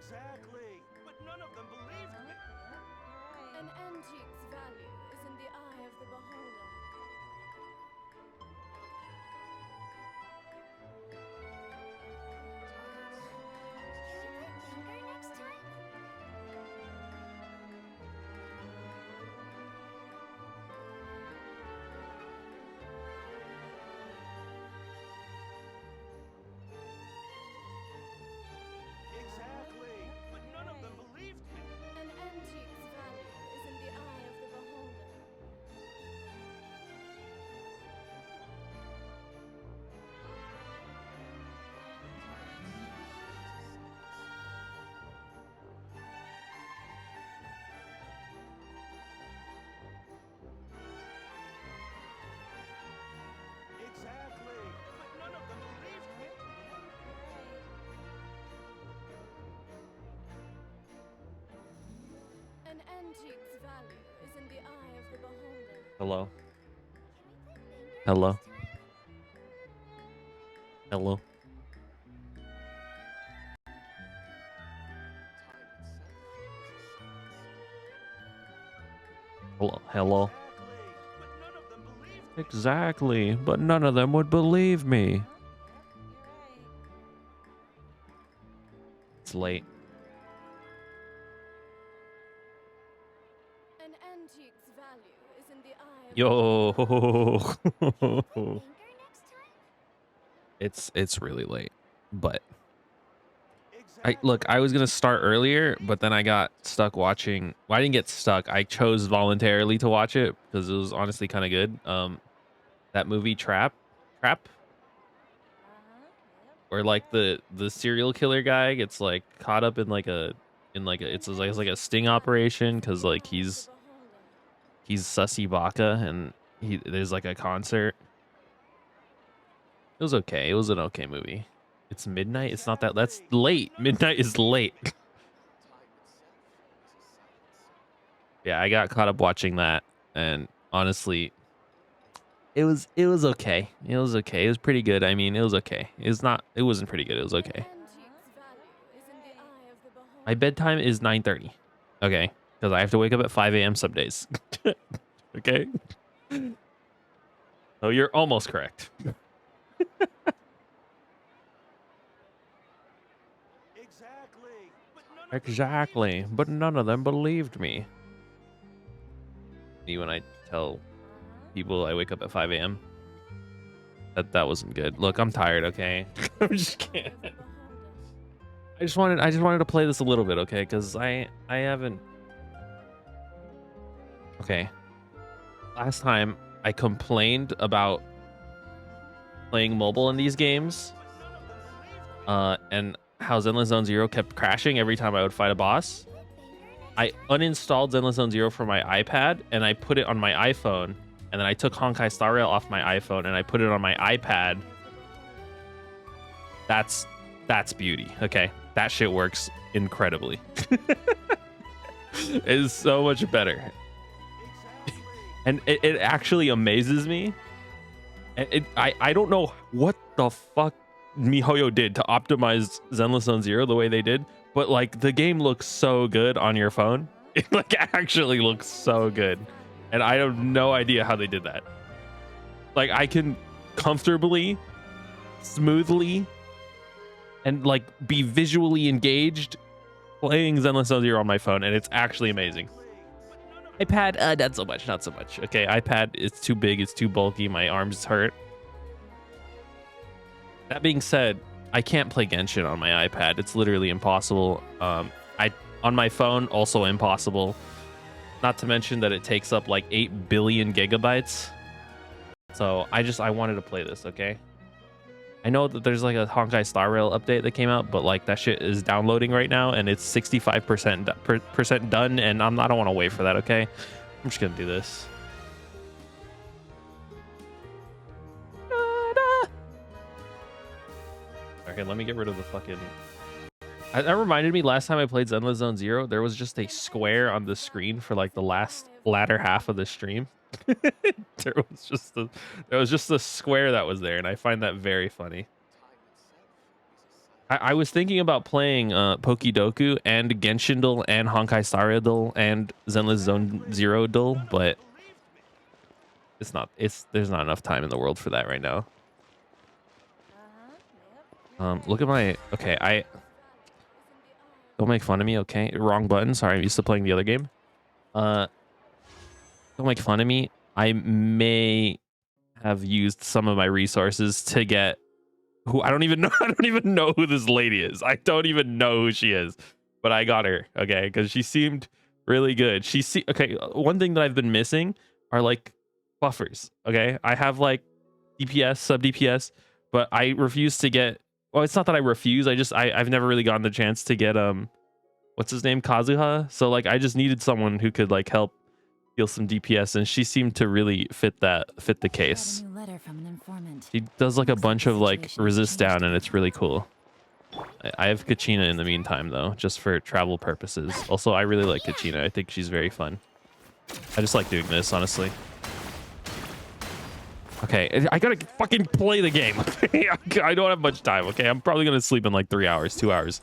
Exactly, but none of them believed me. An antique's value is in the eye of the beholder. Can we play Finger next time? Exactly, but none of them believed me. An antique's value is in the eye of the beholder. Exactly, but none of them believed me. An antique's value is in the eye of the beholder. Hello. Can we play Finger Hello. next time? Hello. Hello. Hello. Exactly, but none of them believed me. Exactly, but none of them would believe me. It's late. An antique's value is in the eye of Yo. Can we play Finger next time? It's really late. But Exactly. I was gonna start earlier, but then I got stuck watching. Well, I didn't get stuck. I chose voluntarily to watch it because it was honestly kind of good. That movie Trap, where like the serial killer guy gets like caught up in like a it's like a sting operation because like he's Sussy Baka and there's like a concert. It was okay. It was an okay movie. It's midnight. It's not that. That's late. Midnight is late. Yeah, I got caught up watching that, and honestly, it was okay. It was okay. It was pretty good. I mean, it was okay. It wasn't pretty good. It was okay. My bedtime is 9:30. Okay, because I have to wake up at 5 a.m. some days. Okay. So you're almost correct. Exactly, but none of them believed me. Me when I tell people I wake up at 5 a.m. That wasn't good. Look, I'm tired. Okay, I'm just kidding. I just wanted to play this a little bit, okay? Because I haven't. Okay. Last time I complained about playing mobile in these games, and how Zenless Zone Zero kept crashing every time I would fight a boss. I uninstalled Zenless Zone Zero from my iPad and I put it on my iPhone, and then I took Honkai Star Rail off my iPhone and I put it on my iPad. That's beauty. Okay, that shit works incredibly. It's so much better, and it actually amazes me. And I don't know what the fuck MiHoYo did to optimize Zenless Zone Zero the way they did, but like the game looks so good on your phone. It like actually looks so good, and I have no idea how they did that. Like I can comfortably, smoothly, and like be visually engaged playing Zenless Zone Zero on my phone, and it's actually amazing. iPad, not so much. Okay, iPad, it's too big, it's too bulky, my arms hurt. That being said, I can't play Genshin on my iPad. It's literally impossible. On my phone, also impossible. Not to mention that it takes up like 8 billion gigabytes. So I wanted to play this, okay? I know that there's like a Honkai Star Rail update that came out, but like that shit is downloading right now and it's 65% done, and I don't want to wait for that, okay? I'm just gonna do this. Okay, let me get rid of the fucking... That reminded me, last time I played Zenless Zone Zero, there was just a square on the screen for like the latter half of the stream. there was just a square that was there, and I find that very funny. I was thinking about playing Pokidoku and Genshin Duel and Honkai Star Duel and Zenless Zone Zero Duel, but it's not. There's not enough time in the world for that right now. Look at my. Okay, I don't make fun of me. Okay, wrong button. Sorry, I'm used to playing the other game. Don't make fun of me. I may have used some of my resources to get who I don't even know. I don't even know who this lady is. I don't even know who she is, but I got her. Okay, because she seemed really good. Okay. One thing that I've been missing are like buffers. Okay, I have like DPS, sub DPS, but I refuse to get. Well, it's not that I refuse. I've never really gotten the chance to get what's his name, Kazuha. So like I just needed someone who could like help deal some DPS, and she seemed to really fit the case. She does like a bunch of like resist down, and it's really cool. I have Kachina in the meantime though, just for travel purposes. Also, I really like Kachina. I think she's very fun. I just like doing this, honestly. Okay, I gotta fucking play the game. Okay, I don't have much time. Okay, I'm probably gonna sleep in like 3 hours, 2 hours.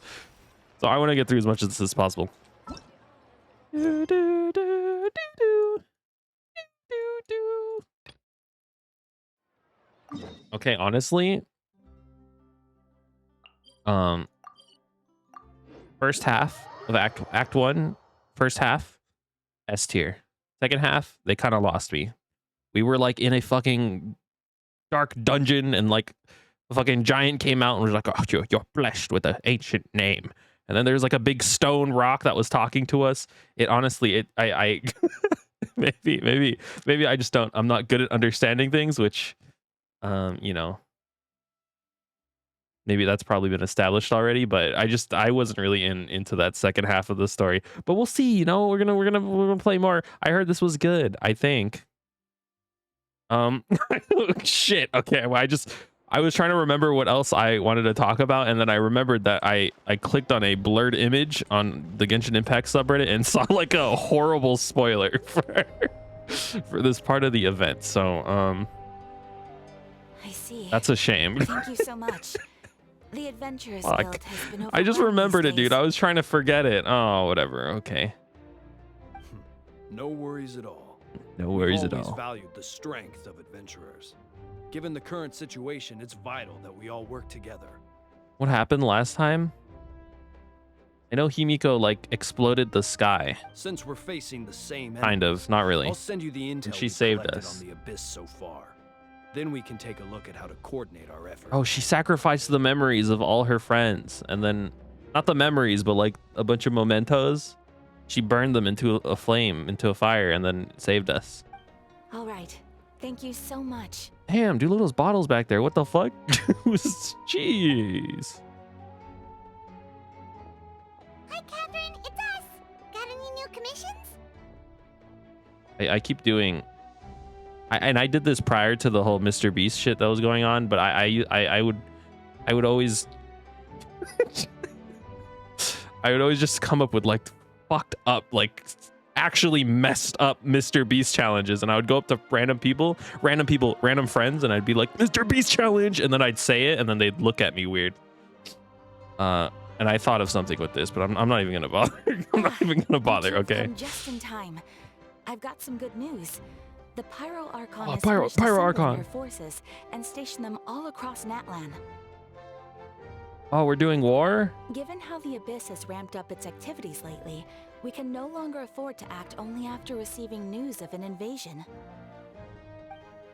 So I want to get through as much of this as possible. Okay, honestly, first half of Act 1, first half, S tier. Second half, they kind of lost me. We were like in a fucking dark dungeon, and like a fucking giant came out and was like, "Oh, you're blessed with an ancient name." And then there's like a big stone rock that was talking to us. It honestly, I maybe I just don't. I'm not good at understanding things, which, you know, maybe that's probably been established already. But I wasn't really into that second half of the story. But we'll see. You know, we're gonna play more. I heard this was good. I think. Shit. Okay. Well, I was trying to remember what else I wanted to talk about, and then I remembered that I clicked on a blurred image on the Genshin Impact subreddit and saw like a horrible spoiler for this part of the event. So I see. that's a shame. Thank you so much. The Adventurers Guild has been I just overwhelmed remembered these it, dude. days. I was trying to forget it. Oh, whatever. Okay. No worries at all. No worries We've at always all. valued the strength of adventurers. Given the current situation, it's vital that we all work together. What happened last time? I know Himiko like exploded the sky. Since we're facing the same Kind enemies, of, not really. I'll send you the intel And she we've saved collected us. on the abyss so far. Then we can take a look at how to coordinate our efforts. Oh, she sacrificed the memories of all her friends, and then not the memories, but like a bunch of mementos. She burned them into a flame, into a fire, and then saved us. All right. Thank you so much. Damn, dude, look at those bottles back there. What the fuck? Jeez. Hi, Catherine. It's us. Got any new commissions? I keep doing. I did this prior to the whole Mr. Beast shit that was going on, but I would always I would always just come up with like fucked up, like actually messed up Mr. Beast challenges, and I would go up to random friends, and I'd be like, Mr. Beast challenge, and then I'd say it, and then they'd look at me weird. And I thought of something with this, but I'm not even gonna bother. I'm not even gonna bother. Okay. Just in time. I've got some good news. The Pyro Archon Oh, has Pyro finished assembling Archon. their forces and stationed them all across Natlan. Oh, we're doing war? Given how the Abyss has ramped up its activities lately, we can no longer afford to act only after receiving news of an invasion.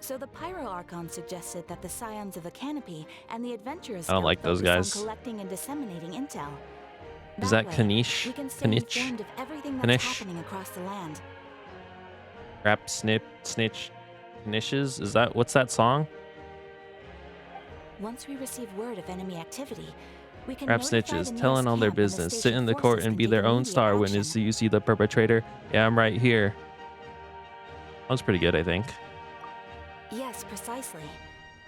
So the Pyro Archon suggested that the Scions of the Canopy and the Adventurers I don't Guild like those focus guys. on collecting and disseminating intel. Is that way, Kanish? we can stay Kanich? informed of everything that's Kanish? happening across the land. Rap, snip, snitch, Kanishes? Is that, what's that song? Once we receive word of enemy activity, we can Rap notify snitches, the telling nearest all their camp and the business, sit station in the forces court and can be take their own immediate star action. witness so you see the perpetrator. Yeah, I'm right here. Sounds pretty good, I think. Yes, precisely.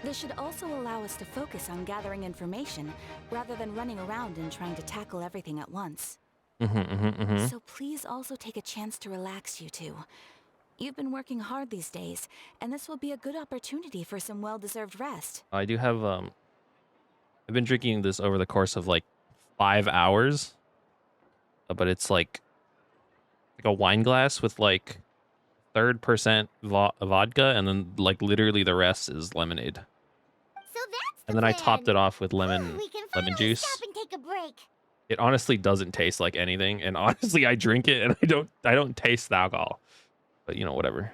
This should also allow us to focus on gathering information rather than running around and trying to tackle everything at once. So please also take a chance to relax, you two. You've been working hard these days, and this will be a good opportunity for some well-deserved rest. I do have I've been drinking this over the course of like 5 hours, but it's like a wine glass with like 3% vodka, and then like literally the rest is lemonade. So that's the And then I plan. topped it off with lemon We can lemon finally juice. stop and take a break. It honestly doesn't taste like anything, and honestly I drink it and I don't taste the alcohol. But you know, whatever.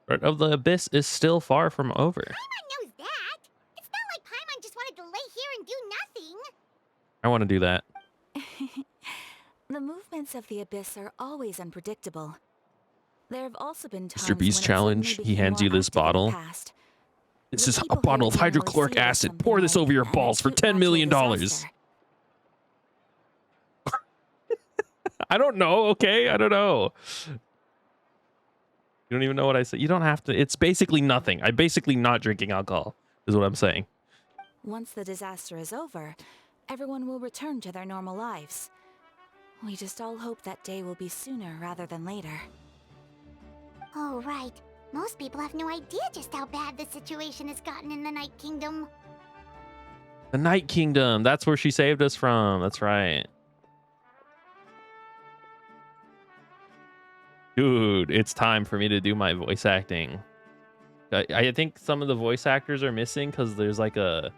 Part of the abyss is still far from over. Paimon knows that. It's not like Paimon just wanted to lay here and do nothing. I want to do that. The movements of the abyss are always unpredictable. There have also been times Mr. Beast when it challenge. suddenly He became hands more you this active in the bottle. past. This The is a people bottle of here generally hydrochloric see it as acid. something Pour this like over your an balls for acute $10 million. natural disaster. I don't know. Okay, I don't know. You don't even know what I said. You don't have to. It's basically nothing. I'm basically not drinking alcohol, is what I'm saying. Once the disaster is over, everyone will return to their normal lives. We just all hope that day will be sooner rather than later. Oh, right. Most people have no idea just how bad the situation has gotten in the Night Kingdom. The Night Kingdom. That's where she saved us from. That's right. Dude, it's time for me to do my voice acting. I think some of the voice actors are missing because there's like a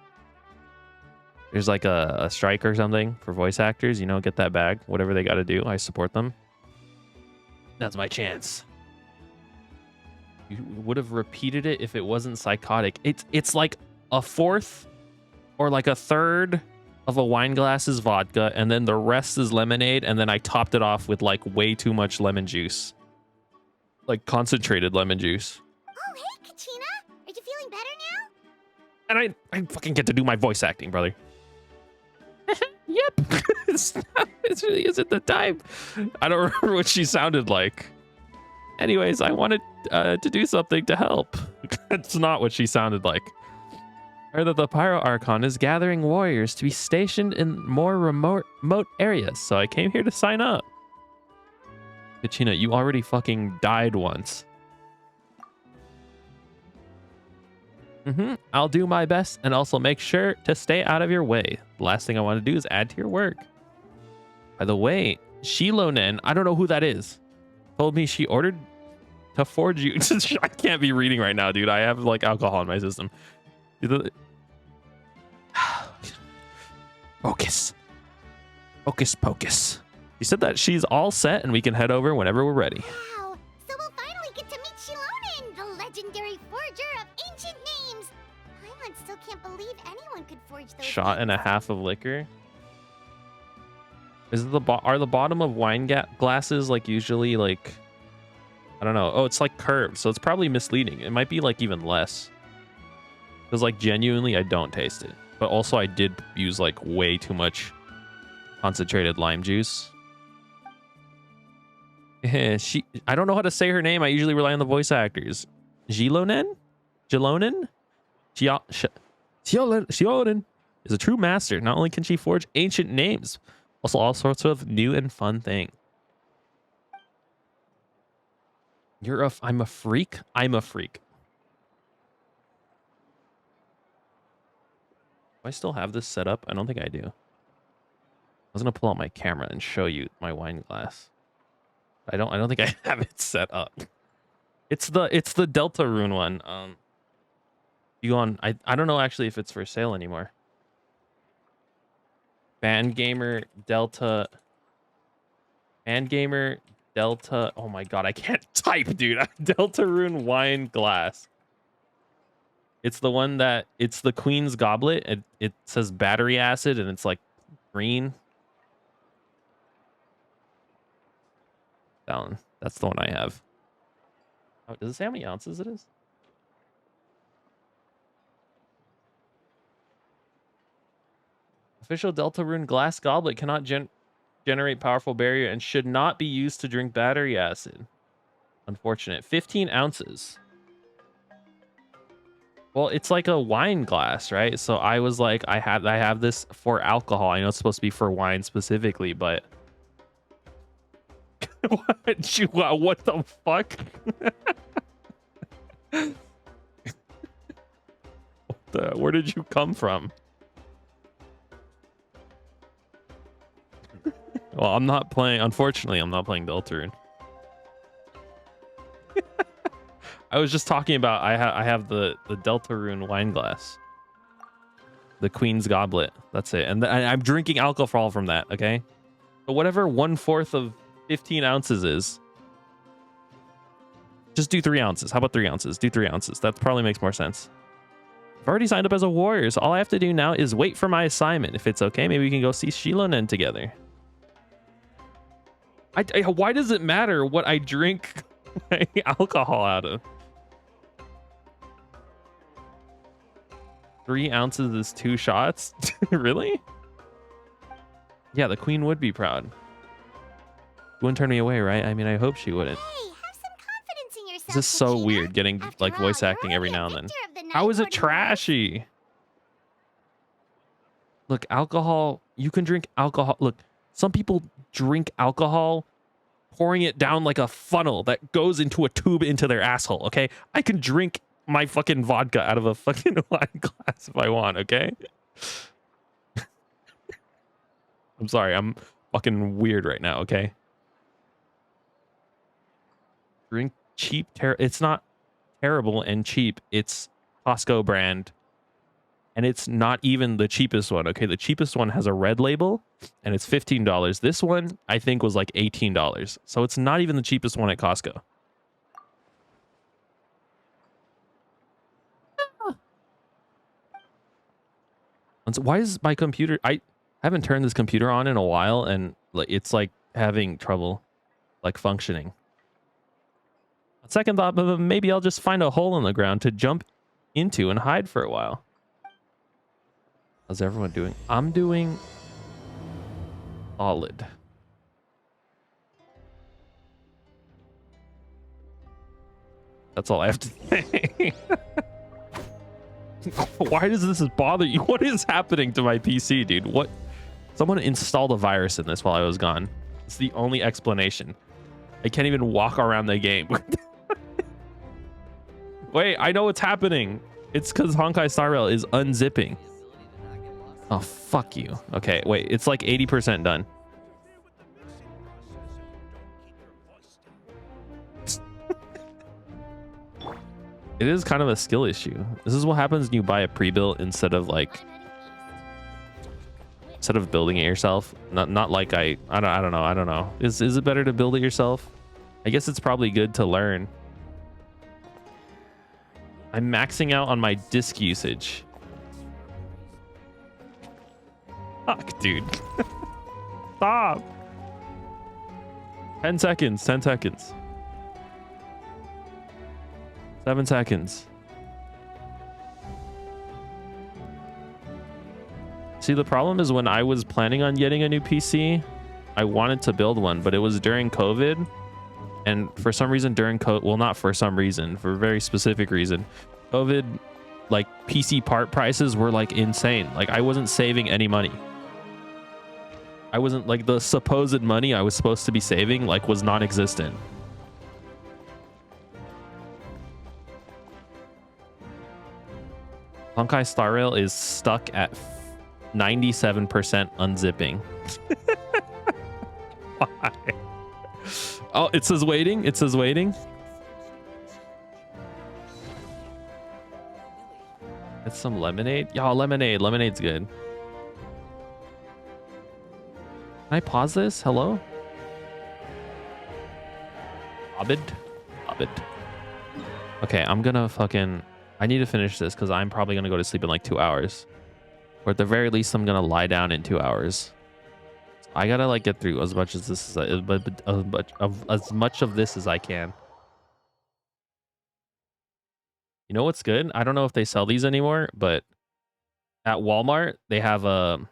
strike or something for voice actors. You know, get that bag. Whatever they got to do, I support them. That's my chance. You would have repeated it if it wasn't psychotic. It's like a fourth or like a third of a wine glass is vodka, and then the rest is lemonade, and then I topped it off with like way too much lemon juice. Like concentrated lemon juice. Oh, hey, Kachina. Are you feeling better now? And I fucking get to do my voice acting, brother. Yep. It really isn't the time. I don't remember what she sounded like. Anyways, I wanted to do something to help. That's not what she sounded like. I heard that the Pyro Archon is gathering warriors to be stationed in more remote areas, so I came here to sign up. Kachina, you already fucking died once. I'll do my best and also make sure to stay out of your way. The last thing I want to do is add to your work. By the way, Shilonen, I don't know who that is, told me she ordered to forge you. I can't be reading right now, dude. I have like alcohol in my system. Focus. Focus pocus. She said that she's all set and we can head over whenever we're ready. Wow. So we'll finally get to meet Shilonen, the legendary forger of ancient names. Paimon still can't believe anyone could forge those Shot and a names. half of liquor. Is it are the bottom of wine glasses like usually like, I don't know. Oh, it's like curved, so it's probably misleading. It might be like even less. Because like genuinely, I don't taste it. But also I did use like way too much concentrated lime juice. I don't know how to say her name. I usually rely on the voice actors. Shilonen is a true master. Not only can she forge ancient names, also all sorts of new and fun things. I'm a freak. I'm a freak. Do I still have this set up? I don't think I do. I was gonna pull out my camera and show you my wine glass. I don't think I have it set up. It's the Delta Rune one. You on? I don't know actually if it's for sale anymore. Fangamer Delta. Oh my god, I can't type, dude. Delta Rune wine glass. It's the one that it's the Queen's Goblet. It says battery acid and it's like green. Down. That's the one I have. Oh, does it say how many ounces it is? Official Delta Rune glass goblet cannot generate powerful barrier and should not be used to drink battery acid. Unfortunate. 15 ounces. Well, it's like a wine glass, right? So I was like, I have this for alcohol. I know it's supposed to be for wine specifically, but what the fuck? Where did you come from? Well, I'm not playing. Unfortunately, I'm not playing Deltarune. I was just talking about I have the Deltarune wine glass, the Queen's Goblet. That's it, and I'm drinking alcohol from that. Okay, so whatever 1/4 of 15 ounces is, just do 3 ounces. How about 3 ounces? Do 3 ounces. That probably makes more sense. I've already signed up as a warrior, so all I have to do now is wait for my assignment. If it's okay, maybe we can go see Shilonen together. Why does it matter what I drink my alcohol out of? 3 ounces is 2 shots? Really? Yeah, the queen would be proud. She wouldn't turn me away, right? I mean, I hope she wouldn't. Hey, have some confidence in yourself. This is so Kachina. weird getting After like all, voice you're acting every only a now and then. victor of the night How is it lord trashy? Look, alcohol, you can drink alcohol. Look, some people drink alcohol pouring it down like a funnel that goes into a tube into their asshole, okay? I can drink my fucking vodka out of a fucking wine glass if I want, okay? I'm sorry, I'm fucking weird right now, okay? Drink cheap, it's not terrible and cheap. It's Costco brand. And it's not even the cheapest one, okay? The cheapest one has a red label, and it's $15. This one, I think, was like $18. So it's not even the cheapest one at Costco. Why is my computer... I haven't turned this computer on in a while, and it's like having trouble like functioning. A second thought, but maybe I'll just find a hole in the ground to jump into and hide for a while. How's everyone doing? I'm doing solid. That's all I have to say. Why does this bother you? What is happening to my PC, dude? What? Someone installed a virus in this while I was gone. It's the only explanation. I can't even walk around the game. Wait, I know what's happening. It's because Honkai Star Rail is unzipping. Oh, fuck you. Okay, wait, it's like 80% done. It is kind of a skill issue. This is what happens when you buy a pre-built instead of building it yourself. Not like I don't know. Is it better to build it yourself? I guess it's probably good to learn. I'm maxing out on my disk usage. Fuck, dude. Stop. 10 seconds. 10 seconds. 7 seconds. See, the problem is when I was planning on getting a new PC, I wanted to build one, but it was during COVID. And for some reason during COVID, well, not for some reason, for a very specific reason, COVID, like PC part prices were like insane. Like I wasn't saving any money. I wasn't like the supposed money I was supposed to be saving, like was non-existent. Honkai Star Rail is stuck at 97% unzipping. Why? Oh, it says waiting. It says waiting. It's some lemonade. Y'all, lemonade. Lemonade's good. Can I pause this? Hello? Hobbit? Hobbit. Okay, I'm gonna fucking... I need to finish this because I'm probably gonna go to sleep in like 2 hours. Or at the very least, I'm gonna lie down in 2 hours. I gotta like get through as much of this as I can. You know what's good? I don't know if they sell these anymore, but at Walmart they have a.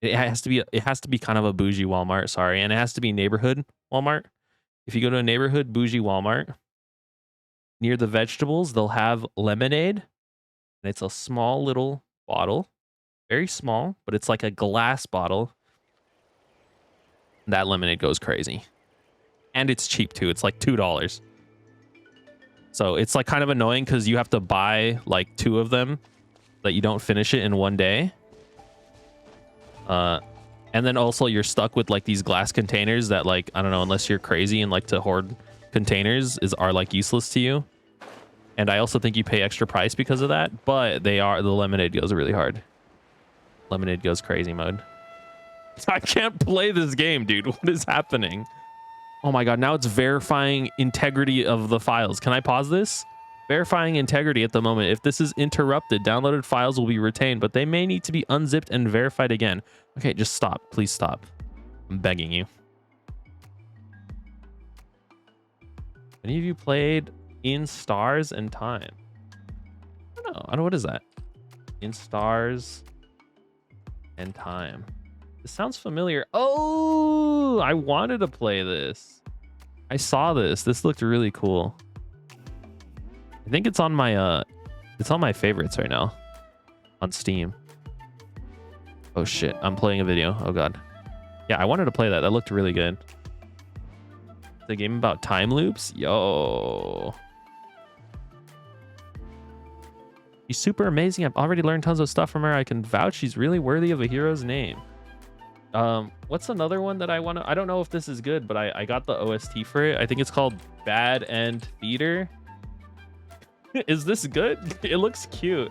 It has to be kind of a bougie Walmart. Sorry, and it has to be neighborhood Walmart. If you go to a neighborhood bougie Walmart, near the vegetables they'll have lemonade, and it's a small little bottle, very small, but it's like a glass bottle. That lemonade goes crazy. And it's cheap too. It's like $2. So it's like kind of annoying because you have to buy like 2 of them that you don't finish it in one day. And then also you're stuck with like these glass containers that, like, I don't know, unless you're crazy and like to hoard containers are like useless to you. And I also think you pay extra price because of that, but the lemonade goes really hard. Lemonade goes crazy mode. I can't play this game, dude. What is happening? Oh my God, now it's verifying integrity of the files. Can I pause this? Verifying integrity at the moment. If this is interrupted, downloaded files will be retained, but they may need to be unzipped and verified again. Okay, just stop. Please stop. I'm begging you. Any of you played In Stars and Time? I don't know. What is that? In Stars and Time. This sounds familiar. Oh, I wanted to play this. I saw this. This looked really cool. I think it's on my favorites right now on Steam. Oh shit, I'm playing a video. Oh God. Yeah, I wanted to play that. That looked really good. The game about time loops? Yo. She's super amazing. I've already learned tons of stuff from her. I can vouch she's really worthy of a hero's name. What's another one that I want to... I don't know if this is good, but I got the OST for it. I think it's called Bad End Theater. Is this good? It looks cute.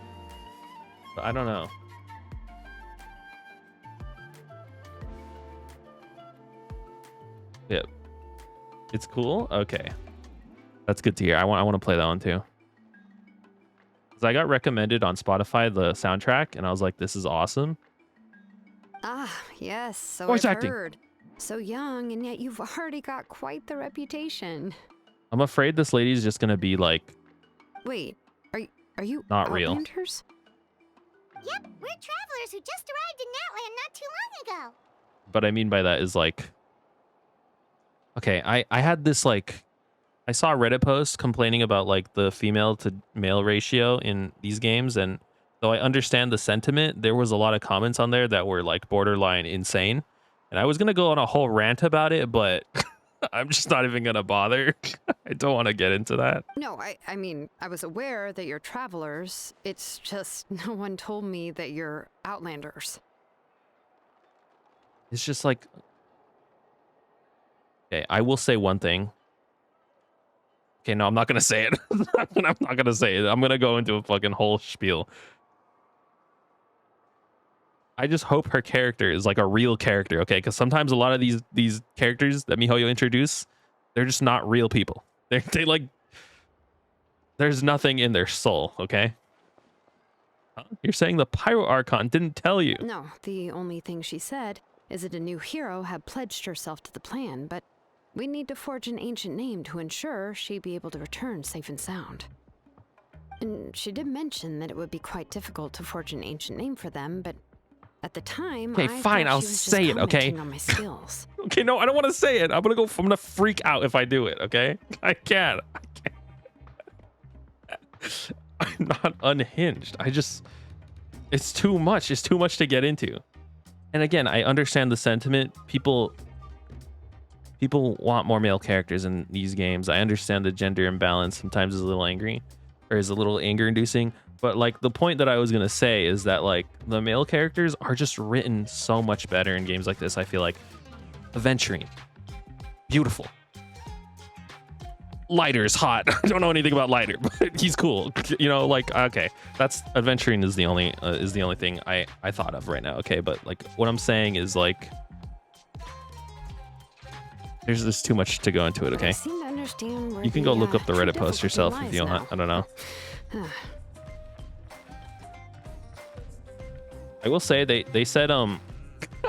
But I don't know. Yep. It's cool? Okay. That's good to hear. I want to play that one too. Because I got recommended on Spotify the soundtrack, and I was like, this is awesome. Ah, yes, so Voice I've acting. heard. So young, and yet you've already got quite the reputation. I'm afraid this lady's just going to be like... Wait, are you Not real. Outlanders? Yep, we're travelers who just arrived in Natlan not too long ago. But I mean by that is like... Okay, I had this like... I saw a Reddit post complaining about like the female to male ratio in these games, and though I understand the sentiment, there was a lot of comments on there that were like borderline insane. And I was going to go on a whole rant about it, but I'm just not even going to bother. I don't want to get into that. No, I mean, I was aware that you're travelers. It's just no one told me that you're Outlanders. It's just like... Okay, I will say one thing. Okay, no, I'm not going to say it. I'm not going to say it. I'm going to go into a fucking whole spiel. I just hope her character is like a real character, okay? Because sometimes a lot of these characters that MiHoYo introduce, they're just not real people. They like... There's nothing in their soul, okay? Huh? You're saying the Pyro Archon didn't tell you. No, the only thing she said is that a new hero had pledged herself to the plan, but we need to forge an ancient name to ensure she'd be able to return safe and sound. And she did mention that it would be quite difficult to forge an ancient name for them, but at the time, Okay, I fine, thought I'll she was just say it, okay? commenting on my skills. Okay, no, I don't want to say it. I'm gonna freak out if I do it, okay? I can't. I'm not unhinged. It's too much. It's too much to get into. And again, I understand the sentiment. People want more male characters in these games. I understand the gender imbalance sometimes is a little angry, or is a little anger inducing. But like the point that I was gonna say is that like the male characters are just written so much better in games like this. I feel like Aventurine, beautiful. Lighter is hot. I don't know anything about Lighter, but he's cool. You know, like okay, that's Aventurine is the only thing I thought of right now. Okay, but like what I'm saying is like there's just too much to go into it. Okay, I seem to understand where you can go look up the true Reddit post difficulty yourself if lies you now. want. I don't know. I will say they said I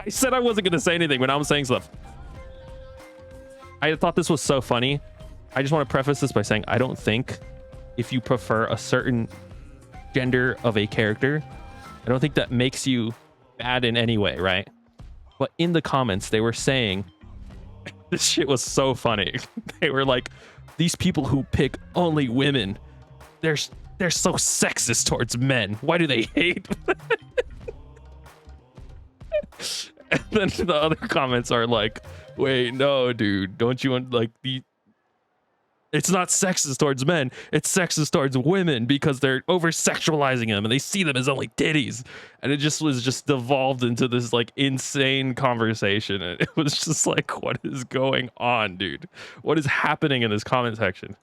said I wasn't gonna say anything, but now I'm saying stuff. I thought this was so funny. I just want to preface this by saying I don't think if you prefer a certain gender of a character, I don't think that makes you bad in any way, right? But in the comments they were saying this shit was so funny. They were like, these people who pick only women, they're so sexist towards men. Why do they hate? And then the other comments are like, wait, no, dude, don't you want like It's not sexist towards men. It's sexist towards women because they're over sexualizing them and they see them as only titties. And it just was just devolved into this like insane conversation. And it was just like, what is going on, dude? What is happening in this comment section?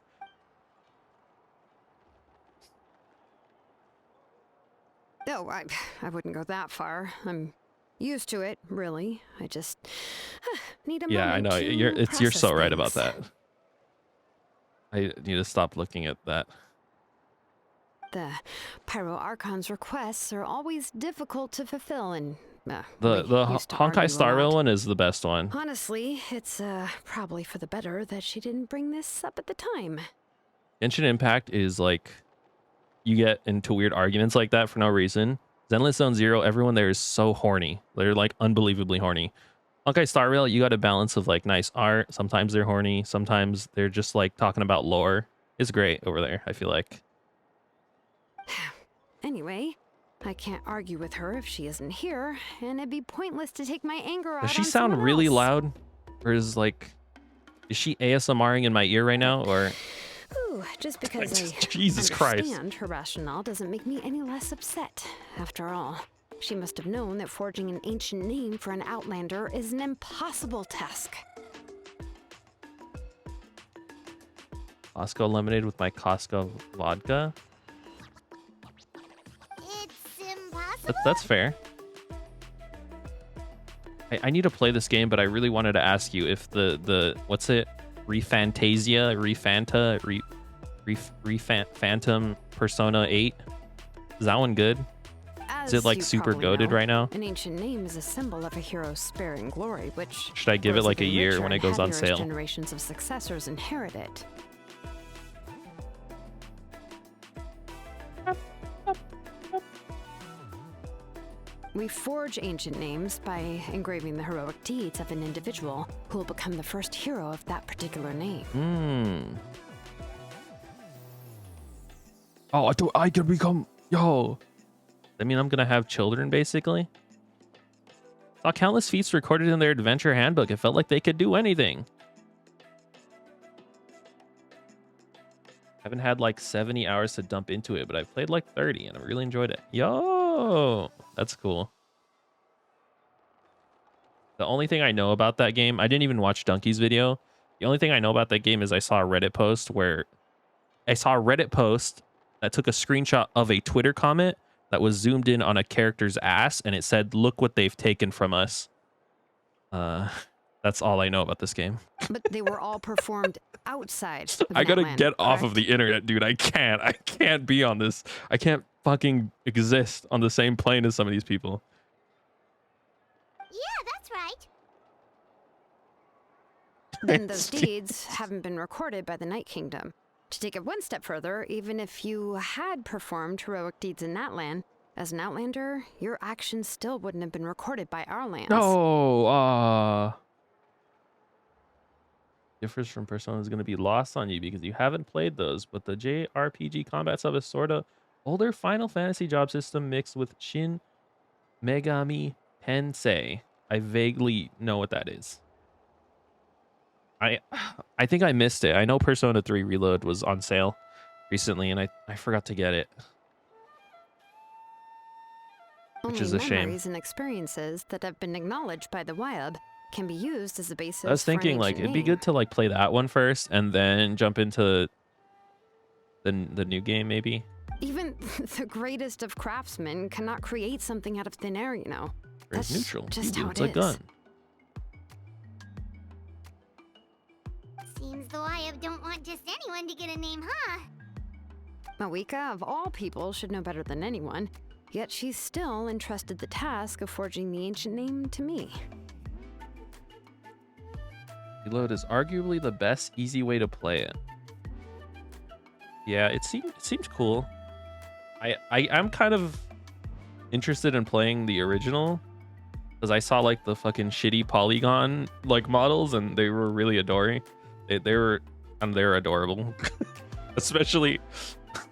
Oh, I wouldn't go that far. I'm used to it, really. I just need a moment. Yeah, I know. To You're so right about process that. I need to stop looking at that. The Pyro Archon's requests are always difficult to fulfill, and The we used to argue Honkai a Star Rail lot. one is the best one. Honestly, it's probably for the better that she didn't bring this up at the time. Genshin Impact is like, you get into weird arguments like that for no reason. Zenless Zone Zero, everyone there is so horny. They're like unbelievably horny. Honkai Star Rail, you got a balance of like nice art. Sometimes they're horny. Sometimes they're just like talking about lore. It's great over there, I feel like. Anyway, I can't argue with her if she isn't here, and it'd be pointless to take my anger out Does she on sound someone really else. loud? Or is she ASMRing in my ear right now? Or Ooh, just because Jesus I Christ. understand her rationale doesn't make me any less upset. After all, she must have known that forging an ancient name for an Outlander is an impossible task. Costco lemonade with my Costco vodka? It's impossible. That's fair. I need to play this game, but I really wanted to ask you if the what's it? Refantasia, Phantom Persona 8. Is that one good? Is it like you super probably goated know, right now? An ancient name is a symbol of a hero's sparing glory, which Should I give it grows like a even year richer when it and goes on heavier as sale? generations of successors inherit it. We forge ancient names by engraving the heroic deeds of an individual who will become the first hero of that particular name. Oh, I thought I could become I mean, I'm gonna have children basically. Saw countless feats recorded in their adventure handbook. It felt like they could do anything. Haven't had like 70 hours to dump into it, but I've played like 30 and I really enjoyed it. Yo, that's cool. The only thing I know about that game, I didn't even watch Donkey's video. The only thing I know about that game is I saw a Reddit post that took a screenshot of a Twitter comment that was zoomed in on a character's ass and it said, "Look what they've taken from us." That's all I know about this game. But they were all performed outside of I gotta Natlan, get off of correct? the internet, dude. I can't be on this. I can't fucking exist on the same plane as some of these people. Yeah, that's right. Then those deeds haven't been recorded by the Night Kingdom. To take it one step further, even if you had performed heroic deeds in Natlan, as an Outlander, your actions still wouldn't have been recorded by our lands. No, differs from Persona is going to be lost on you because you haven't played those, but the JRPG combat stuff is sort of older Final Fantasy job system mixed with Shin Megami Tensei. I vaguely know what that is. I think I missed it. I know Persona 3 Reload was on sale recently and I forgot to get it. Which is a shame. Memories and experiences that have been acknowledged by the WIAB can be used as a basis. I was thinking like it'd be good to like play that one first and then jump into the new game maybe. Even the greatest of craftsmen cannot create something out of thin air, you know. Whereas That's neutral. just how It's it a is. gun. Seems the YF don't want just anyone to get a name, huh? Mawika, of all people, should know better than anyone, yet she's still entrusted the task of forging the ancient name to me. Reload is arguably the best easy way to play it. Yeah, it seems cool. I'm kind of interested in playing the original because I saw like the fucking shitty polygon like models and they were really adoring. They're adorable. Especially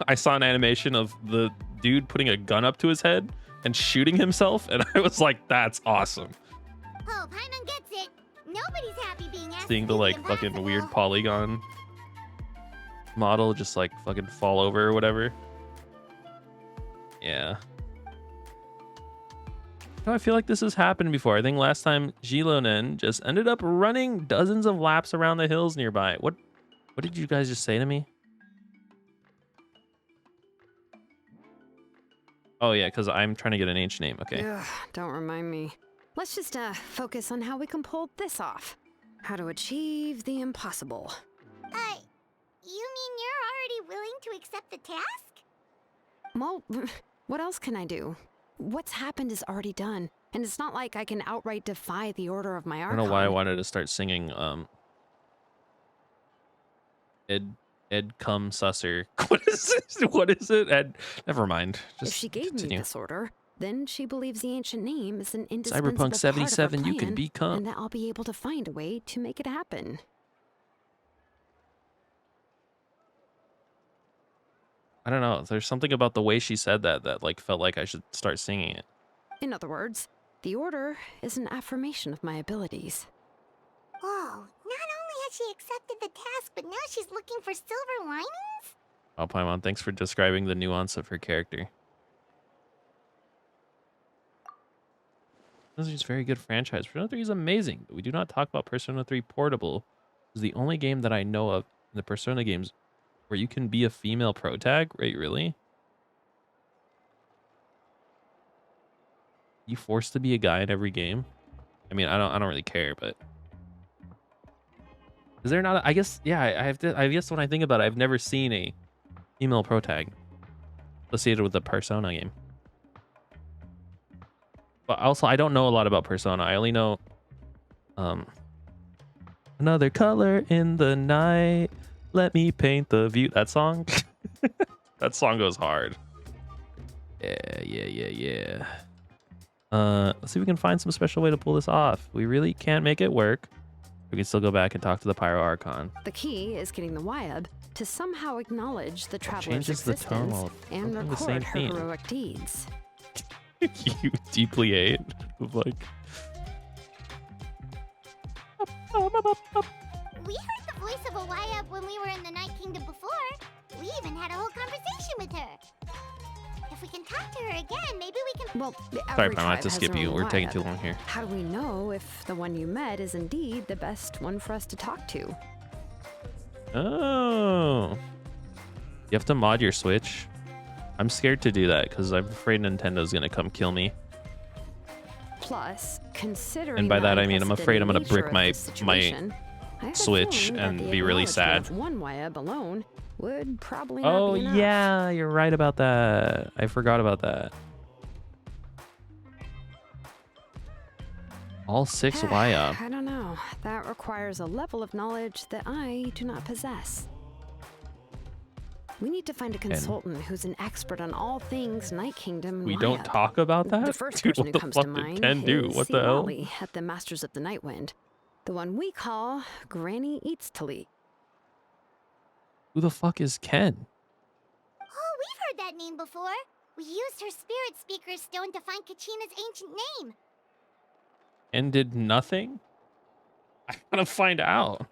I saw an animation of the dude putting a gun up to his head and shooting himself and I was like, that's awesome. Oh, Paimon gets it. Nobody's happy being asked Seeing to the do like impossible. fucking weird polygon model just like fucking fall over or whatever. Yeah. No, I feel like this has happened before. I think last time Gilonen just ended up running dozens of laps around the hills nearby. What did you guys just say to me? Oh yeah, because I'm trying to get an H name. Okay. Ugh, don't remind me. Let's just focus on how we can pull this off. How to achieve the impossible. You mean you're already willing to accept the task? Well, what else can I do? What's happened is already done, and it's not like I can outright defy the order of my I Archon. don't know why I wanted to start singing Ed cum susser. What is it? What is it? Ed, never mind. Just If she gave continue. me this order, then she believes the ancient name is an indispensable Cyberpunk 77, part of her you can plan, be cum. and that I'll be able to find a way to make it happen. I don't know. There's something about the way she said that like felt like I should start singing it. In other words, the order is an affirmation of my abilities. Whoa, not only has she accepted the task, but now she's looking for silver linings? Oh, Paimon, thanks for describing the nuance of her character. This is a very good franchise. Persona 3 is amazing, but we do not talk about Persona 3 Portable. It's the only game that I know of in the Persona games where you can be a female protag. Wait, really? You forced to be a guy in every game? I mean, I don't really care, but is there not? I guess yeah. I guess when I think about it, I've never seen a female protag associated with the Persona game. But also, I don't know a lot about Persona. I only know another color in the night. Let me paint the view. That song? That song goes hard. Yeah. Let's see if we can find some special way to pull this off. We really can't make it work. We can still go back and talk to the Pyro Archon. The key is getting the Wyab to somehow acknowledge the traveler's changes the tone existence while and looking the same record her theme. heroic deeds. You deeply ate. Like, We heard the voice of a Wyab when we were in the Night Kingdom before. We even had a whole conversation with her. If we can talk to her again, maybe we can... Well, sorry, every Pam, I have tribe to has skip their you. own We're taking Wyab. too long here. How do we know if the one you met is indeed the best one for us to talk to? Oh. You have to mod your Switch. I'm scared to do that because I'm afraid Nintendo's going to come kill me. Plus, considering And by the that, I mean, I'm afraid I'm gonna unprecedented brick nature of my this situation, I have a Switch feeling and that the be really acknowledgement sad. of one Wyab alone would probably not Oh, be enough. yeah, you're right about that. I forgot about that. All 6 Wyab. I don't know. That requires a level of knowledge that I do not possess. We need to find a consultant who's an expert on all things Night Kingdom and We don't Wyab. talk about that? The first Dude, person what who the comes fuck to did mind Ken do? is What the hell? Siwali at the Masters of the Nightwind. The one we call Granny Eats Talit. Who the fuck is Ken? Oh, we've heard that name before. We used her Spirit Speaker Stone to find Kachina's ancient name. Ken did nothing? I gotta find out.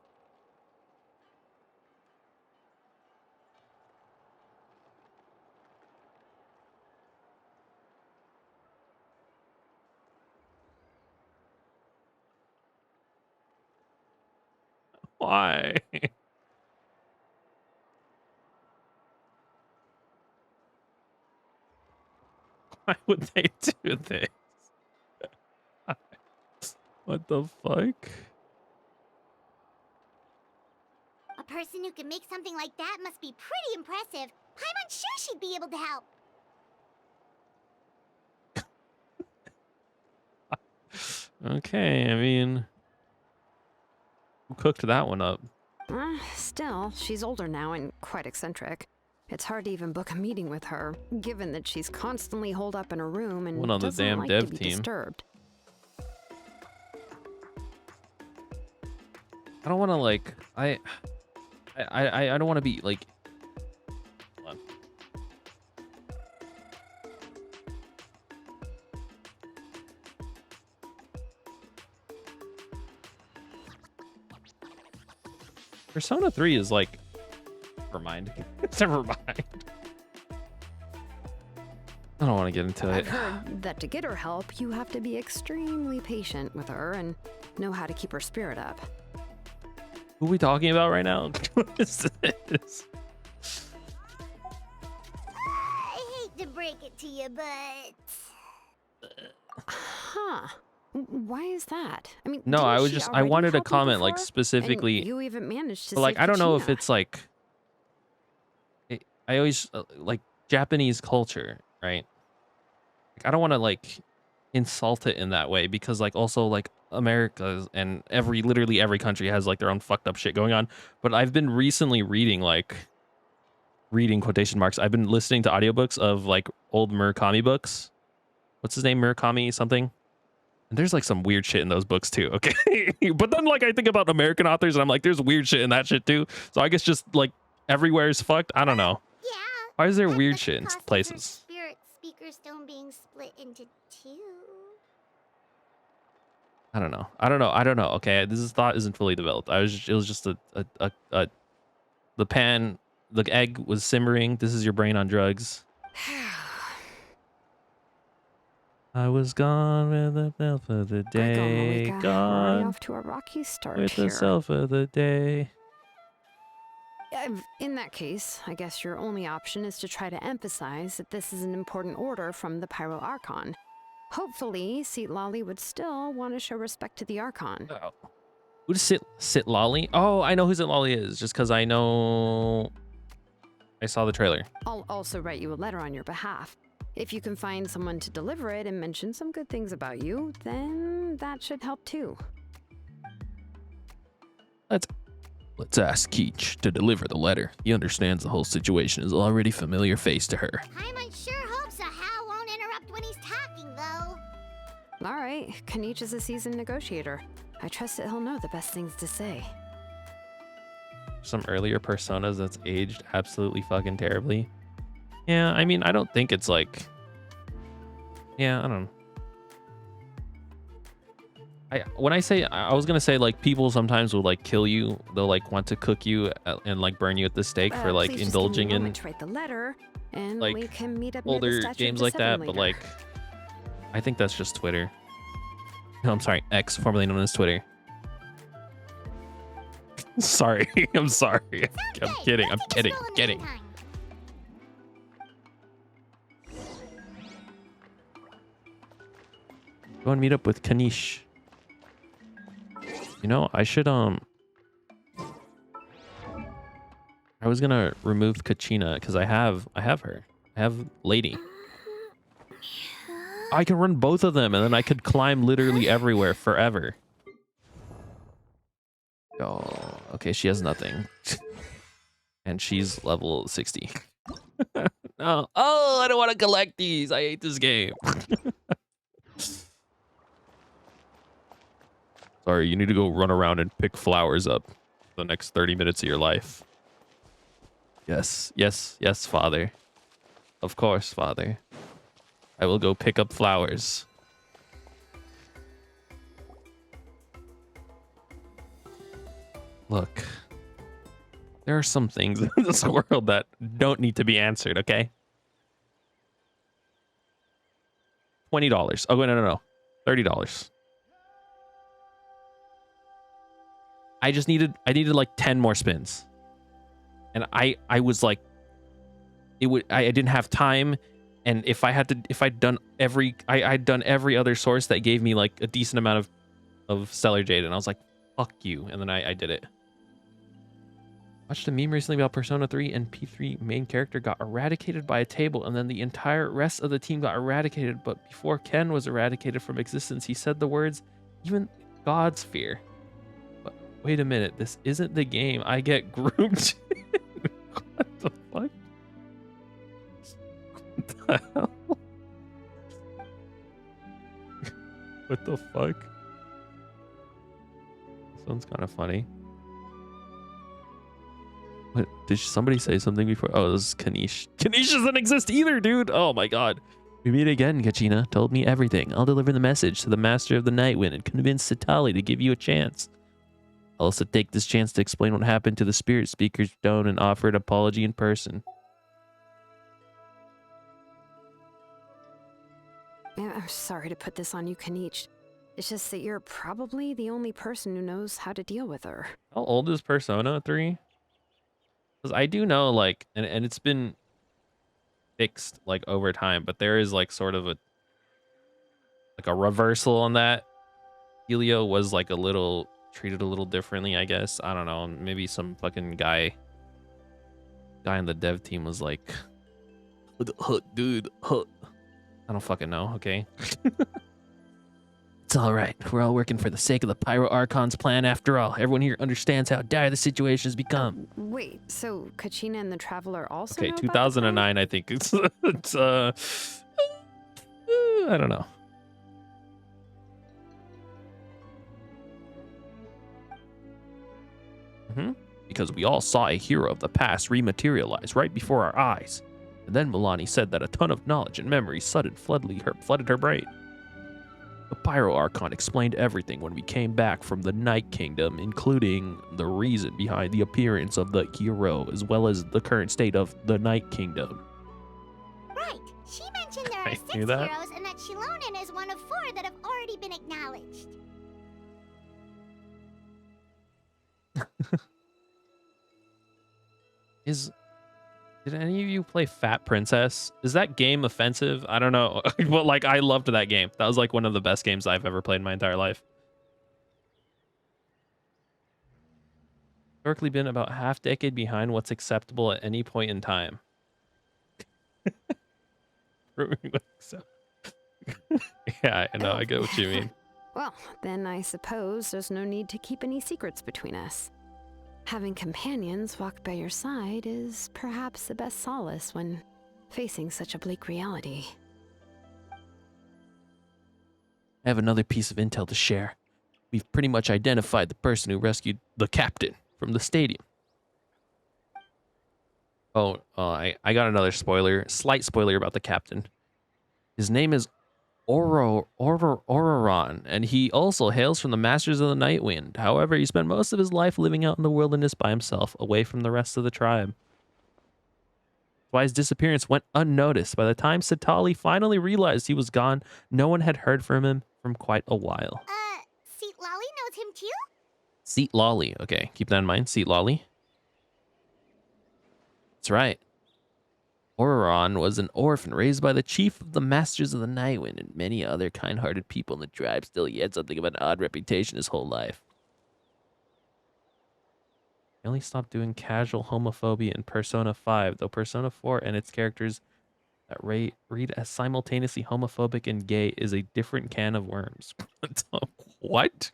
Why? Why would they do this? What the fuck? A person who can make something like that must be pretty impressive. I'm unsure she'd be able to help. Okay, I mean, who cooked that one up? Still, she's older now and quite eccentric. It's hard to even book a meeting with her, given that she's constantly holed up in her room and One on the doesn't damn like dev to be team. disturbed. I don't want to like I don't want to be like. Hold on. Persona 3 is like Never mind. Never mind. I don't want to get into it. I've heard that to get her help, you have to be extremely patient with her and know how to keep her spirit up. Who are we talking about right now? What is this? I hate to break it to you, but Huh. Why is that? I mean, No, didn't I was she just I already wanted to help you comment like before? specifically. And you even managed to But like save I don't know if Kachina. it's like I always like Japanese culture, right? Like, I don't want to like insult it in that way because like also like America and literally every country has like their own fucked up shit going on. But I've been recently reading quotation marks. I've been listening to audiobooks of like old Murakami books. What's his name? Murakami something. And there's like some weird shit in those books too, okay? But then like I think about American authors and I'm like, there's weird shit in that shit too. So I guess just like everywhere is fucked. I don't know. yeah. Why is there at weird the shit in cost of her places? Spirit speaker stone being split into two. I don't know. Okay, this thought isn't fully developed. It was just the egg was simmering. This is your brain on drugs. I was gone with the self of the day. Malika. Already Gone off to a rocky start with here. the self of the day. In that case, I guess your only option is to try to emphasize that this is an important order from the Pyro Archon. Hopefully, Seat Lolly would still want to show respect to the Archon. Oh. Who's Sit Lolly? Oh, I know who Sit Lolly is, just because I know I saw the trailer. I'll also write you a letter on your behalf. If you can find someone to deliver it and mention some good things about you, then that should help too. Let's ask Keech to deliver the letter. He understands the whole situation is already familiar face to her. I sure hope so. Hal won't interrupt when he's talking, though. All right, Kanich is a seasoned negotiator. I trust that he'll know the best things to say. Some earlier personas that's aged absolutely fucking terribly. Yeah, I mean, I don't think it's like... Yeah, I don't know. I was gonna say like people sometimes will like kill you. They'll like want to cook you and like burn you at the stake for like Please just indulging give me a in moment to write the letter, and like, we can meet up near the older statue of games the like that. Seven But Leader. like, I think that's just Twitter. No, I'm sorry, X, formerly known as Twitter. Sorry, I'm sorry. I'm kidding. I'm kidding. I'm kidding. Go and meet up with Kanish. You know, I should I was gonna remove Kachina because I have her. I have Lady. I can run both of them and then I could climb literally everywhere forever. Oh, okay, she has nothing. And she's level 60. No. Oh, I don't want to collect these. I hate this game. Sorry, you need to go run around and pick flowers up the next 30 minutes of your life. Yes, yes, yes, Father. Of course, Father. I will go pick up flowers. Look, there are some things in this world that don't need to be answered, okay? $20. Oh, wait, no. $30. I needed like 10 more spins. And I was like, I didn't have time. And I'd done every other source that gave me like a decent amount of Stellar Jade. And I was like, fuck you. And then I did it. Watched a meme recently about Persona 3 and P3 main character got eradicated by a table and then the entire rest of the team got eradicated. But before Ken was eradicated from existence, he said the words, even gods fear. But wait a minute, this isn't the game. I get grouped. What the fuck? What the hell? What the fuck? This one's kind of funny. What, did somebody say something before? Oh, this is Kanish. Kanish doesn't exist either, dude. Oh my god. We meet again, Kachina. Told me everything. I'll deliver the message to the Master of the Nightwind and convince Satali to give you a chance. I'll also take this chance to explain what happened to the spirit speaker's stone and offer an apology in person. I'm sorry to put this on you, Kanichi. It's just that you're probably the only person who knows how to deal with her. How old is Persona 3? Because I do know, like, and it's been fixed, like, over time, but there is, like, sort of a reversal on that. Helio was, like, treated a little differently, I guess. I don't know. Maybe some fucking guy on the dev team was like, dude, I don't fucking know, okay? It's all right. We're all working for the sake of the Pyro Archon's plan after all. Everyone here understands how dire the situation has become. Wait, so Kachina and the Traveler also Okay, know 2009, I think it's I don't know. Because we all saw a hero of the past rematerialize right before our eyes. And then Milani said that a ton of knowledge and memories flooded her brain. The Pyro Archon explained everything when we came back from the Night Kingdom, including the reason behind the appearance of the hero, as well as the current state of the Night Kingdom. Right. She mentioned there are I 6 knew that. heroes and that Shilonen is one of 4 that have already been acknowledged. Did any of you play Fat Princess? Is that game offensive? I don't know. But like, I loved that game. That was like one of the best games I've ever played in my entire life. Historically been about half decade behind what's acceptable at any point in time. Yeah, I know. I get what you mean. Well, then I suppose there's no need to keep any secrets between us. Having companions walk by your side is perhaps the best solace when facing such a bleak reality. I have another piece of intel to share. We've pretty much identified the person who rescued the captain from the stadium. I got another slight spoiler about the captain. His name is Ororon, and he also hails from the Masters of the Night Wind. However, he spent most of his life living out in the wilderness by himself, away from the rest of the tribe. That's why his disappearance went unnoticed. By the time Satali finally realized he was gone, no one had heard from him from quite a while. Seat Lolly knows him too? Seat Lolly. Okay, keep that in mind. Seat Lolly. That's right. Ororon was an orphan raised by the chief of the Masters of the Nightwind, and many other kind-hearted people in the tribe. Still, he had something of an odd reputation his whole life. He only stopped doing casual homophobia in Persona 5, though Persona 4 and its characters that read as simultaneously homophobic and gay is a different can of worms. What?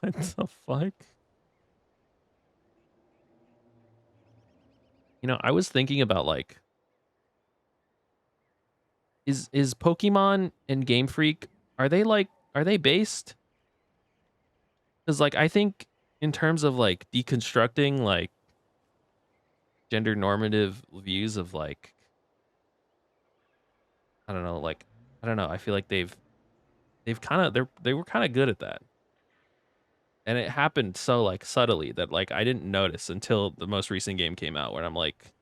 What the fuck? You know, I was thinking about like, is Pokemon and Game Freak, are they based? Because like, I think in terms of like deconstructing like gender normative views of like, I don't know. I feel like they were kind of good at that. And it happened so like subtly that like I didn't notice until the most recent game came out, where I'm like,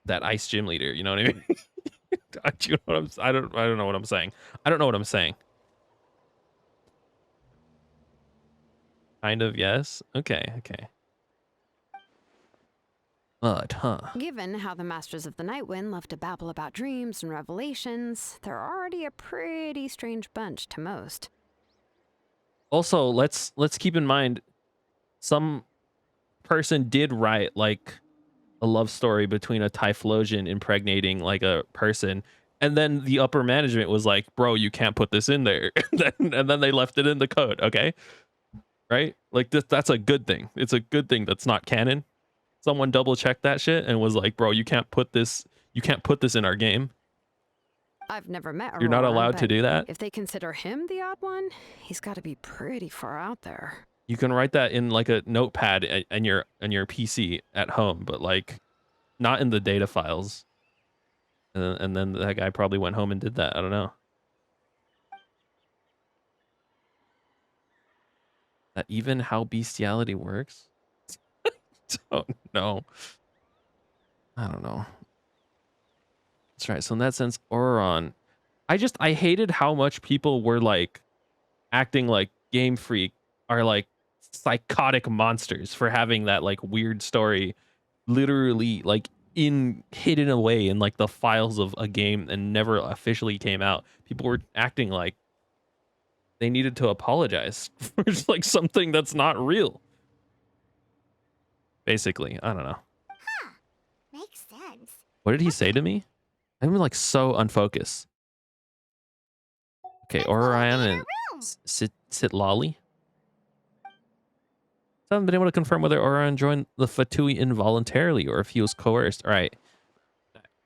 that ice gym leader, you know what I mean? Do you know what I don't know what I'm saying. I don't know what I'm saying. Kind of, yes. Okay. But, huh. Given how the Masters of the Nightwind love to babble about dreams and revelations, they're already a pretty strange bunch to most. Also, let's keep in mind, some person did write like a love story between a Typhlosion impregnating like a person, and then the upper management was like, bro, you can't put this in there. and then they left it in the code. Okay, right? Like that's a good thing. It's a good thing that's not canon. Someone double checked that shit and was like, bro, you can't put this in our game. I've never met Aurora, You're not allowed to do that. If they consider him the odd one, he's got to be pretty far out there. You can write that in like a notepad on your PC at home, but like not in the data files. And then that guy probably went home and did that. I don't know. that even how bestiality works? Don't know. I don't know. That's right. So in that sense, Auron, I hated how much people were like acting like Game Freak are like psychotic monsters for having that like weird story literally like hidden away in like the files of a game and never officially came out. People were acting like they needed to apologize for like something that's not real. Basically, I don't know. Huh. Makes sense. What did he say to me? I'm like so unfocused. Okay, Let's go Orion in and our room. Sitlali. I haven't been able to confirm whether Orion joined the Fatui involuntarily or if he was coerced. All right.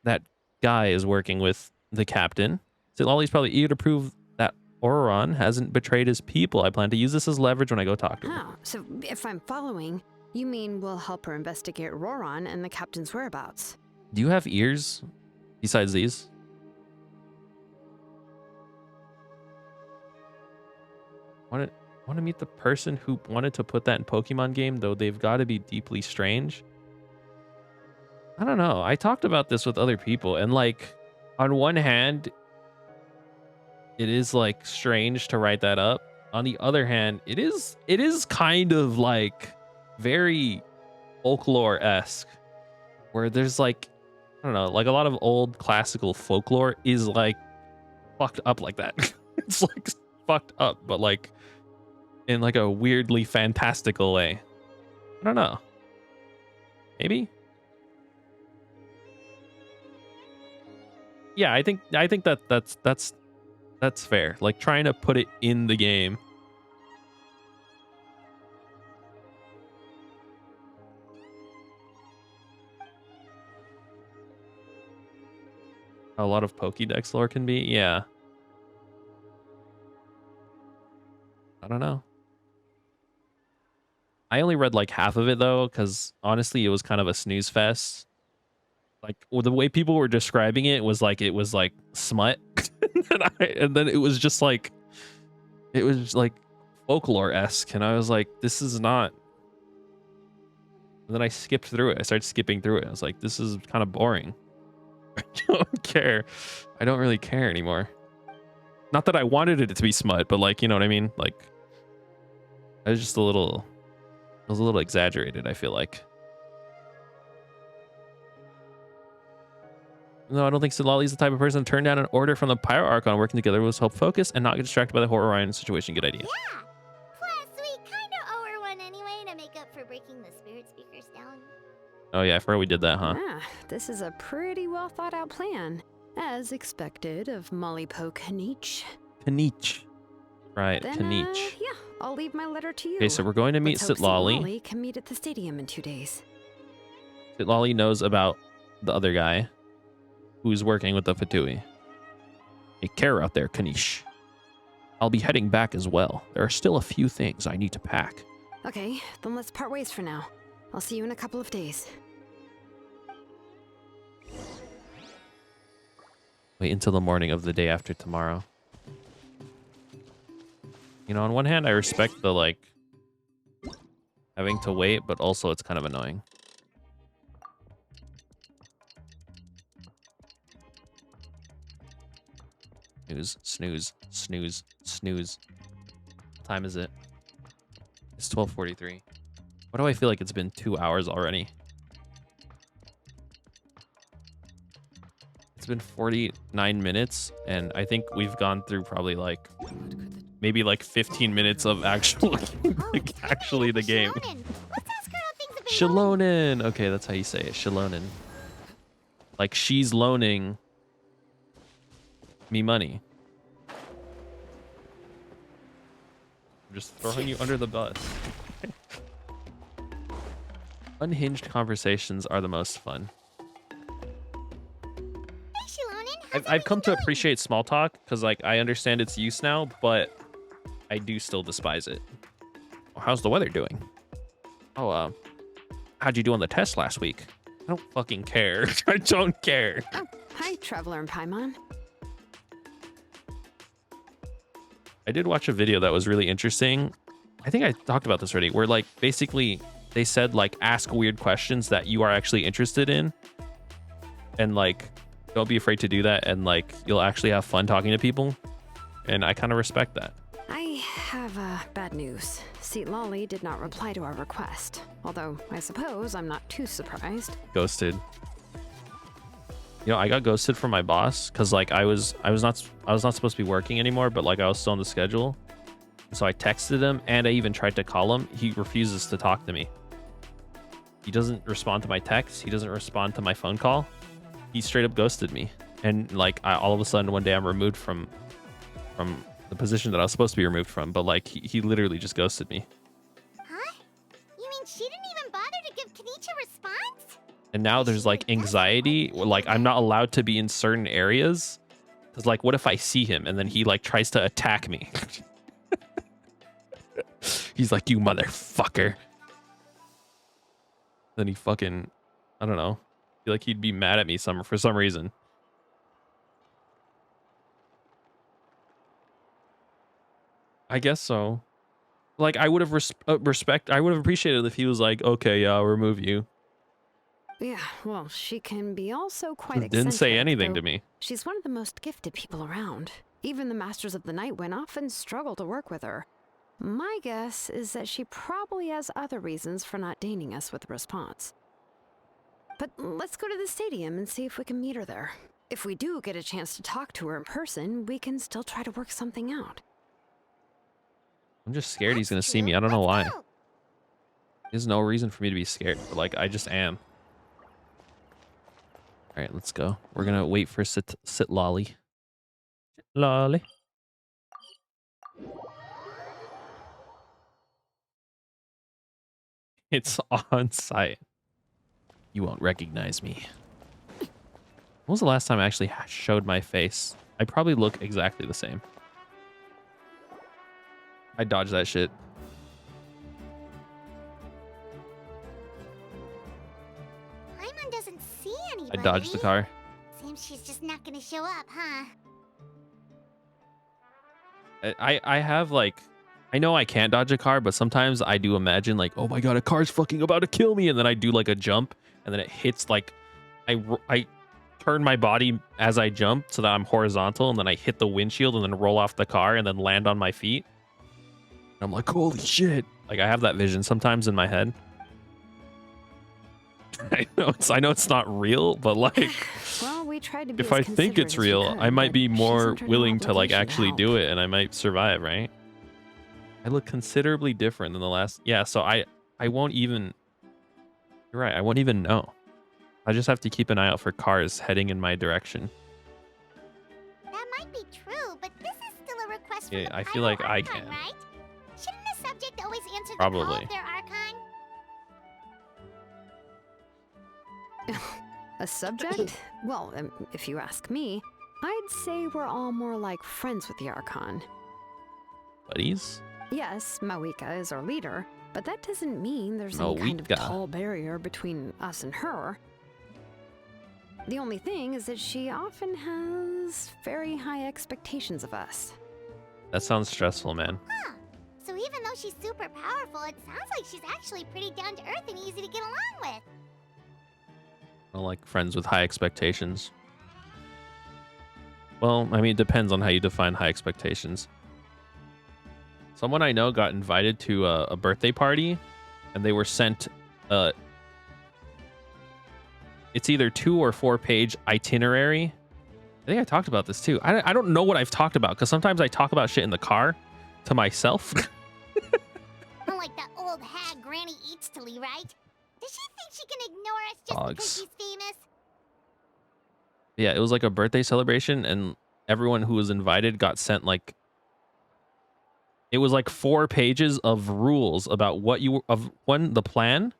That guy is working with the captain. Sitlali's probably eager to prove that Orion hasn't betrayed his people. I plan to use this as leverage when I go talk to him. Oh, so if I'm following, you mean we'll help her investigate Roron and the captain's whereabouts? Do you have ears besides these? Want to meet the person who wanted to put that in Pokemon game, though they've got to be deeply strange. I don't know. I talked about this with other people, and like on one hand, it is like strange to write that up. On the other hand, it is kind of like very folklore-esque, where there's like, I don't know, like a lot of old classical folklore is like fucked up like that. It's like fucked up, but like in like a weirdly fantastical way. I don't know. Maybe? Yeah, I think that's fair. Like trying to put it in the game. A lot of Pokédex lore can be, yeah. I don't know. I only read like half of it though, because honestly, it was kind of a snooze fest. Like the way people were describing it was like smut, and then it was just like folklore-esque, and I was like, this is not. And then I skipped through it. I started skipping through it. I was like, this is kind of boring. I don't care. I don't really care anymore. Not that I wanted it to be smut, but like, you know what I mean? Like, it was a little exaggerated, I feel like. No, I don't think Sitlali's the type of person to turn down an order from the Pyro Archon. Working together was help focus and not get distracted by the Horror Orion situation. Good idea. Yeah. Plus, we kind of owe her one anyway to make up for breaking the spirit speakers down. Oh yeah, I forgot we did that, huh? Ah, this is a pretty well thought out plan. As expected of Molly Poke Kanich. Kanich. Right, Then, Kanich. yeah, I'll leave my letter to you. Okay, so we're going to meet Let's hope Sitlali. Sitlali can meet at the stadium in 2 days. Sitlali knows about the other guy who's working with the Fatui. Take care out there, Kanish. I'll be heading back as well. There are still a few things I need to pack. Okay, then let's part ways for now. I'll see you in a couple of days. Wait until the morning of the day after tomorrow. You know, on one hand, I respect the, like, having to wait, but also it's kind of annoying. Snooze, snooze, snooze, snooze. What time is it? It's 12:43. Why do I feel like it's been 2 hours already? It's been 49 minutes, and I think we've gone through probably like maybe like 15 minutes of actual like actually the game. Shilonen. Let's ask her how things have been going. Shilonen. Okay, that's how you say it. Shilonen. Like she's loaning me money. I'm just throwing you under the bus. Unhinged conversations are the most fun. Hey, Shilonen. I've come to appreciate small talk because like I understand its use now, but I do still despise it. How's the weather doing? Oh, how'd you do on the test last week? I don't fucking care. I don't care. Oh, hi, Traveler and Paimon. I did watch a video that was really interesting. I think I talked about this already, where like basically they said like ask weird questions that you are actually interested in, and like don't be afraid to do that, and like you'll actually have fun talking to people, and I kind of respect that. I have bad news. See, Lolly did not reply to our request. Although I suppose I'm not too surprised. Ghosted. You know, I got ghosted from my boss because like I was not supposed to be working anymore, but like I was still on the schedule. So I texted him and I even tried to call him. He refuses to talk to me. He doesn't respond to my text. He doesn't respond to my phone call. He straight up ghosted me. And like all of a sudden one day I'm removed from the position that I was supposed to be removed from. But like he literally just ghosted me. Huh? You mean she didn't even bother to give Kenichi a response? And now there's like anxiety. Like I'm not allowed to be in certain areas. Because like what if I see him and then he like tries to attack me? He's like, you motherfucker. Then he fucking, I don't know. I feel like he'd be mad at me for some reason. I guess so. Like I would have I would have appreciated if he was like, okay, yeah, I'll remove you. Yeah, well, she can be also quite eccentric. Didn't say anything to though me. She's one of the most gifted people around. Even the Masters of the Night Wind often struggle to work with her. My guess is that she probably has other reasons for not deigning us with a response. But let's go to the stadium and see if we can meet her there. If we do get a chance to talk to her in person, we can still try to work something out. I'm just scared he's gonna see me. I don't know why. There's no reason for me to be scared, but like I just am. All right, let's go. We're gonna wait for sit Lolly. Lolly. It's on site. You won't recognize me. When was the last time I actually showed my face? I probably look exactly the same. I dodged that shit. Paimon doesn't see anybody. I dodged the car. Seems she's just not gonna show up, huh? I have like, I know I can't dodge a car, but sometimes I do imagine like, oh my god, a car's fucking about to kill me, and then I do like a jump, and then it hits like, I turn my body as I jump so that I'm horizontal, and then I hit the windshield and then roll off the car and then land on my feet. And I'm like, holy shit! Like I have that vision sometimes in my head. I know it's not real, but like, Well, we tried to be if I think it's real, I might be more willing to like actually do it, and I might survive, right? I look considerably different than the last. Yeah, so I won't even. You're right. I won't even know. I just have to keep an eye out for cars heading in my direction. That might be true, but this is still a request Yeah, from the I feel like Pyro I Archon, can. right? Shouldn't the subject always answer the Probably. call of their Archon? A subject? Well, if you ask me, I'd say we're all more like friends with the Archon. Buddies? Yes, Mawika is our leader, but that doesn't mean there's any kind of Mawika. tall barrier between us and her. The only thing is that she often has very high expectations of us. That sounds stressful, man. Huh. So even though she's super powerful, it sounds like she's actually pretty down to earth and easy to get along with. I don't like friends with high expectations. Well, I mean, it depends on how you define high expectations. Someone I know got invited to a birthday party, and they were sent it's either 2 or 4 page itinerary. I think I talked about this too. I don't know what I've talked about, because sometimes I talk about shit in the car to myself. Like that old hag Granny Eatstily, right? Does she think she can ignore us just because Dogs. she's famous? Yeah, it was like a birthday celebration, and everyone who was invited got sent like, it was like 4 pages of rules about what you the plan,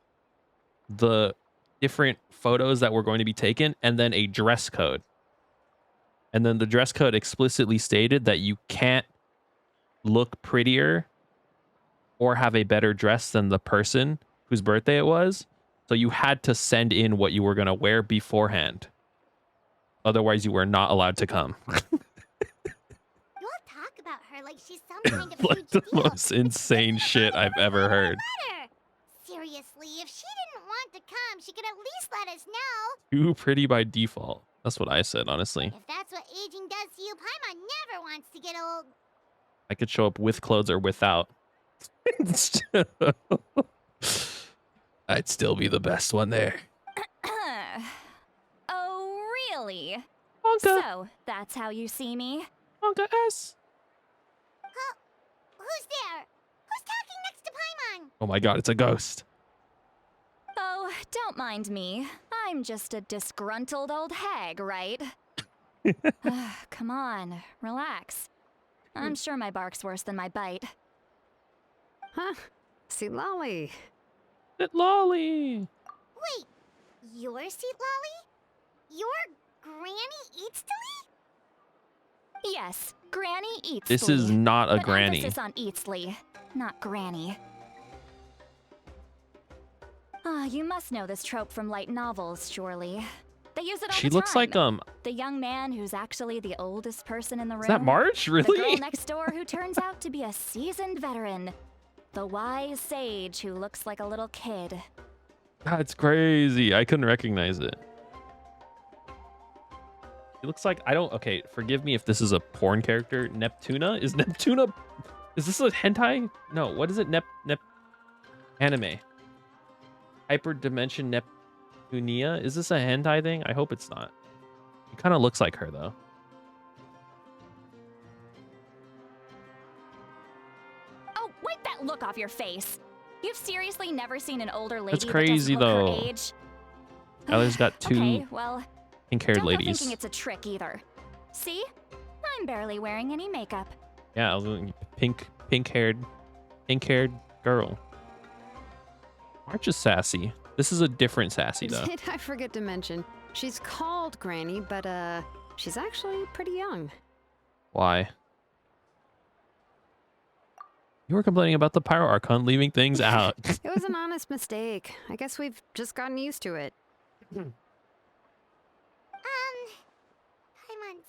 the different photos that were going to be taken, and then a dress code. And then the dress code explicitly stated that you can't look prettier or have a better dress than the person whose birthday it was. So you had to send in what you were going to wear beforehand. Otherwise, you were not allowed to come. You all talk about her like like she's some kind of Like huge the deal. most insane shit I've ever heard. Letter. Seriously, if she didn't want to come, she could at least let us know. Too pretty by default. That's what I said, honestly. If that's what aging does to you, Paimon never wants to get old. I could show up with clothes or without. I'd still be the best one there. Oh, really? Wonka. So, that's how you see me? Wonka S. Huh? Who's there? Who's talking next to Paimon? Oh my god, it's a ghost. Oh, don't mind me. I'm just a disgruntled old hag, right? Come on, relax. I'm sure my bark's worse than my bite. Huh? See, Lolly. It lolly. Wait, your seat, Lolly? Your Granny Eatsley? Yes, Granny Eatsley. This is not a but granny. Emphasis on Eatsley, not Granny. Ah, you must know this trope from light novels, surely. They use it all She the looks time. like The young man who's actually the oldest person in the room. Is that Marge? The girl Really? next door who turns out to be a seasoned veteran. The wise sage who looks like a little kid. That's crazy. I couldn't recognize it. It looks like okay, forgive me if this is a porn character. Neptuna? Is this a hentai? No, what is it? Anime. Hyperdimension Neptunia? Is this a hentai thing? I hope it's not. It kind of looks like her though. Oh, wipe that look off your face. You've seriously never seen an older lady That's crazy, that doesn't look though. her age? Tyler's got two Okay, well, pink-haired don't go ladies. thinking it's a trick either. See? I'm barely wearing any makeup. Yeah, I was looking- pink-haired girl. March is sassy. This is a different sassy though. Did I forget to mention? She's called Granny, but she's actually pretty young. Why? You were complaining about the Pyro Archon leaving things out. It was an honest mistake. I guess we've just gotten used to it. I'm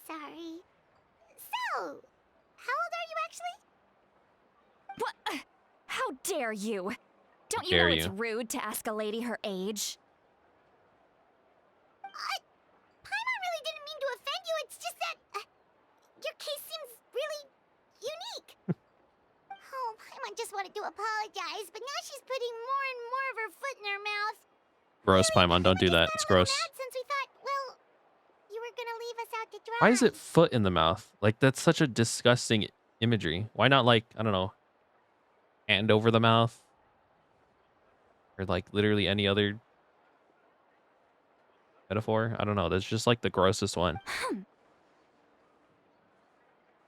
sorry. So, how old are you actually? What? How dare you? Don't you Dare know it's you. rude to ask a lady her age? Paimon really didn't mean to offend you. It's just that your case seems really unique. Oh, Paimon just wanted to apologize, but now she's putting more and more of her foot in her mouth. Gross, Paimon. Don't do that. It's gross. Since we thought, well, you were gonna leave us out to dry. Why is it foot in the mouth? Like, that's such a disgusting imagery. Why not, like, I don't know, hand over the mouth? Or, like, literally any other metaphor? I don't know. That's just, like, the grossest one.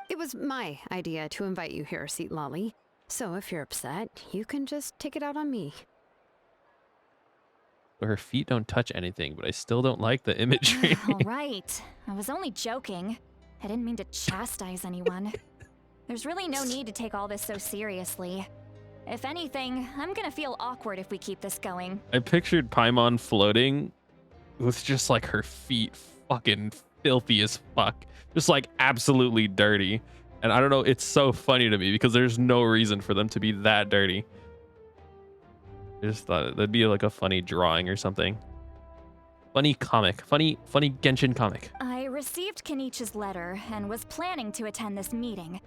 It was my idea to invite you here, Seat Lolly. So if you're upset, you can just take it out on me. Her feet don't touch anything, but I still don't like the imagery. All right. I was only joking. I didn't mean to chastise anyone. There's really no need to take all this so seriously. If anything, I'm gonna feel awkward if we keep this going. I pictured Paimon floating with just, like, her feet fucking filthy as fuck. Just, like, absolutely dirty. And I don't know, it's so funny to me because there's no reason for them to be that dirty. I just thought that'd be like a funny drawing or something. Funny comic. Funny Genshin comic. I received Kenichi's letter and was planning to attend this meeting.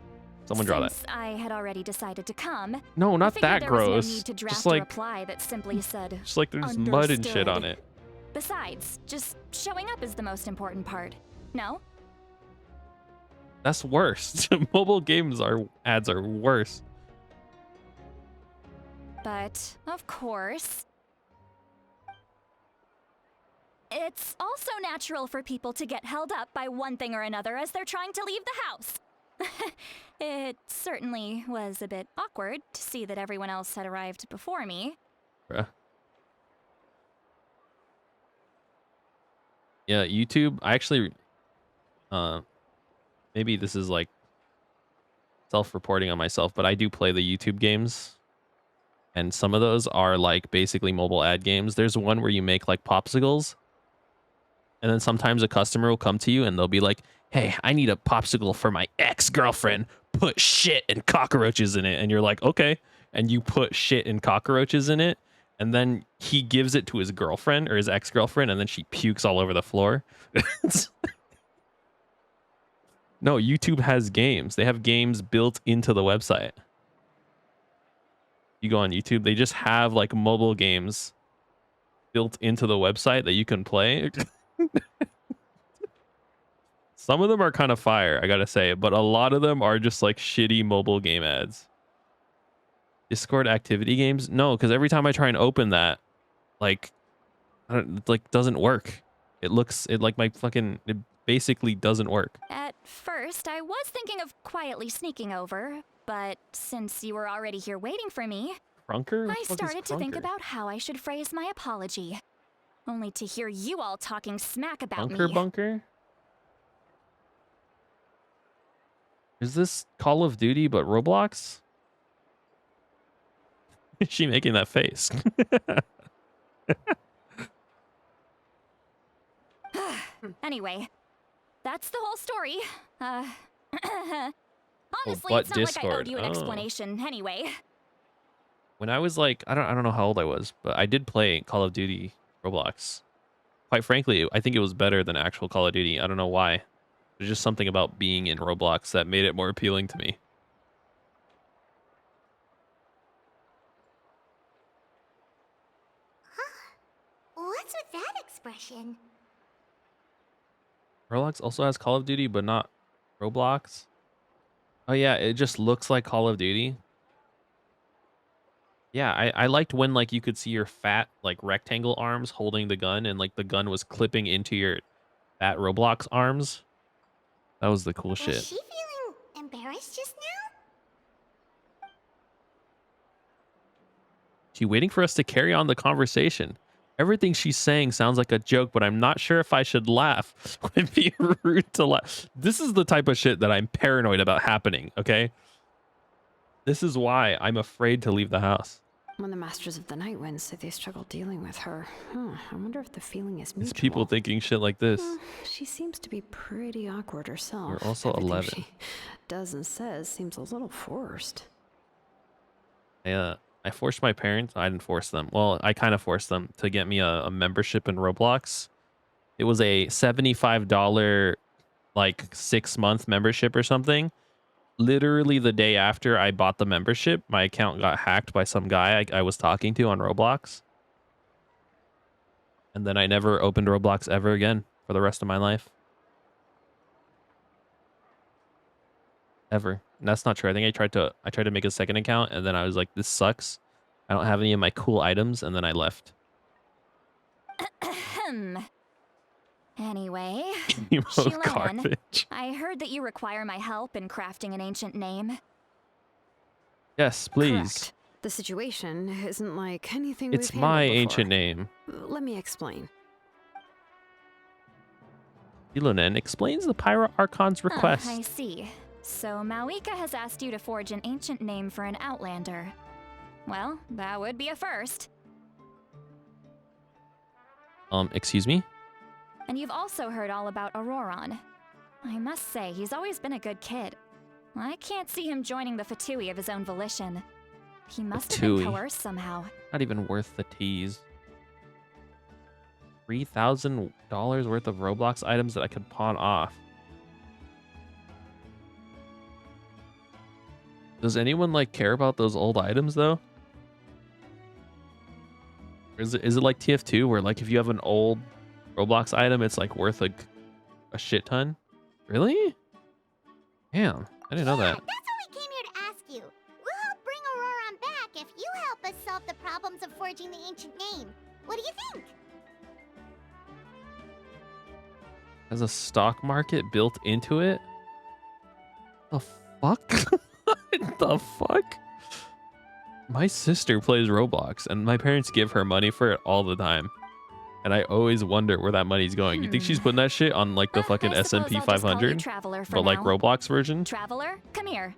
Someone draw that. Since I had already decided to come, No, I not figured that there was gross. no need to draft Just a like, reply that simply said, just like there's mud and shit on "Understood." it. Besides, just showing up is the most important part. No? That's worse. Mobile games ads are worse. But, of course, it's also natural for people to get held up by one thing or another as they're trying to leave the house. It certainly was a bit awkward to see that everyone else had arrived before me. Bruh. Yeah, YouTube. I actually, maybe this is like self-reporting on myself, but I do play the YouTube games. And some of those are like basically mobile ad games. There's one where you make like popsicles. And then sometimes a customer will come to you and they'll be like, hey, I need a popsicle for my ex-girlfriend. put shit and cockroaches in it, and you're like, okay, and you put shit and cockroaches in it, and then he gives it to his girlfriend or his ex-girlfriend, and then she pukes all over the floor. No, YouTube has games. They have games built into the website. You go on YouTube, they just have like mobile games built into the website that you can play. Some of them are kind of fire, I gotta say, but a lot of them are just like shitty mobile game ads. Discord activity games? No, because every time I try and open that, like, it like doesn't work. It like my fucking, it basically doesn't work. At first, I was thinking of quietly sneaking over, but since you were already here waiting for me, Crunker? I started to think about how I should phrase my apology. Only to hear you all talking smack about Bunker me. Bunker? Is this Call of Duty but Roblox? Is she making that face? Anyway, that's the whole story. Honestly, but it's not like I Discord. owed you an explanation anyway. When I was like, I don't know how old I was, but I did play Call of Duty Roblox. Quite frankly, I think it was better than actual Call of Duty. I don't know why. There's just something about being in Roblox that made it more appealing to me. What's with that expression? Roblox also has Call of Duty, but not Roblox. Oh yeah, it just looks like Call of Duty. Yeah, I liked when like you could see your fat like rectangle arms holding the gun, and like the gun was clipping into your fat Roblox arms. That was the cool shit. Was she feeling embarrassed just now? She waiting for us to carry on the conversation. Everything she's saying sounds like a joke, but I'm not sure if I should laugh. It'd be rude to laugh. This is the type of shit that I'm paranoid about happening, okay? This is why I'm afraid to leave the house. When the Masters of the Night Wind say they struggle dealing with her, I wonder if the feeling is mutual. It's people thinking shit like this. She seems to be pretty awkward herself. You're also Everything 11. she does and says seems a little forced. I forced my parents. I didn't force them. Well, I kind of forced them to get me a membership in Roblox. It was a $75 like 6-month membership or something. Literally the day after I bought the membership, my account got hacked by some guy I was talking to on Roblox. And then I never opened Roblox ever again for the rest of my life. Ever. And that's not true. I think I tried to make a second account, and then I was like, this sucks. I don't have any of my cool items, and then I left. Anyway, Emo Shilan, garbage. I heard that you require my help in crafting an ancient name. Yes, please. Correct. The situation isn't like anything It's we've my handled before. ancient name. Let me explain. Ilonen explains the Pyro Archon's request. I see. So Mawika has asked you to forge an ancient name for an Outlander. Well, that would be a first. Excuse me? And you've also heard all about Auroron. I must say, he's always been a good kid. I can't see him joining the Fatui of his own volition. He must have been Fatui. coerced somehow. Not even worth the tease. $3,000 worth of Roblox items that I could pawn off. Does anyone like care about those old items though? Or is it like TF2 where like if you have an old Roblox item, it's like worth like a shit ton? Really? Damn, I didn't know that. That's what we came here to ask you. We'll help bring Auroron back if you help us solve the problems of forging the ancient name. What do you think? Has a stock market built into it? The fuck? What the fuck? My sister plays Roblox and my parents give her money for it all the time. And I always wonder where that money's going. You think she's putting that shit on like the fucking I suppose S&P I'll just call you 500? Traveler for But like now. Roblox version? Traveler, come here.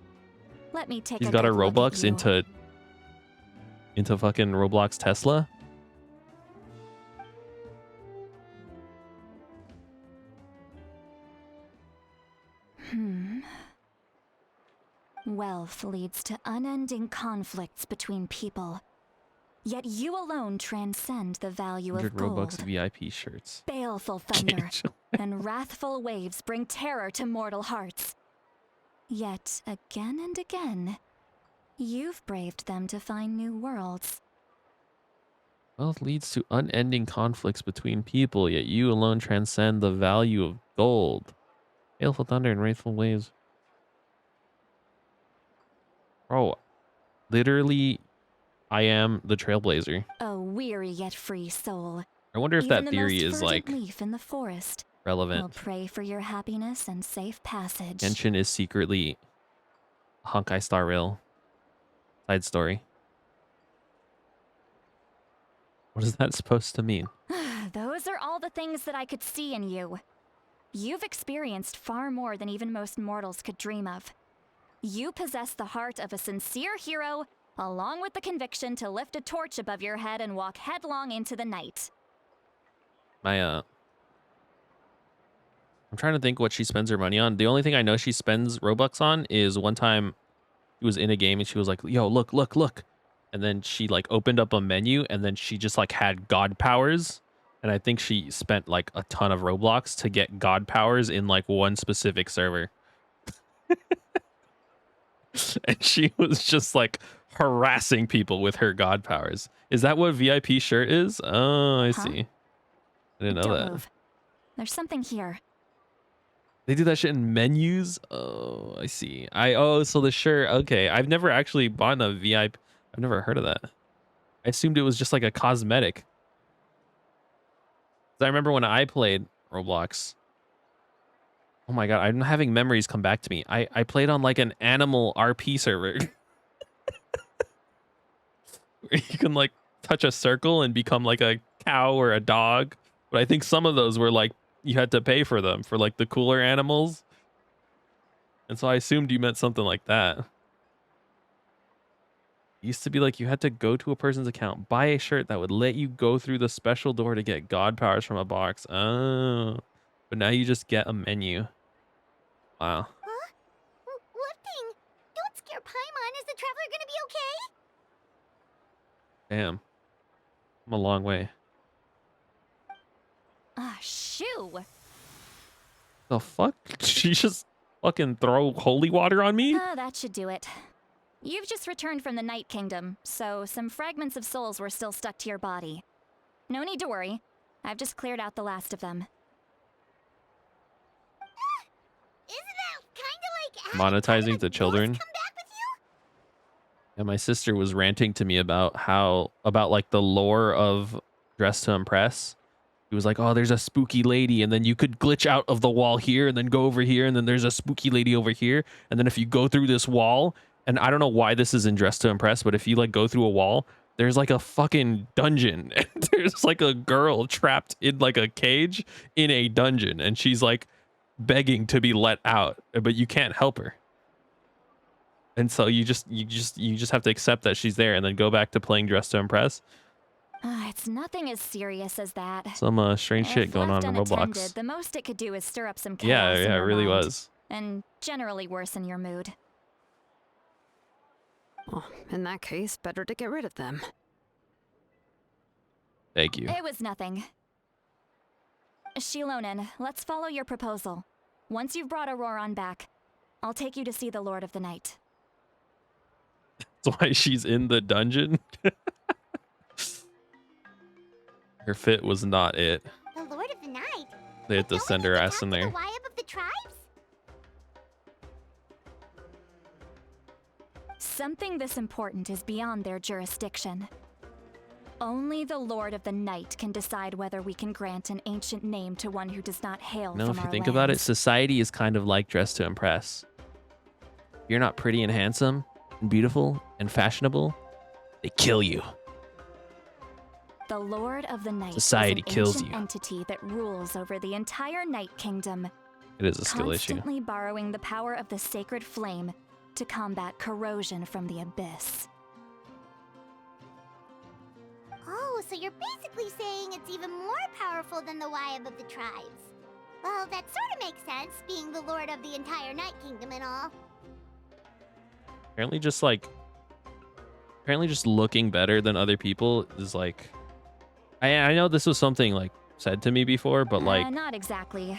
Let me take He's a got a good look at Robux you. into fucking Roblox Tesla? Wealth leads to unending conflicts between people. Yet you alone transcend the value 100 of gold. Robux VIP shirts. Baleful thunder and wrathful waves bring terror to mortal hearts. Yet again and again, you've braved them to find new worlds. Wealth leads to unending conflicts between people, yet you alone transcend the value of gold. Baleful thunder and wrathful waves. Bro, literally, I am the trailblazer. A weary yet free soul. I wonder if Even that the theory most is verdant like leaf in the forest relevant. will pray for your happiness and safe passage. Genshin is secretly Honkai Star Rail side story. What is that supposed to mean? Those are all the things that I could see in you. You've experienced far more than even most mortals could dream of. You possess the heart of a sincere hero, along with the conviction to lift a torch above your head and walk headlong into the night. I'm trying to think what she spends her money on. The only thing I know she spends Robux on is one time she was in a game and she was like, yo, look, look, look. And then she like opened up a menu and then she just like had god powers. And I think she spent like a ton of Roblox to get god powers in like one specific server. And she was just like harassing people with her god powers. Is that what VIP shirt is? Oh, I see. I didn't know Don't that. move. There's something here. They do that shit in menus? Oh, I see. So the shirt. Okay. I've never actually bought a VIP. I've never heard of that. I assumed it was just like a cosmetic. I remember when I played Roblox. Oh my god, I'm having memories come back to me. I played on like an animal RP server. Where you can like touch a circle and become like a cow or a dog. But I think some of those were like you had to pay for them for like the cooler animals. And so I assumed you meant something like that. It used to be like you had to go to a person's account, buy a shirt that would let you go through the special door to get god powers from a box. Oh. But now you just get a menu. Wow. Huh? What thing? Don't scare Paimon. Is the traveler gonna be okay? Damn. I'm a long way. Ah, shoo! The fuck? She just fucking throw holy water on me? That should do it. You've just returned from the Night Kingdom, so some fragments of souls were still stuck to your body. No need to worry. I've just cleared out the last of them. Isn't that kind of like Monetizing the children. Come back with you? And my sister was ranting to me about like the lore of Dress to Impress. He was like, oh, there's a spooky lady, and then you could glitch out of the wall here and then go over here, and then there's a spooky lady over here, and then if you go through this wall, and I don't know why this is in Dress to Impress, but if you like go through a wall, there's like a fucking dungeon. And there's like a girl trapped in like a cage in a dungeon, and she's like begging to be let out, but you can't help her. And so you just have to accept that she's there and then go back to playing Dress to Impress. It's nothing as serious as that. Some strange shit going on in Roblox. The most it could do is stir up some chaos. Yeah, in it your really mind, was. and generally worsen your mood. Well, in that case, better to get rid of them. Thank you. It was nothing. Shilonen, let's follow your proposal. Once you've brought Auroron back, I'll take you to see the Lord of the Night. That's why she's in the dungeon. Her fit was not it. The Lord of the Night? They had to send her ass in there. The Wyab of the tribes? Something this important is beyond their jurisdiction. Only the Lord of the Night can decide whether we can grant an ancient name to one who does not hail No, from if our you think about it, lands. society is kind of like Dress to Impress. If you're not pretty and handsome and beautiful and fashionable, they kill you. The Lord of the Night Society is an kills ancient you. entity that rules over the entire Night Kingdom, It is a skill issue. constantly borrowing the power of the sacred flame to combat corrosion from the abyss. Oh, so you're basically saying it's even more powerful than the Wyab of the tribes. Well, that sort of makes sense, being the lord of the entire Night Kingdom and all. Apparently just like looking better than other people is like I know this was something like said to me before, but like not exactly.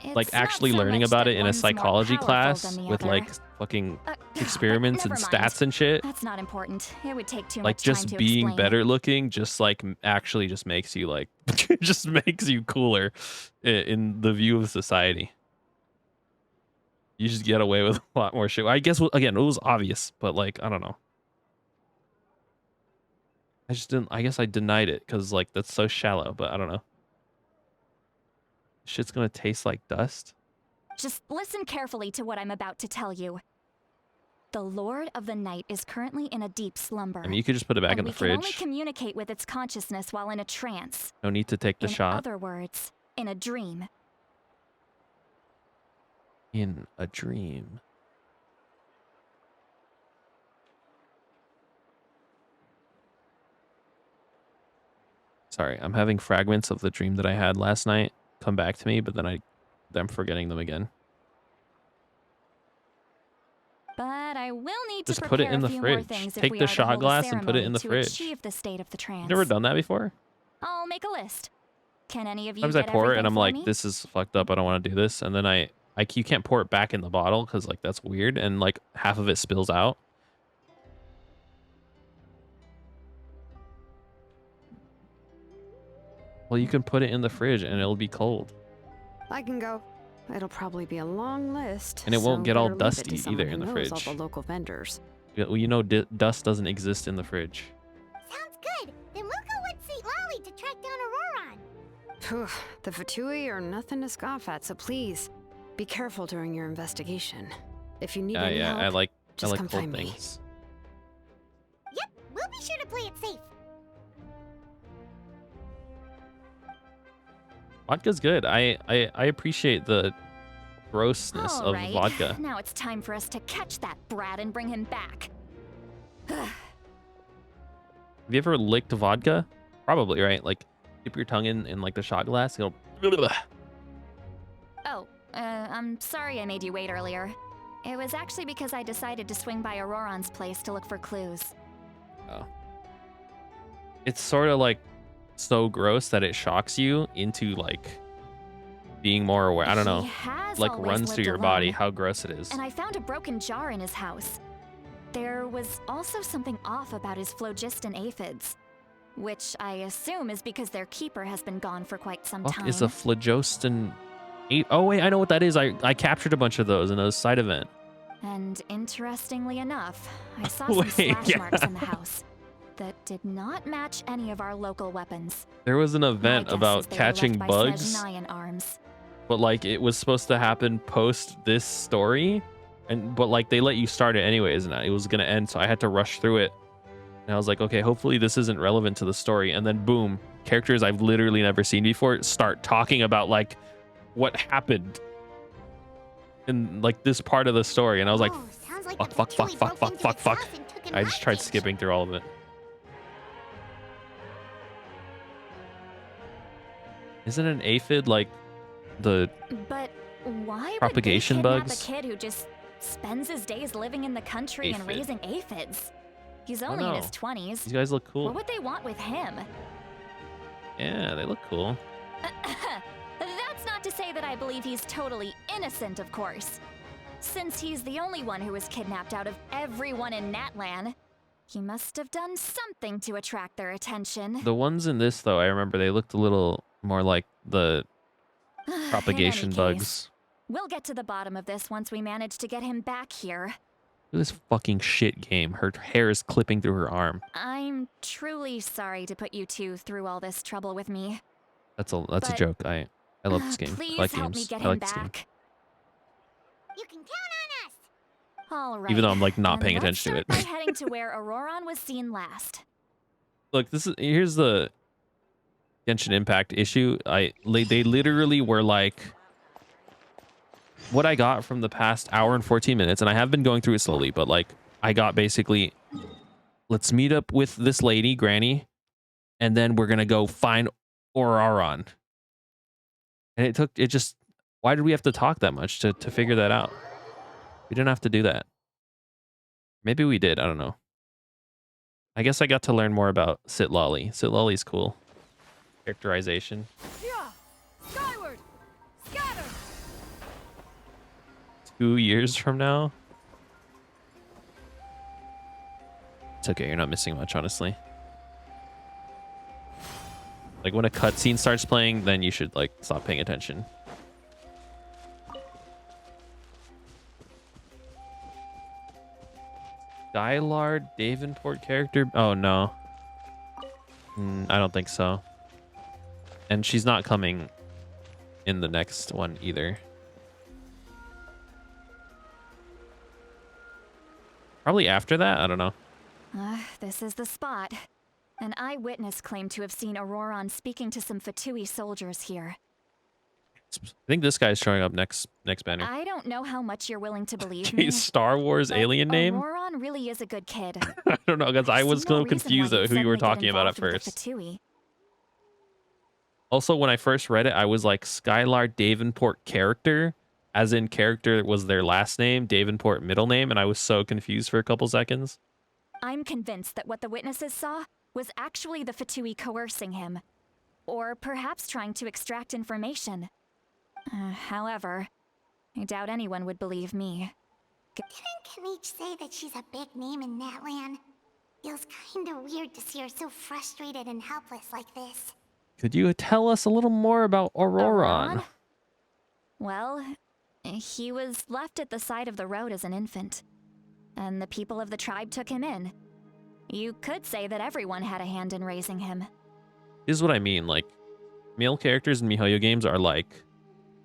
like It's not actually so learning much about that it in a one's more psychology powerful class than the with other. like fucking But experiments and never mind. stats and shit. That's not important. It would take too Like much time just to being explain. better looking just like actually just makes you like just makes you cooler in the view of society. You just get away with a lot more shit. I guess again, it was obvious, but like I don't know. I just didn't. I guess I denied it because like that's so shallow. But I don't know. Shit's gonna taste like dust. Just listen carefully to what I'm about to tell you. The Lord of the Night is currently in a deep slumber. I mean, you could just put it back and in the we can only fridge. communicate with its consciousness while in a trance. No need to take the In shot. other words, in a dream. In a dream. Sorry, I'm having fragments of the dream that I had last night come back to me, but then I'm forgetting them again. But I will need Just to put it prepare in a the few more fridge. things if Take we the are to shot hold a glass and put it in ceremony the to fridge. achieve the state of the trance. Never done that before? I'll make a list. Can any of you Sometimes I get pour it everything and I'm for like, me? this is fucked up. I don't want to do this. And then you can't pour it back in the bottle because like that's weird. And like half of it spills out. Well, you can put it in the fridge and it'll be cold. I can go. It'll probably be a long list. And it won't so get all better leave it to dusty someone either in who the knows all fridge. the local vendors. Well, you know, dust doesn't exist in the fridge. Sounds good. Then we'll go with St. Lolly to track down Auroron. Phew, the Fatui are nothing to scoff at, so please be careful during your investigation. If you need any Yeah, help, I like just come cold find me. things. Yep, we'll be sure to play it safe. Vodka's good. I appreciate the grossness All of right. vodka. Now it's time for us to catch that brat and bring him back. Have you ever licked vodka? Probably, right? Like, dip your tongue in like the shot glass. It'll. Oh, I'm sorry I made you wait earlier. It was actually because I decided to swing by Auroron's place to look for clues. Oh. It's sort of like so gross that it shocks you into like being more aware. I don't know. He has Like always runs through lived your body alone, how gross it is. and I found a broken jar in his house. There was also something off about his phlogiston aphids, which I assume is because their keeper has been gone for quite some Fuck time. is a phlogiston? Oh wait, I know what that is. I captured a bunch of those in a side event. And interestingly enough, I saw Wait, some slash yeah. marks in the house that did not match any of our local weapons. There was an My event guess is about they were catching left by bugs, Snezhnayan arms. but like it was supposed to happen post this story, but like they let you start it anyways, and it was gonna end, so I had to rush through it. And I was like, okay, hopefully this isn't relevant to the story. And then boom, characters I've literally never seen before start talking about like what happened in like this part of the story, and I was like, Oh, sounds like fuck, the fuck, Fatui fuck, broke fuck, into fuck, its fuck. house and took him I just tried hostage. skipping through all of it. Isn't an aphid like the But why Propagation would they kidnap bugs? a kid who just spends his days living in the country and Aphid. raising aphids? He's don't only in know. his 20s. these guys look What cool? would they want with him? Yeah, they look cool. That's not to say that I believe he's totally innocent, of course. Since he's the only one who was kidnapped out of everyone in Natlan, he must have done something to attract their attention. The ones in this though, I remember they looked a little more like the propagation In any case, bugs. we'll get to the bottom of this once we manage to get him back here. Look at this fucking shit game. Her hair is clipping through her arm. I'm truly sorry to put you two through all this trouble with me. That's a But, joke. I love this game. Please I like help games. me get I him like this game. back. You can count on us. All right. Even though I'm like not then paying let's attention to start it. by heading to where Auroron was seen last. Look, here's the Genshin Impact issue. They literally were like what I got from the past hour and 14 minutes, and I have been going through it slowly, but like I got basically, let's meet up with this lady, Granny, and then we're gonna go find Auroron. And why did we have to talk that much to figure that out? We didn't have to do that. Maybe we did. I don't know. I guess I got to learn more about Sitlolly. Sitlolly's cool. Characterization. Yeah! Skyward! Scatter! 2 years from now? It's okay. You're not missing much, honestly. Like, when a cutscene starts playing, then you should, like, stop paying attention. Skylard Davenport character? Oh, no. I don't think so. And she's not coming in the next one either. Probably after that? I don't know. This is the spot. An eyewitness claimed to have seen Auroron speaking to some Fatui soldiers here. I think this guy's showing up next banner. I don't know how much you're willing to believe me. Star Wars but alien name? Auroron really is a good kid. I don't know, because I was see no so reason confused why at he'd who you were suddenly get talking about at involved with the first. Fatui. Also, when I first read it, I was like, Skylard Davenport character, as in character was their last name, Davenport middle name, and I was so confused for a couple seconds. I'm convinced that what the witnesses saw was actually the Fatui coercing him. Or perhaps trying to extract information. However, I doubt anyone would believe me. Didn't Kanich say that she's a big name in Natlan? Feels kinda weird to see her so frustrated and helpless like this. Could you tell us a little more about Auroron? Well, he was left at the side of the road as an infant. And the people of the tribe took him in. You could say that everyone had a hand in raising him. This is what I mean, like, male characters in MiHoYo games are like,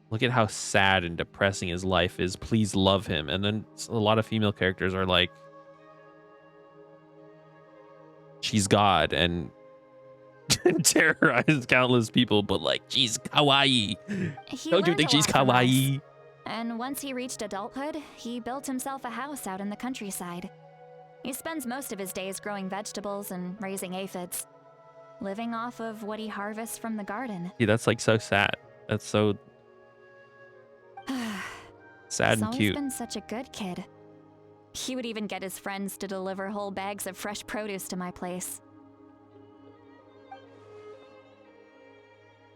look at how sad and depressing his life is, please love him. And then a lot of female characters are like, she's God and terrorizes countless people, but like, she's kawaii. Don't you think she's kawaii? And once he reached adulthood, he built himself a house out in the countryside. He spends most of his days growing vegetables and raising aphids, living off of what he harvests from the garden. Yeah, that's like so sad. That's so sad and He's cute. been such a good kid. He would even get his friends to deliver whole bags of fresh produce to my place.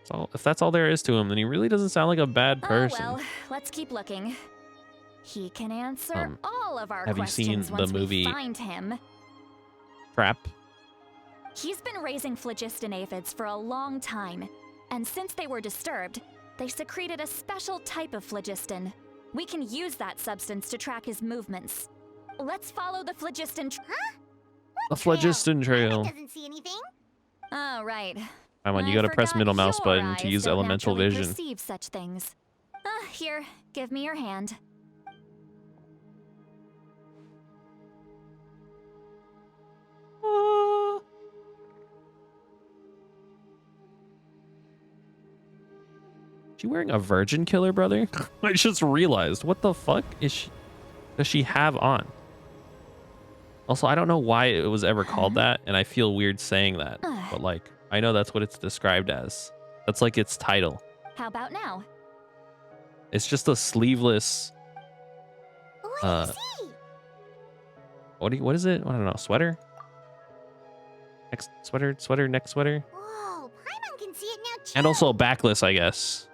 So if that's all there is to him, then he really doesn't sound like a bad person. Oh well, let's keep looking. He can answer all of our have you questions seen the once movie we find him. Trap? He's been raising phlogiston aphids for a long time, and since they were disturbed, they secreted a special type of phlogiston. We can use that substance to track his movements. Let's follow the phlogiston The phlogiston trail. Doesn't see anything. Oh, right. Come on, you I gotta press forgot middle mouse your button to eyes use don't elemental naturally vision. Perceive such things. Here, give me your hand. She wearing a virgin killer, brother? I just realized. What the fuck does she have on? Also, I don't know why it was ever called that, and I feel weird saying that. But like, I know that's what it's described as. That's like its title. How about now? It's just a sleeveless What do you see? what is it? I don't know, sweater? Neck sweater? Whoa, Paimon can see it now too. And also backless, I guess.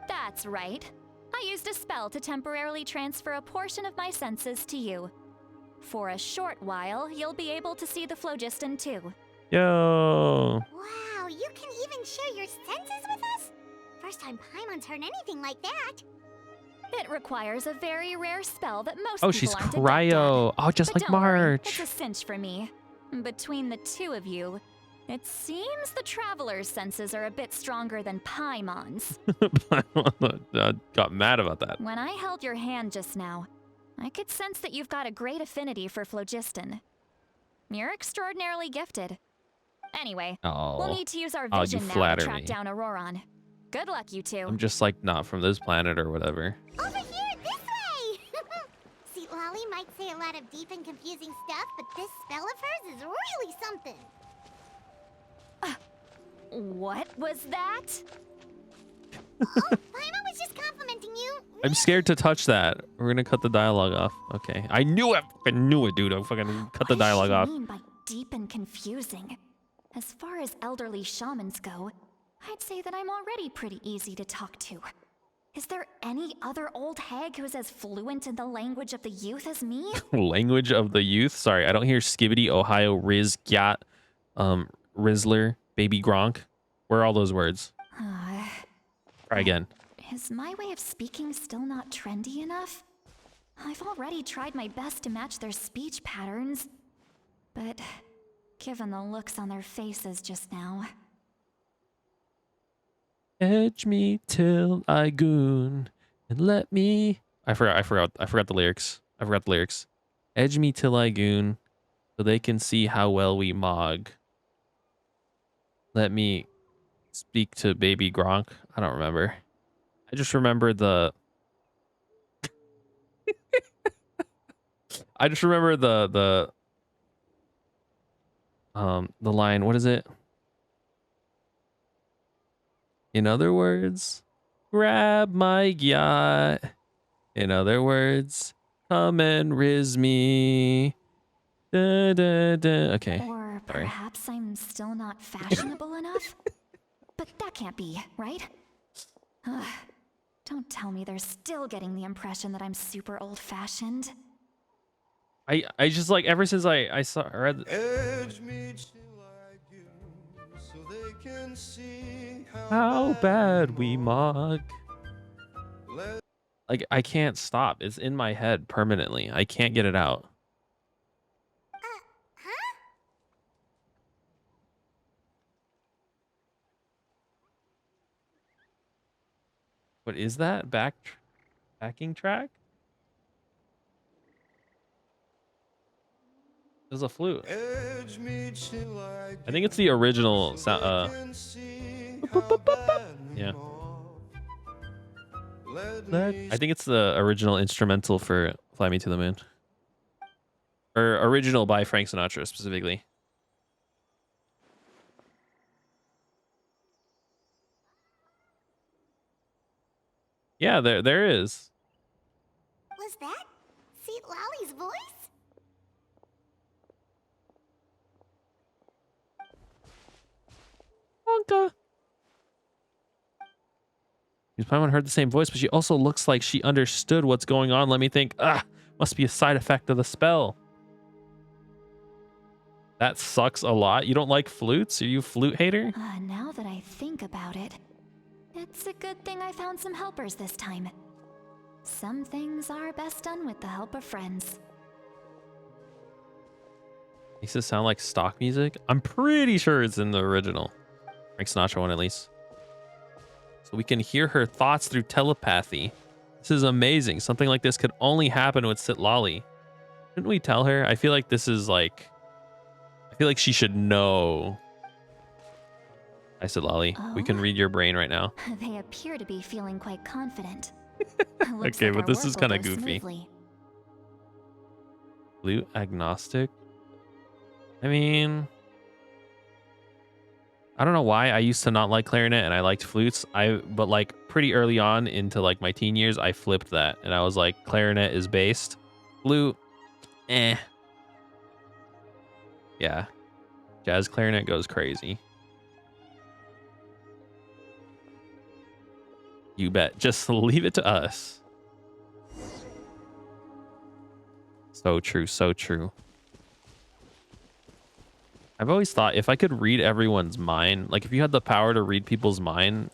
That's right. I used a spell to temporarily transfer a portion of my senses to you. For a short while, you'll be able to see the phlogiston too. Yo. Wow, you can even share your senses with us? First time Paimon's heard anything like that. It requires a very rare spell that most Oh, people she's aren't adept cryo. at. Oh, just But like don't worry, March. it's a cinch for me. Between the two of you, it seems the Traveler's senses are a bit stronger than Paimon's. I got mad about that. When I held your hand just now, I could sense that you've got a great affinity for phlogiston. You're extraordinarily gifted. Anyway, we'll need to use our Oh, you vision now to flatter track me. down Auroron. Good luck, you two. I'm just like not from this planet or whatever. Over here, this way! See, Lolly might say a lot of deep and confusing stuff, but this spell of hers is really something. What was that? Oh, Paimon was just complimenting you. I'm scared to touch that. We're gonna cut the dialogue off. Okay. I knew it. I knew it, dude. I fucking cut the dialogue off. What does she mean by deep and confusing? As far as elderly shamans go, I'd say that I'm already pretty easy to talk to. Is there any other old hag who's as fluent in the language of the youth as me? Language of the youth? Sorry, I don't hear Skibbity, Ohio, Riz, Gyat, Rizzler, Baby Gronk. Where are all those words? Try again. Is my way of speaking still not trendy enough? I've already tried my best to match their speech patterns, but given the looks on their faces just now... Edge me till I goon and let me... I forgot the lyrics. I forgot the lyrics. Edge me till I goon so they can see how well we mog. Let me speak to Baby Gronk. I don't remember. I just remember the... I just remember the line. What is it? In other words, grab my yacht. In other words, come and riz me. Da, da, da. Okay. Or Sorry. perhaps I'm still not fashionable enough? But that can't be, right? Ugh, don't tell me they're still getting the impression that I'm super old-fashioned. I just like ever since I read Edge me till I do, so they can see how bad we mog. Let Like I can't stop. It's in my head permanently. I can't get it out. Huh? What is that? Backing track? There's a flute. edge me till I I think it's the original so sound. they can see how bad we Yeah. mog. Let me I think it's the original instrumental for Fly Me to the Moon. Or original by Frank Sinatra specifically. Yeah, there is. Was that Seat Lolly's voice? Wonka. Miss Paimon heard the same voice, but she also looks like she understood what's going on. Let me think. Must be a side effect of the spell. That sucks a lot. You don't like flutes? Are you a flute hater? Now that I think about it, it's a good thing I found some helpers this time. Some things are best done with the help of friends. Makes it sound like stock music. I'm pretty sure it's in the original. Frank Sinatra one at least. So we can hear her thoughts through telepathy. This is amazing. Something like this could only happen with Sitlali. Shouldn't we tell her? I feel like this is like... I feel like she should know. Hi, Sitlali. We can read your brain right now. They appear to be feeling quite confident. Okay, but this is kind of goofy. Flute agnostic? I mean... I don't know why I used to not like clarinet and I liked flutes. But like pretty early on into like my teen years, I flipped that and I was like, clarinet is based. Flute, eh. Yeah. Jazz clarinet goes crazy. You bet. Just leave it to us. So true, so true. I've always thought if I could read everyone's mind, like if you had the power to read people's mind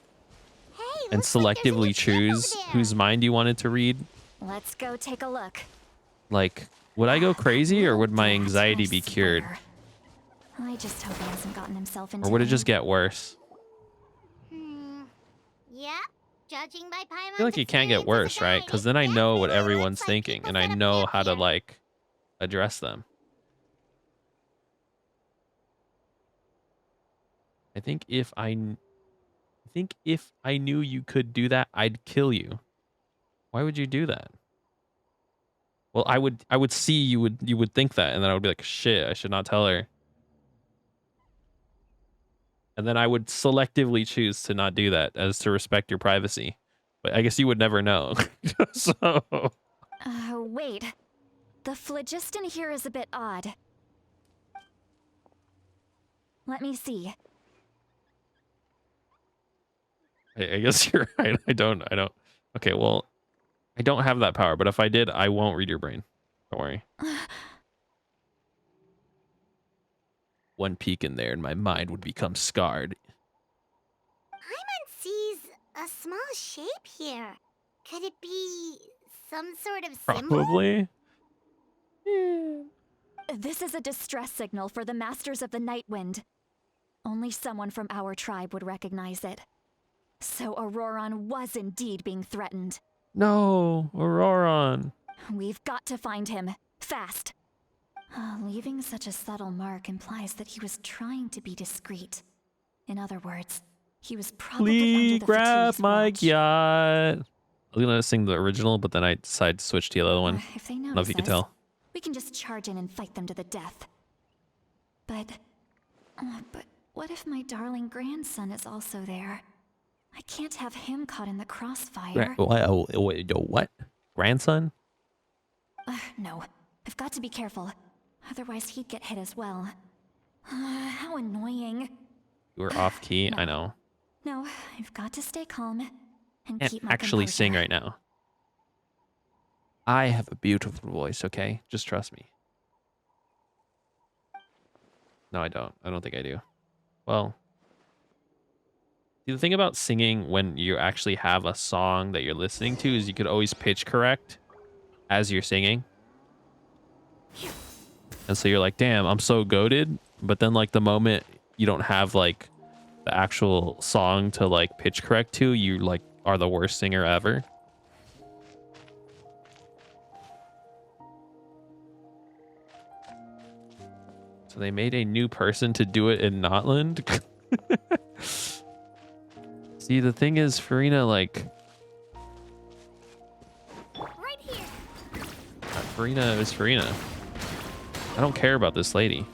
Hey, and looks like there's a selectively new kid over choose there. whose mind you wanted to read, Let's go take a look. like, would I go crazy or would my Drat, anxiety I be cured? swear. I just hope he hasn't gotten himself into Or would it any- just get worse? Yeah, judging by Paimon's I feel like it can't get worse, right? Because then I know what everyone's thinking and I know how to, like, address them. I think if I knew you could do that, I'd kill you. Why would you do that? Well, I would see you would think that, and then I would be like, shit, I should not tell her. And then I would selectively choose to not do that as to respect your privacy. But I guess you would never know. So Wait. The phlogiston here is a bit odd. Let me see. I guess you're right. I don't. Okay, well, I don't have that power, but if I did, I won't read your brain. Don't worry. One peek in there and my mind would become scarred. Paimon sees a small shape here. Could it be some sort of symbol? Probably. This is a distress signal for the Masters of the Night Wind. Only someone from our tribe would recognize it. So Auroron was indeed being threatened. No, Auroron. We've got to find him. Fast. Leaving such a subtle mark implies that he was trying to be discreet. In other words, he was probably Please under the grab fatigue's my watch. yacht. I was gonna sing the original, but then I decided to switch to the other one. If they I don't know if notice you could us, tell. we can just charge in and fight them to the death. But what if my darling grandson is also there? I can't have him caught in the crossfire. What? Grandson? No, I've got to be careful. Otherwise, he'd get hit as well. How annoying. You were off key. No. I know. No, I've got to stay calm and Can't keep my actually composure. sing right now. I have a beautiful voice, okay? Just trust me. No, I don't. I don't think I do. Well, the thing about singing when you actually have a song that you're listening to is you could always pitch correct as you're singing. And so you're like, damn, I'm so goated. But then like the moment you don't have like the actual song to like pitch correct to, you like are the worst singer ever. So they made a new person to do it in Notland. See, the thing is, Farina, like, Right here. Farina is Farina. I don't care about this lady.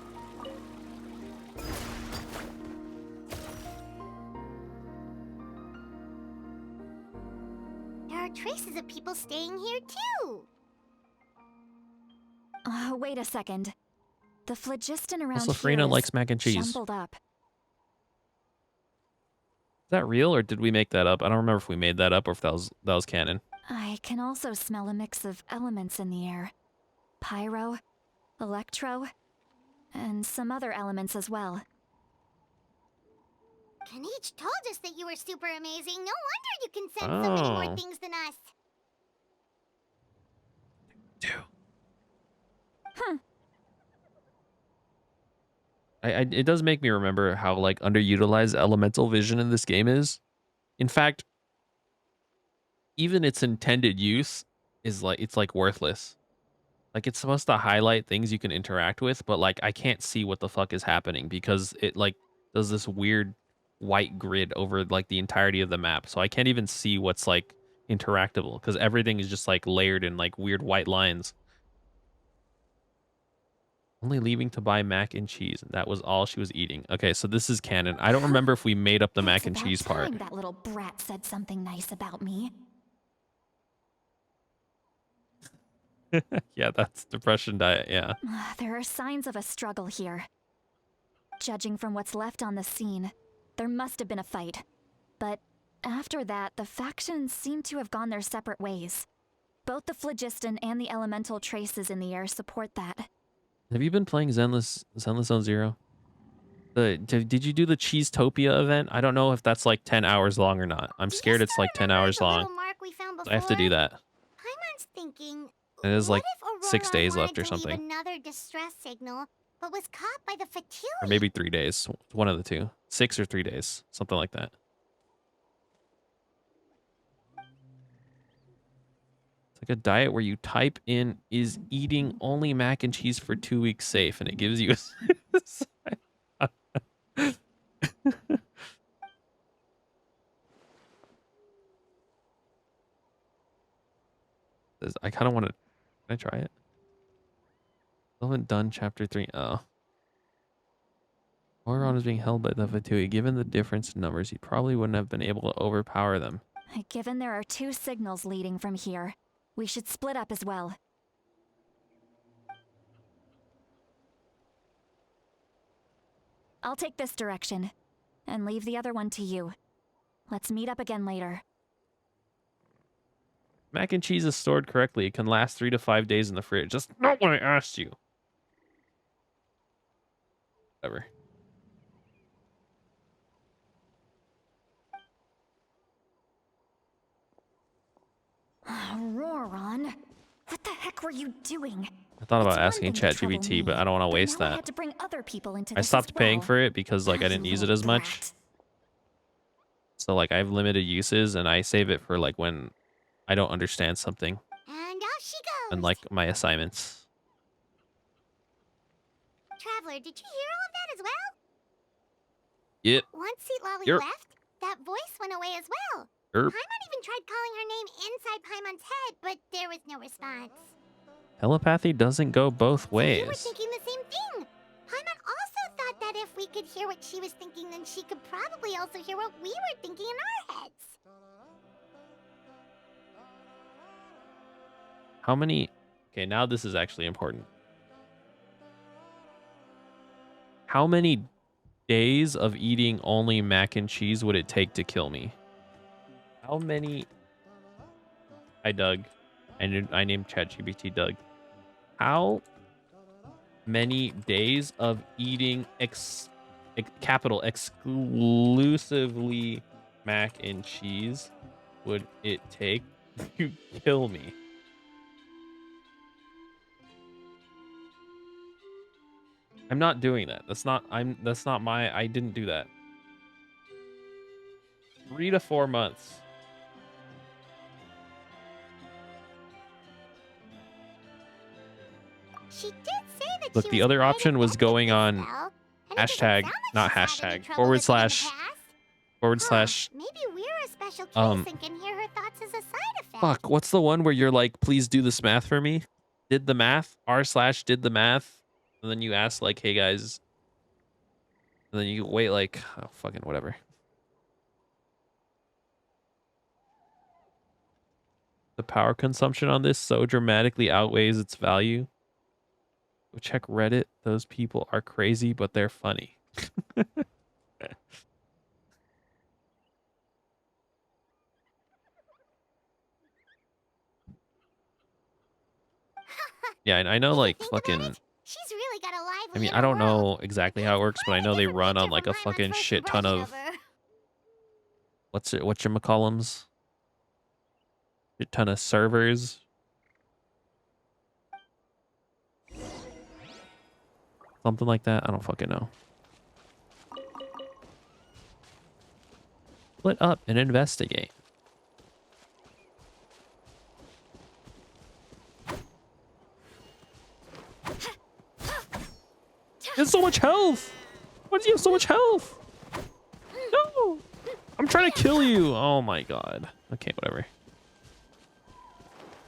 There are traces of people staying here too. Wait a second. The phlogiston around Also, here Farina is likes mac and cheese. Is jumbled up. that real, or did we make that up? I don't remember if we made that up or if that was canon. I can also smell a mix of elements in the air. Pyro, electro, and some other elements as well. Kanich told us that you were super amazing. No wonder you can sense so many more Oh. things than us. It does make me remember how like underutilized elemental vision in this game is. In fact, even its intended use is like it's like worthless. Like it's supposed to highlight things you can interact with, but like I can't see what the fuck is happening because it like does this weird white grid over like the entirety of the map. So I can't even see what's like interactable because everything is just like layered in like weird white lines. Only leaving to buy mac and cheese. And that was all she was eating. Okay, so this is canon. I don't remember if we made up the mac It's and about cheese part. time that little brat said something nice about me. Yeah, that's depression diet. Yeah. There are signs of a struggle here. Judging from what's left on the scene, there must have been a fight. But after that, the factions seem to have gone their separate ways. Both the phlogiston and the elemental traces in the air support that. Have you been playing Zenless Zone Zero? Did you do the Cheesetopia event? I don't know if that's like 10 hours long or not. I'm Do you scared it's still like 10 remember hours the long. little mark we found I have to do before? that. Paimon's thinking. It is what like if 6 Auroron days wanted left or to leave something. Another distress signal, but was caught by the Fatui. Or maybe 3 days. One of the two. 6 or 3 days. Something like that. It's like a diet where you type in is eating only mac and cheese for 2 weeks safe, and it gives you I kind of want to. Can I try it? I haven't done chapter 3. Oh. Auron is being held by the Fatui. Given the difference in numbers, he probably wouldn't have been able to overpower them. Given there are 2 signals leading from here, we should split up as well. I'll take this direction, and leave the other one to you. Let's meet up again later. Mac and cheese is stored correctly. It can last 3 to 5 days in the fridge. That's not what I asked you. Whatever. Roron, what the heck were you doing? I thought about It's one asking thing to trouble ChatGPT, me, but I don't want to waste now I that. had to bring other people into I this stopped as paying well. for it because like I You didn't use it little as much. brat. So like I have limited uses and I save it for like when I don't understand something And off she goes. and like my assignments. Traveler, did you hear all of that as well? Yep. Once Seat Lolly Yerp. left, that voice went away as well. Erp. Paimon even tried calling her name inside Paimon's head, but there was no response. Telepathy doesn't go both So you were ways. thinking the same thing. Paimon also thought that if we could hear what she was thinking, then she could probably also hear what we were thinking in our heads. How many? Okay, now this is actually important. How many days of eating only mac and cheese would it take to kill me? How many? Hi, Doug. I named ChatGPT Doug. How many days of eating capital exclusively mac and cheese would it take to kill me? I'm not doing that. That's not my, I didn't do that. 3 to 4 months. She did say that Look, she the was other quite option was adept at going this on spell, and it doesn't hashtag, sound like not she's had any hashtag, trouble with it in the past. forward Huh, slash, maybe we're a special case um, and can hear her thoughts as a side effect. fuck, what's the one where you're like, please do this math for me? Did the math, r/did the math, and then you ask like, hey guys, and then you wait like, oh, fucking whatever. The power consumption on this so dramatically outweighs its value. Go check Reddit. Those people are crazy, but they're funny. Yeah, and I know If you like think about fucking, it, she's really got a lively I mean, inner I don't world. know exactly how it works, but I know they run on like a fucking shit ton of, whatchamacallums? Shit ton of servers. Something like that. I don't fucking know. Split up and investigate. He has so much health. Why does he have so much health? No, I'm trying to kill you. Oh my god. Okay, whatever.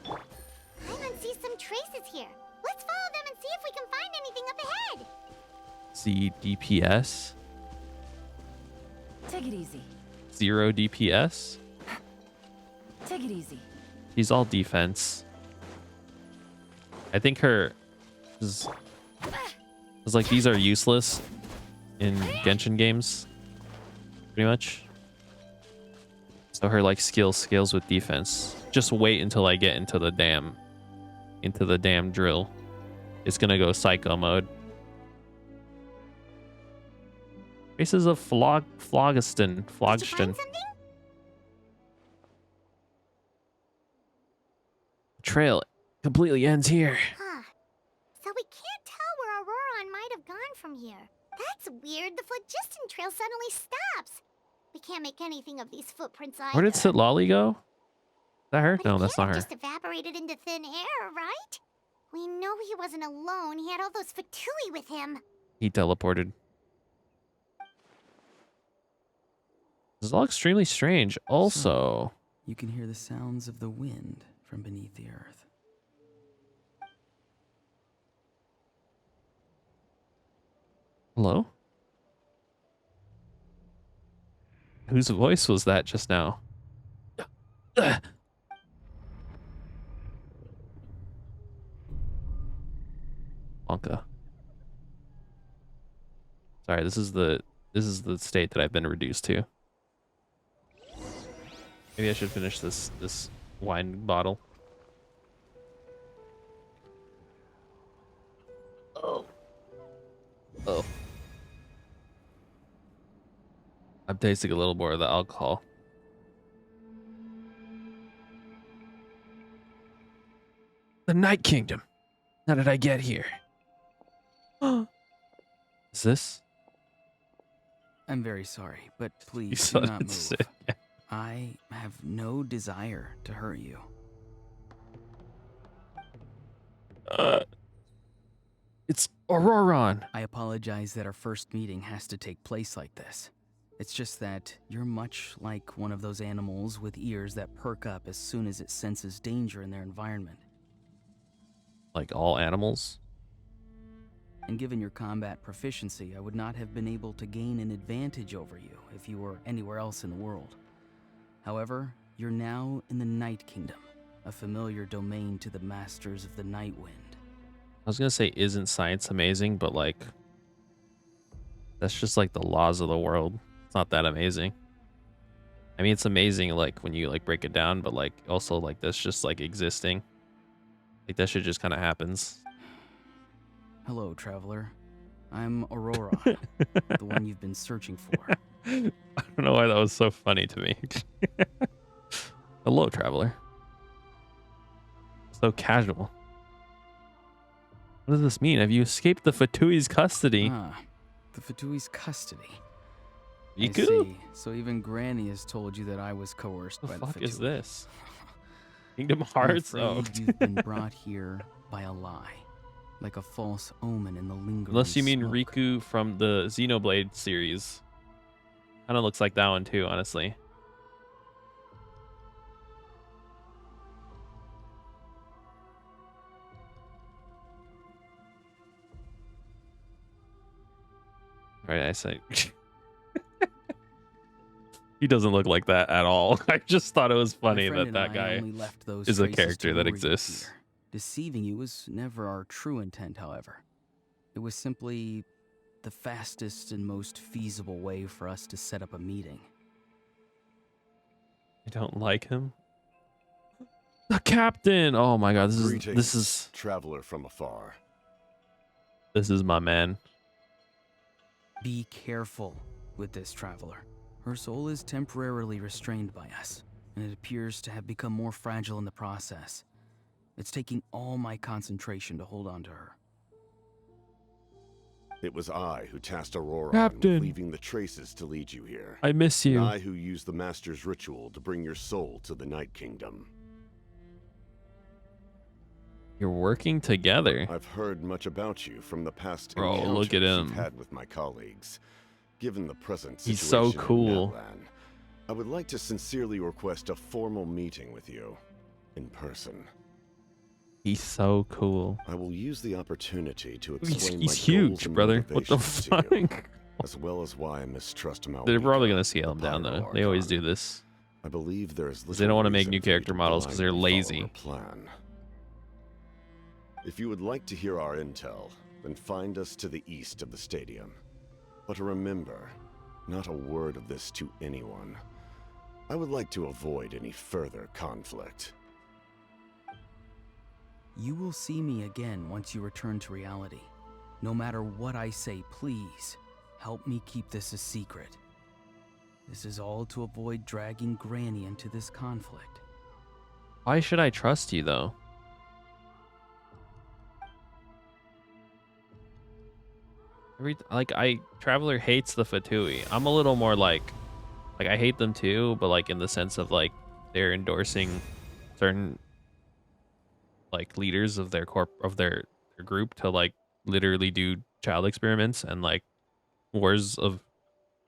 Paimon sees some traces here. Let's follow them and see if we can find anything up ahead. See DPS. Take it easy. 0 DPS. Take it easy. She's all defense. I think her is like these are useless in Genshin games, pretty much. So her like scales with defense. Just wait until I get into the damn drill. It's gonna go psycho mode. Traces of phlogiston. Did you find something? Trail completely ends here. Huh. So we can't tell where Auroron might have gone from here. That's weird. The phlogiston trail suddenly stops. We can't make anything of these footprints either. Where did Sitlali go? Is that her? But No, he that's not can't her. have just evaporated into thin air, right? We know he wasn't alone. He had all those Fatui with him. He teleported. This is all extremely strange. Also, You can hear the sounds of the wind from beneath the earth. hello? Whose voice was that just now? Wonka. Sorry, this is the state that I've been reduced to. Maybe I should finish this wine bottle. Oh. Oh. I'm tasting a little more of the alcohol. The Night Kingdom. How did I get here? Is this? I'm very sorry, but please saw do not it move. sit. I have no desire to hurt you. It's Auroron. I apologize that our first meeting has to take place like this. It's just that you're much like one of those animals with ears that perk up as soon as it senses danger in their environment. Like all animals? And given your combat proficiency, I would not have been able to gain an advantage over you if you were anywhere else in the world. However, you're now in the Night Kingdom, a familiar domain to the masters of the Night Wind. I was gonna say, isn't science amazing? But like, that's just like the laws of the world. It's not that amazing. I mean, it's amazing like when you like break it down, but like also like that's just like existing. Like that shit just kind of happens. Hello, traveler. I'm Aurora, the one you've been searching for. I don't know why that was so funny to me. Hello, traveler. So casual. What does this mean? Have you escaped the Fatui's custody? Ah, the Fatui's custody. You I could. see. So even Granny has told you that I was coerced by the fuck Fatui. is this? Kingdom I'm Hearts? afraid Oh. you've been brought here by a lie, like a false omen in the lingering Unless you mean smoke. Riku from the Xenoblade series. Kind of looks like that one too, honestly. Right, I say. He doesn't look like that at all. I just thought it was funny My that friend that and I guy only left those is a traces character to that lure you exists. here. Deceiving you was never our true intent, however. It was simply the fastest and most feasible way for us to set up a meeting. I don't like him. The captain. Oh my god, this Greetings, is traveler from afar. my man. Be careful with this traveler. Her soul is temporarily restrained by us, and it appears to have become more fragile in the process. It's taking all my concentration to hold on to her. It was I who tasked Aurora Captain. with leaving the traces to lead you here. I miss you. And I who used the Master's ritual to bring your soul to the Night Kingdom. You're working together. I've heard much about you from the past Bro, encounters look at him. you've had with my colleagues. Given the present He's situation so cool. in Natlan, I would like to sincerely request a formal meeting with you in person. He's so cool. I will use the opportunity to He's explain my huge, goals and brother. What the motivations to you, fuck? as well as why I mistrust Malvika. They're probably gonna scale him the down though. Pyro They always Archon. do this. I believe there is Because they don't want to make new character models because they're lazy. Plan. If you would like to hear our intel, then find us to the east of the stadium. But remember, not a word of this to anyone. I would like to avoid any further conflict. You will see me again once you return to reality. No matter what I say, please, help me keep this a secret. This is all to avoid dragging Granny into this conflict. Why should I trust you though? Traveler hates the Fatui. I'm a little more like I hate them too, but like in the sense of like they're endorsing certain like leaders of their their group to like literally do child experiments and like wars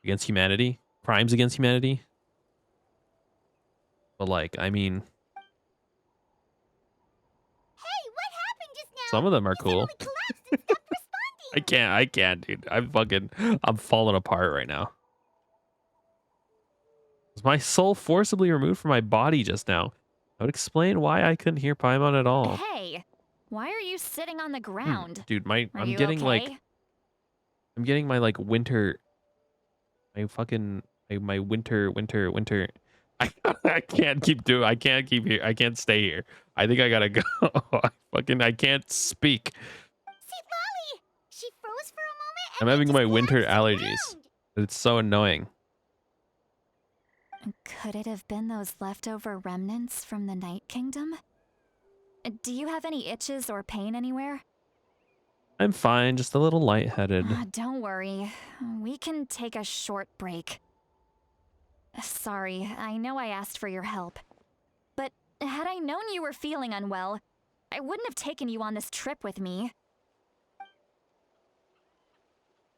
against humanity, crimes against humanity. But like, I mean, Hey, what happened just now? some of them are You cool. suddenly collapsed and stopped responding. I can't, dude. I'm falling apart right now. Was my soul forcibly removed from my body just now? That would explain why I couldn't hear Paimon at all. Hey, why are you sitting on the ground? Dude, Are I'm you getting okay? I'm getting my like winter, my winter. I can't keep doing. I can't keep here. I can't stay here. I think I gotta go. I can't speak. See, Lolly! She froze for a moment I'm and having then my just winter collapsed to the allergies. ground. It's so annoying. Could it have been those leftover remnants from the Night Kingdom? Do you have any itches or pain anywhere? I'm fine, just a little lightheaded. Don't worry. We can take a short break. Sorry, I know I asked for your help. But had I known you were feeling unwell, I wouldn't have taken you on this trip with me.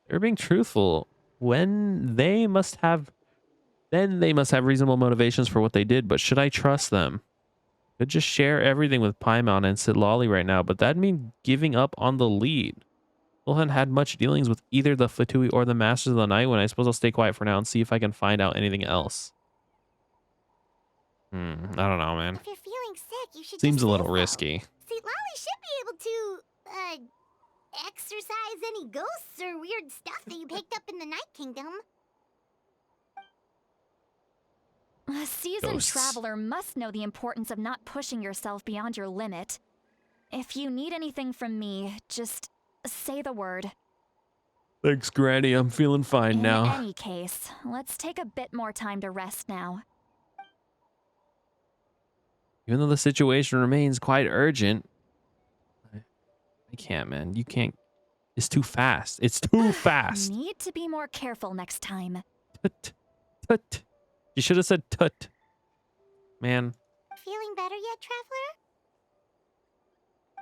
They're being truthful. They must have reasonable motivations for what they did, but should I trust them? Could just share everything with Paimon and sit lolly right now, but that'd mean giving up on the lead. Wilhelm had much dealings with either the Fatui or the Masters of the Night. When I suppose I'll stay quiet for now and see if I can find out anything else. I don't know, man. If you're feeling sick, you should Seems just a little say so. risky. See, Lolly should be able to, exorcise any ghosts or weird stuff that you picked up in the Night Kingdom. A seasoned Ghosts. traveler must know the importance of not pushing yourself beyond your limit. If you need anything from me, just say the word. Thanks, Granny. I'm feeling fine In now. any case, let's take a bit more time to rest now. Even though the situation remains quite urgent, I can't, man. You can't. It's too fast. It's too fast. Need to be more careful next time. Tut, tut. You should have said tut. Man. Feeling better yet, Traveler?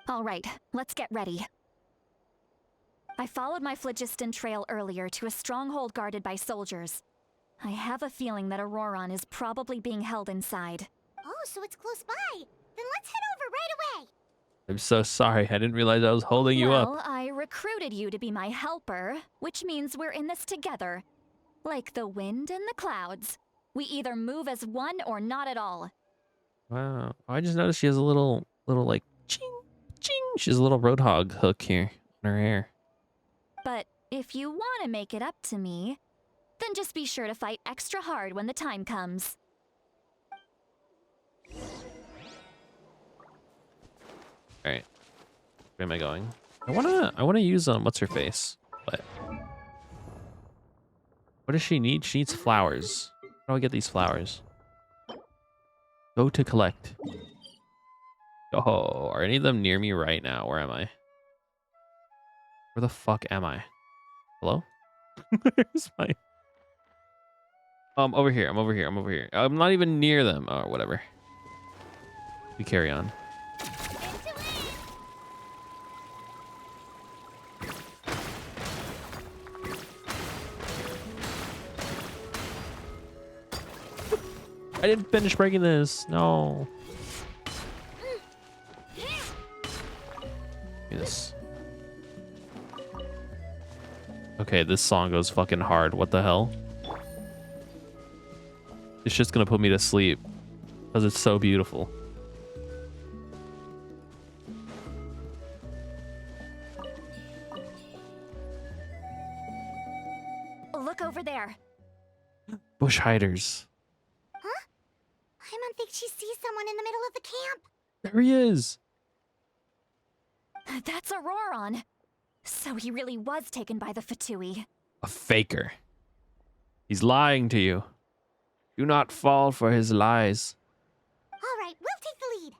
All right, let's get ready. I followed my phlogiston trail earlier to a stronghold guarded by soldiers. I have a feeling that Auroron is probably being held inside. Oh, so it's close by. Then let's head over right away. I'm so sorry. I didn't realize I was holding you Well, up. I recruited you to be my helper, which means we're in this together. Like the wind and the clouds. We either move as one or not at all. Wow. I just noticed she has a little like ching, ching. She has a little roadhog hook here on her hair. But if you want to make it up to me, then just be sure to fight extra hard when the time comes. All right. Where am I going? I wanna use what's her face? But what does she need? She needs flowers. How do I get these flowers? Go to collect. Oh, are any of them near me right now? Where am I? Where the fuck am I? Hello? Where's my... over here. I'm over here. I'm not even near them. Oh, whatever. We carry on. I didn't finish breaking this. No. Yes. Okay, this song goes fucking hard. What the hell? It's just gonna put me to sleep because it's so beautiful. Look over there. Bush hiders. Huh? Paimon thinks she sees someone in the middle of the camp. There he is. That's Auroron. So he really was taken by the Fatui. A faker. He's lying to you. Do not fall for his lies. All right, we'll take the lead.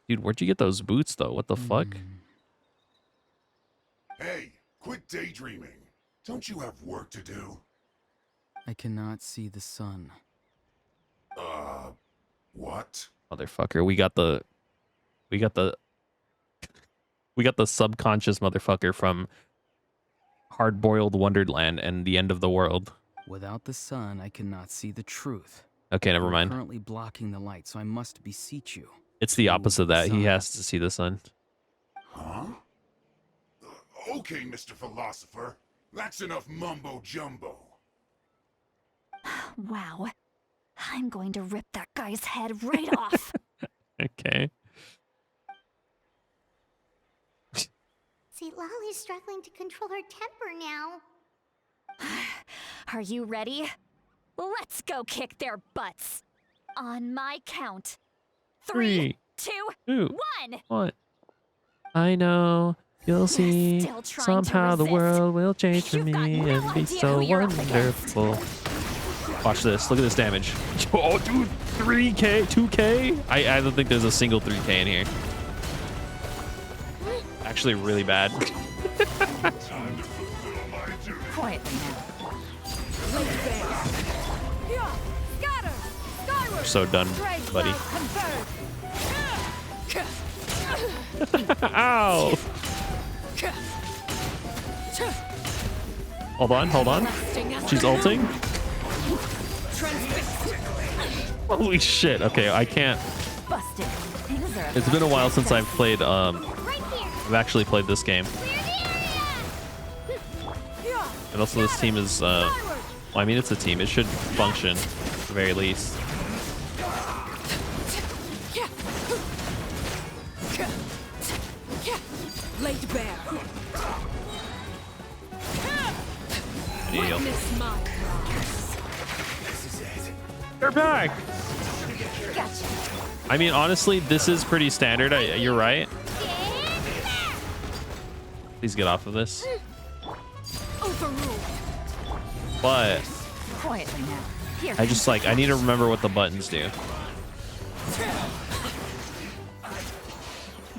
Dude, where'd you get those boots, though? What the fuck? Hey, quit daydreaming. Don't you have work to do? I cannot see the sun. What? Motherfucker, we got the subconscious motherfucker from Hard-Boiled Wonderland and the End of the World. Without the sun, I cannot see the truth. Okay, never You're mind. currently blocking the light, so I must beseech you. It's the opposite of that. He Sun. has to see the sun. Huh? Okay, Mr. Philosopher. That's enough mumbo jumbo. Wow. I'm going to rip that guy's head right off. Okay. See, Lolly's struggling to control her temper now. Are you ready? Let's go kick their butts. On my count. 3, 2, 1. 1. I know. You'll see. still trying to Somehow the resist. world will change for You've me got no and be idea so who you're up wonderful. Watch this. Look at this damage. Oh, dude. 3K, 2K? I don't think there's a single 3K in here. Actually, really bad. Quietly now. We're so done, buddy. Ow! Hold on, hold on. She's ulting. Holy shit. Okay, I can't. Busted. It's been a while since I've played, I've actually played this game. And also this team is, well, I mean, it's a team. It should function, at the very least. Laid bare. Deal. They're back! I mean, honestly, this is pretty standard. You're right. Please get off of this. But Quietly now. Here. I just like, I need to remember what the buttons do.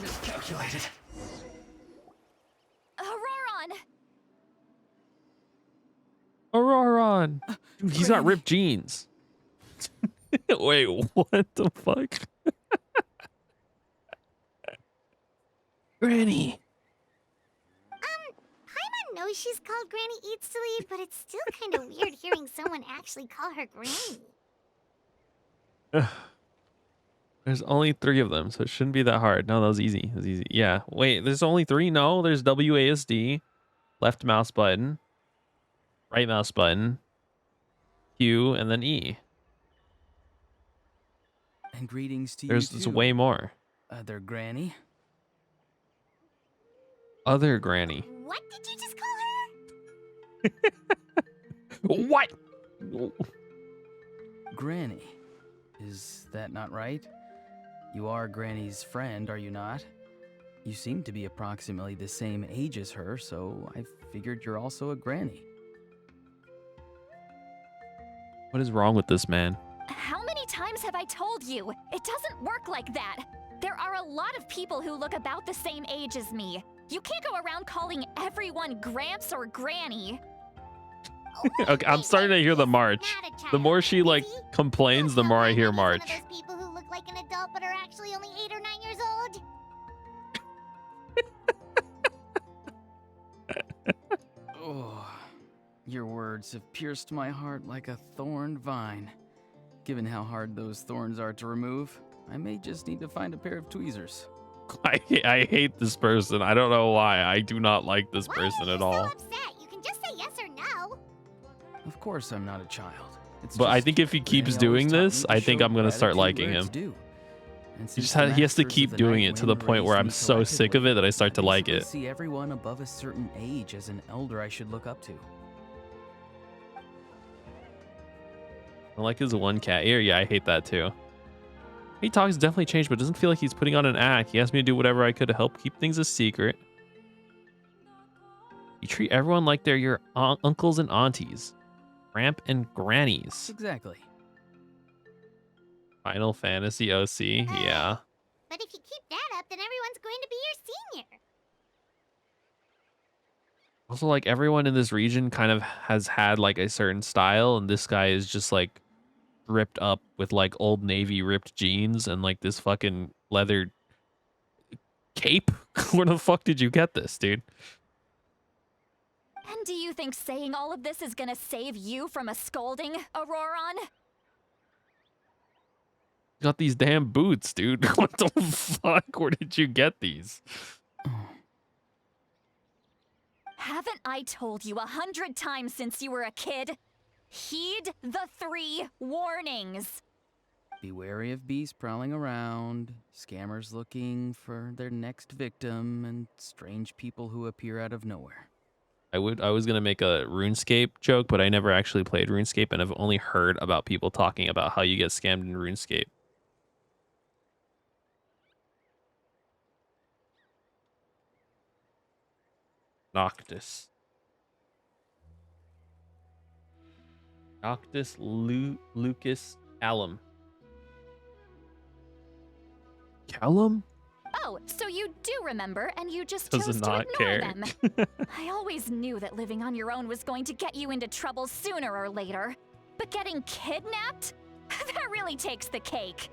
Miscalculated. Auroron! Auroron! Dude, he's got ripped jeans. Wait, what the fuck? Granny. Paimon knows she's called Granny Eats to Lead, but it's still kind of weird hearing someone actually call her Granny. There's only 3 of them, so it shouldn't be that hard. No, that was easy. It was easy. Yeah. Wait, there's only 3? No, there's WASD, left mouse button, right mouse button, Q, and then E. And greetings to There's you too. way more. Other Granny. Other Granny. What did you just call her? What? Granny. Is that not right? You are Granny's friend, are you not? You seem to be approximately the same age as her, so I figured you're also a Granny. What is wrong with this man? How many times have I told you? It doesn't work like that. There are a lot of people who look about the same age as me. You can't go around calling everyone Gramps or Granny. Okay, I'm starting to hear the march. The more she like complains, the more I hear march. One of those people who look like an adult but are actually only 8 or 9 years old. Oh, your words have pierced my heart like a thorned vine. Given how hard those thorns are to remove, I may just need to find a pair of tweezers. I hate this person. I don't know why. I do not like this person at all. So upset. You can just say yes or no. Of course I'm not a child. It's But I just think if he keeps Granny always doing taught me this, to I think show I'm gonna start gratitude liking where him. it's due. And He since has the to keep masters of doing the it to the Night point where raised I'm me so sick of it that I start to like basically it. see everyone above a certain age as an elder I should look up to. I like his one cat ear. Yeah, I hate that too. He talks definitely changed, but it doesn't feel like he's putting on an act. He asked me to do whatever I could to help keep things a secret. You treat everyone like they're your uncles and aunties. Gramp and grannies. Exactly. Final Fantasy OC. Yeah. But if you keep that up, then everyone's going to be your senior. Also, like, everyone in this region kind of has had like a certain style, and this guy is just like ripped up with like Old Navy ripped jeans and like this fucking leather cape. Where the fuck did you get this, dude? And do you think saying all of this is gonna save you from a scolding, Auroron? You got these damn boots, dude. What the fuck? Where did you get these? Haven't I told you 100 times since you were a kid? Heed the 3 warnings. Be wary of beasts prowling around, scammers looking for their next victim, and strange people who appear out of nowhere. I was gonna make a RuneScape joke, but I never actually played RuneScape, and I've only heard about people talking about how you get scammed in RuneScape. Noctis. Lucas Alum. Callum? Oh, so you do remember, and you just Does chose to not ignore care. them. I always knew that living on your own was going to get you into trouble sooner or later. But getting kidnapped? That really takes the cake.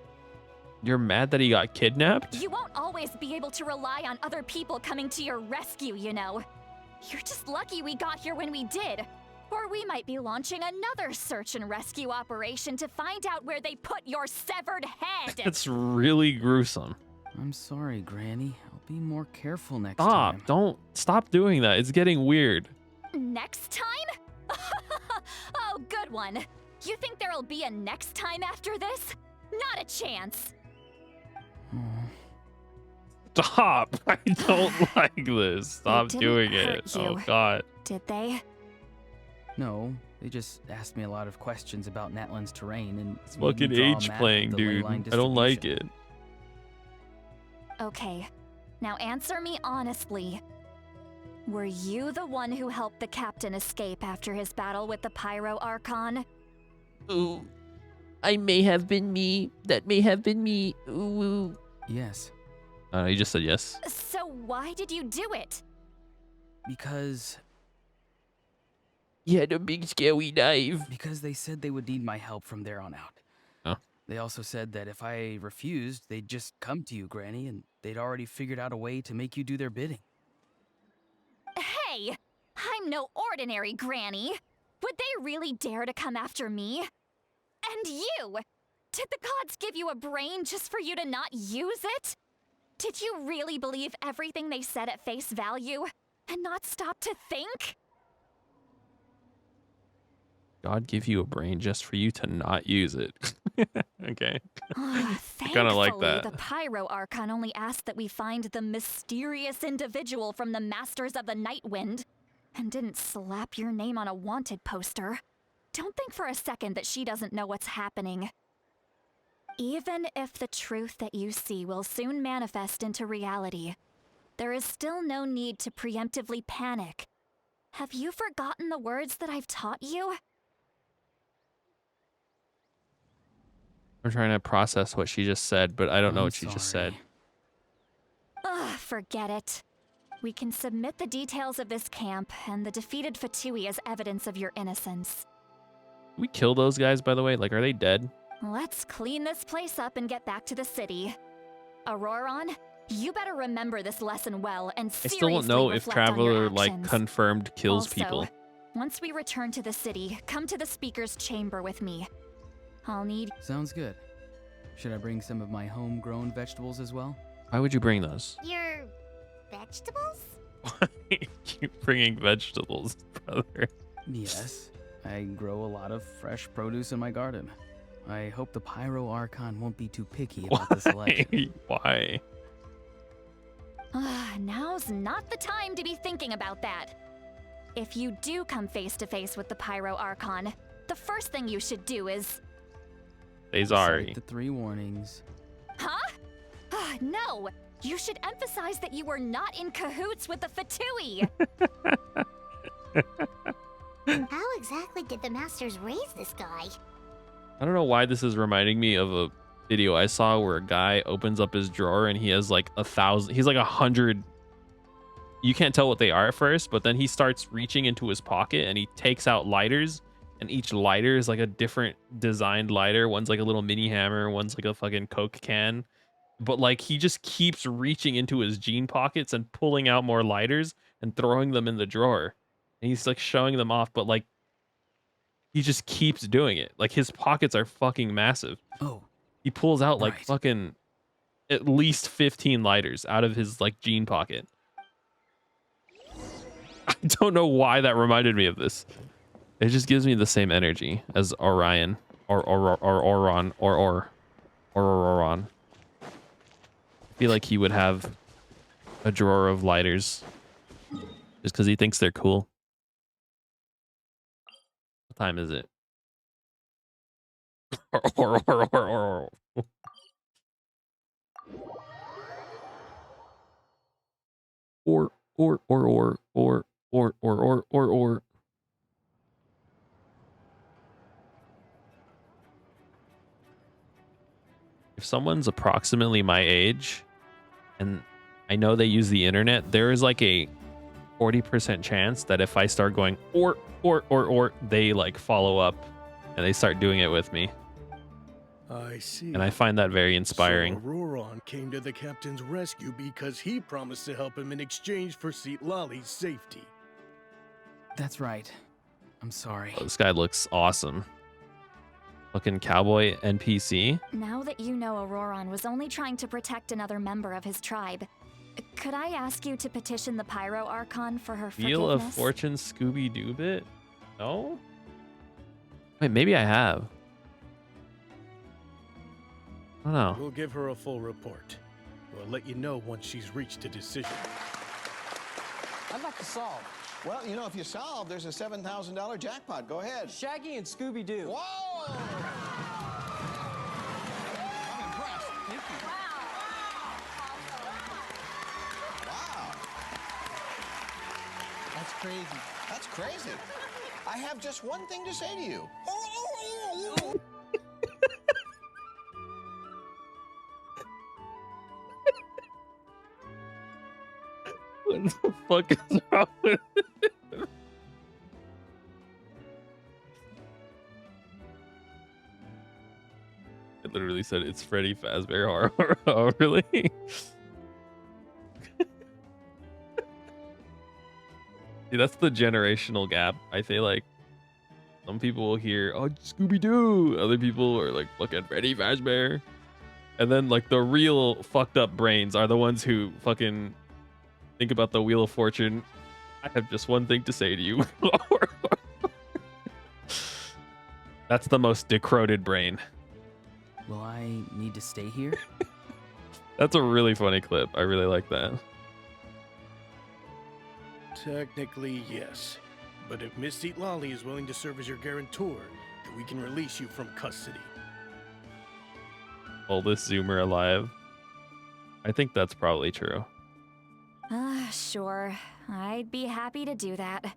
You're mad that he got kidnapped? You won't always be able to rely on other people coming to your rescue, you know. You're just lucky we got here when we did. Or we might be launching another search and rescue operation to find out where they put your severed head. It's really gruesome. I'm sorry, Granny. I'll be more careful next Stop. time. Don't. Stop doing that. It's getting weird. Next time? Oh, good one. You think there'll be a next time after this? Not a chance. Stop. I don't like this. Stop didn't doing hurt it. you. Oh, God. Did they? No, they just asked me a lot of questions about Natlan's terrain and It's made me fucking draw a age map of playing, the ley dude. line I don't like distribution. it. Okay. Now answer me honestly. Were you the one who helped the captain escape after his battle with the Pyro Archon? Ooh. I may have been me. That may have been me. Ooh. Yes, He just said yes. So why did you do it? because You had a big scary dive. they said they would need my help from there on out. Oh. They also said that if I refused, they'd just come to you, Granny, and they'd already figured out a way to make you do their bidding. Hey! I'm no ordinary granny. Would they really dare to come after me? And you! Did the gods give you a brain just for you to not use it? Did you really believe everything they said at face value and not stop to think? God give you a brain just for you to not use it. Okay. Thankfully, like that. the Pyro Archon only asked that we find the mysterious individual from the Masters of the Night Wind and didn't slap your name on a wanted poster. Don't think for a second that she doesn't know what's happening. Even if the truth that you see will soon manifest into reality, there is still no need to preemptively panic. Have you forgotten the words that I've taught you? I'm trying to process what she just said, but I don't know I'm what she just said. sorry. Ugh, forget it. We can submit the details of this camp and the defeated Fatui as evidence of your innocence. Did we kill those guys, by the way? Like, are they dead? Let's clean this place up and get back to the city. Auroron, you better remember this lesson well and I seriously still don't know if reflect on your Traveler, like, actions. confirmed kills Also, people. Once we return to the city, come to the speaker's chamber with me. I'll need... Sounds good. Should I bring some of my homegrown vegetables as well? Why would you bring those? Your vegetables? Why are you bringing vegetables, brother? Yes, I grow a lot of fresh produce in my garden. I hope the Pyro Archon won't be too picky about the selection. Why? Now's not the time to be thinking about that. If you do come face to face with the Pyro Archon, the first thing you should do is... Say sorry. Cite the 3 warnings. Huh? No! You should emphasize that you were not in cahoots with the Fatui! How exactly did the Masters raise this guy? I don't know why this is reminding me of a video I saw where a guy opens up his drawer and he has like 1,000, he's like 100. You can't tell what they are at first, but then he starts reaching into his pocket and he takes out lighters, and each lighter is like a different designed lighter. One's like a little mini hammer, one's like a fucking Coke can. But like he just keeps reaching into his jean pockets and pulling out more lighters and throwing them in the drawer. And he's like showing them off, but like he just keeps doing it. Like his pockets are fucking massive. Oh. He pulls out like Right. fucking at least 15 lighters out of his like jean pocket. don't know why that reminded me of this. It just gives me the same energy as Orion or Oron or Oron. I feel like he would have a drawer of lighters just because he thinks they're cool. What time is it? Or. If someone's approximately my age and I know they use the internet, there is like a 40% chance that if I start going or, they like follow up and they start doing it with me. I see. And I find that very inspiring. So Auroron came to the captain's rescue because he promised to help him in exchange for Seat Lolly's safety. That's right. I'm sorry. Oh, this guy looks awesome. Fucking cowboy NPC. Now that you know Auroron was only trying to protect another member of his tribe, could I ask you to petition the Pyro Archon for her forgiveness? Wheel of Fortune Scooby-Doo bit? No? Wait, maybe I have. I don't know. We'll give her a full report. We'll let you know once she's reached a decision. I'd like to solve. Well, you know, if you solve, there's a $7,000 jackpot. Go ahead. Shaggy and Scooby-Doo. Whoa! I'm impressed. Thank you. Wow. That's crazy. That's crazy. I have just one thing to say to you. What the fuck is wrong with it? It literally said it's Freddy Fazbear Horror. Oh, really? See, that's the generational gap. I feel like some people will hear, oh, Scooby-Doo. Other people are like, look at Freddy Fazbear. And then like the real fucked up brains are the ones who fucking think about the Wheel of Fortune. I have just one thing to say to you. That's the most decroded brain. Will I need to stay here? That's a really funny clip. I really like that. Technically, yes. But if Miss Seat Lolly is willing to serve as your guarantor, then we can release you from custody. Oldest Zoomer alive. I think that's probably true. Sure. I'd be happy to do that.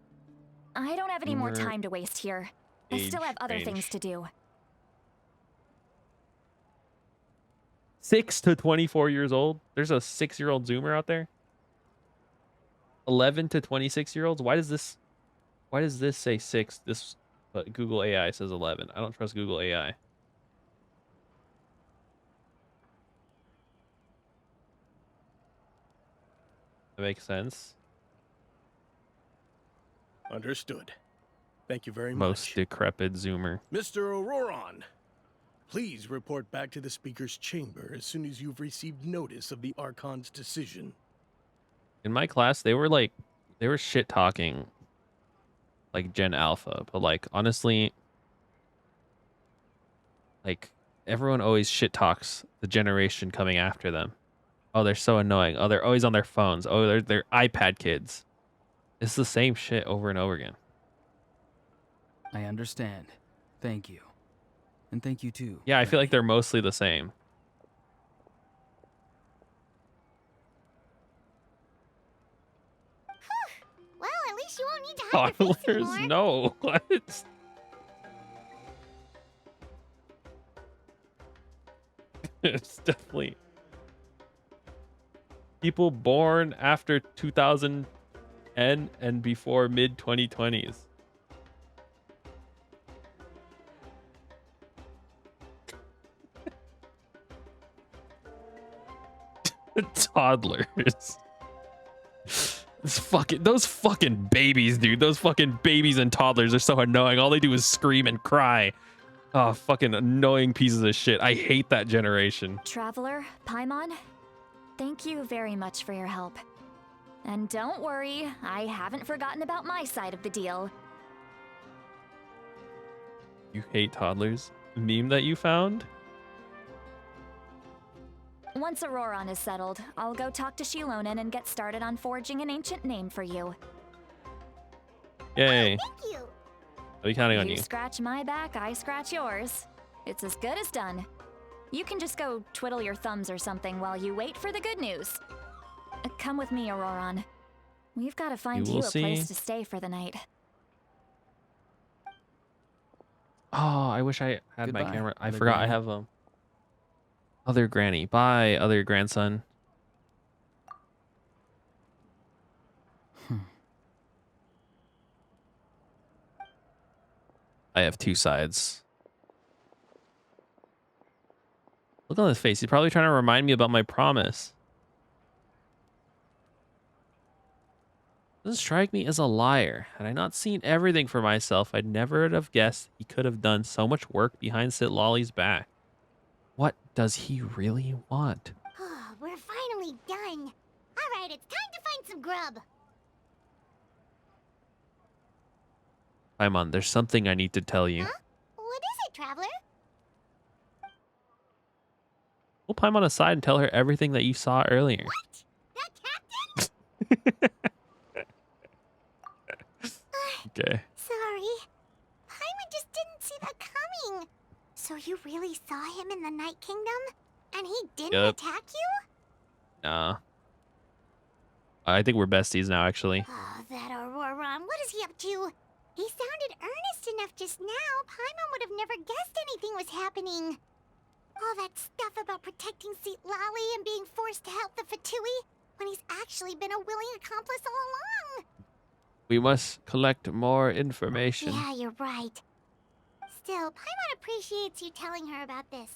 I don't have any more time to waste here. I still have other things to do. 6 to 24 years old. There's a 6-year-old Zoomer out there. 11 to 26-year-olds. Why does this say 6? But Google AI says 11. I don't trust Google AI. That makes sense. Understood. Thank you very much. Most decrepit Zoomer. Mr. Auroron, please report back to the Speaker's chamber as soon as you've received notice of the Archon's decision. In my class, they were shit talking like Gen Alpha, but like honestly, like everyone always shit talks the generation coming after them. Oh, they're so annoying. Oh, they're always on their phones. Oh, they're iPad kids. It's the same shit over and over again. I understand. Thank you. And thank you too. Yeah, I feel like they're mostly the same. Well, at least you won't need to hide your face Toddlers? anymore. No. What? It's definitely people born after 2010 and before mid 2020s. Toddlers. Those fucking babies, dude. Those fucking babies and toddlers are so annoying. All they do is scream and cry. Oh, fucking annoying pieces of shit. I hate that generation. Traveler, Paimon, thank you very much for your help. And don't worry, I haven't forgotten about my side of the deal. You hate toddlers? Meme that you found? Once Auroron is settled, I'll go talk to Shilonen and get started on forging an ancient name for you. Yay. Thank you. I'll be counting on you. You scratch my back, I scratch yours. It's as good as done. You can just go twiddle your thumbs or something while you wait for the good news. Come with me, Auroron. We've got to find you a place to stay for the night. Oh, I wish I had my Goodbye, camera. I other forgot I granny. have other granny. Bye, other grandson. I have two sides. Look on his face. He's probably trying to remind me about my promise. Doesn't strike me as a liar. Had I not seen everything for myself, I'd never have guessed he could have done so much work behind Sitlolly's back. What does he really want? We're finally done. All right, it's time to find some grub. Paimon, there's something I need to tell you. Huh? What is it, Traveler? Pull Paimon aside and tell her everything that you saw earlier. What? That captain? Okay. Sorry. Paimon just didn't see that coming. So you really saw him in the Night Kingdom? And he didn't attack you? Nah. I think we're besties now, actually. Oh, that Auroron. What is he up to? He sounded earnest enough just now. Paimon would have never guessed anything was happening. All that stuff about protecting Seat Lally and being forced to help the Fatui when he's actually been a willing accomplice all along. We must collect more information. Yeah, you're right. Still, Paimon appreciates you telling her about this.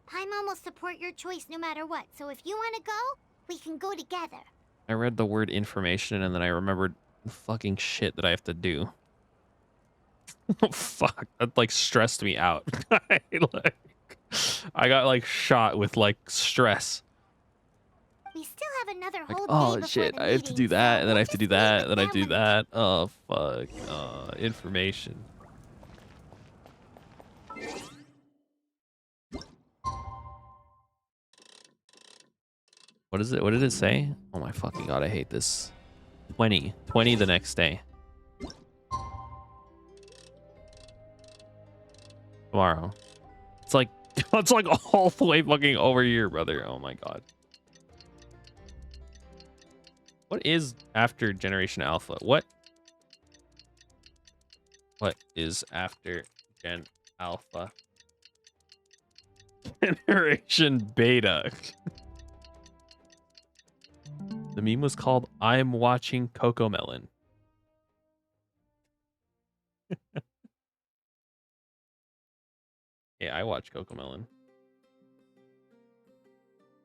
Paimon will support your choice no matter what, so if you want to go, we can go together. I read the word information and then I remembered the fucking shit that I have to do. Fuck, that like stressed me out. I got like shot with like stress. We still have another Like, whole oh day before shit, the I have to do meeting, that, so and then I we'll have to do just leave that, it and then I then do when that. Oh fuck. Information. What is it? What did it say? Oh my fucking god, I hate this. 20 the next day. Tomorrow. It's like it's like all the way fucking over here, brother. Oh my god. What is after Generation Alpha? What is after Gen Alpha? Generation Beta. The meme was called I'm watching Cocomelon. Yeah, I watch Cocomelon.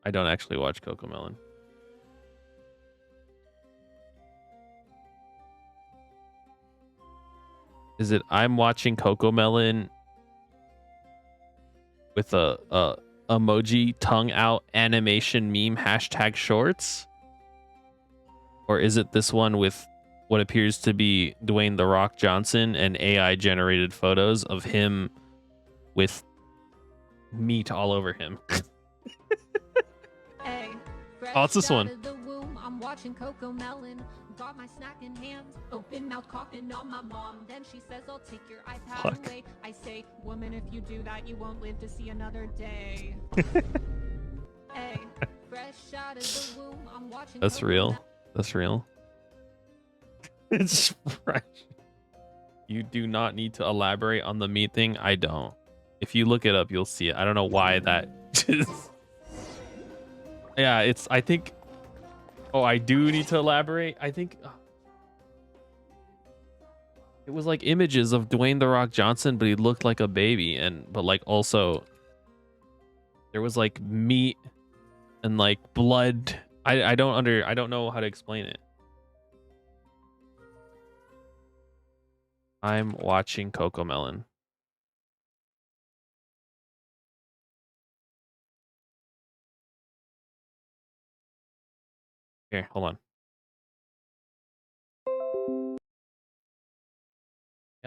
I don't actually watch Cocomelon. Is it I'm watching Cocomelon with a emoji tongue out animation meme hashtag shorts? Or is it this one with what appears to be Dwayne "The Rock" Johnson and AI generated photos of him with meat all over him? Hey, Oh, it's this one. out of the womb, I'm watching Cocomelon. Got my snack in hand, open mouth coughing on my mom. Then she says, I'll take your iPad Fuck. away. I say, woman, if you do that, you won't live to see another day. Hey, fresh out of the womb, I'm watching That's real. That's real. It's fresh. You do not need to elaborate on the meat thing. I don't. If you look it up, you'll see it. I don't know why that is. Yeah, it's, I think, oh, I do need to elaborate. I think it was like images of Dwayne "The Rock" Johnson, but he looked like a baby, but like also there was like meat and like blood. I don't know how to explain it. I'm watching Cocomelon. Here, hold on.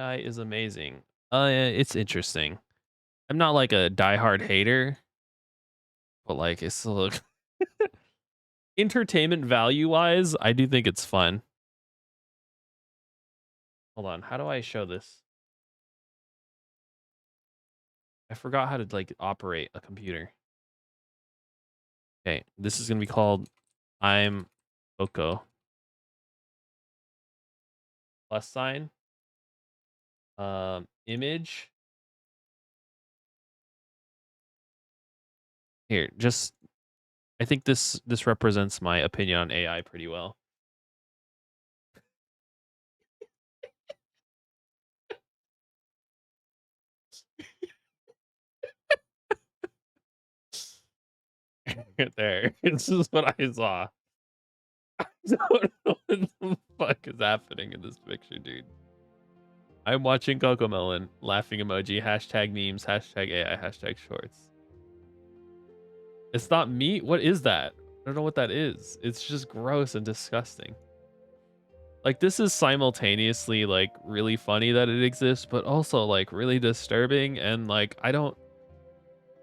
AI is amazing. It's interesting. I'm not like a diehard hater, but like it's look entertainment value wise, I do think it's fun. Hold on, how do I show this? I forgot how to like operate a computer. Okay, this is gonna be called I'm Oko. Plus sign. Image. Here, just I think this represents my opinion on AI pretty well. There. This is what I saw. I don't know what the fuck is happening in this picture, dude. I'm watching Cocomelon, laughing emoji, hashtag memes, hashtag AI, hashtag shorts. It's not meat? What is that? I don't know what that is. It's just gross and disgusting. Like, this is simultaneously, like, really funny that it exists, but also, like, really disturbing, and, like, I don't...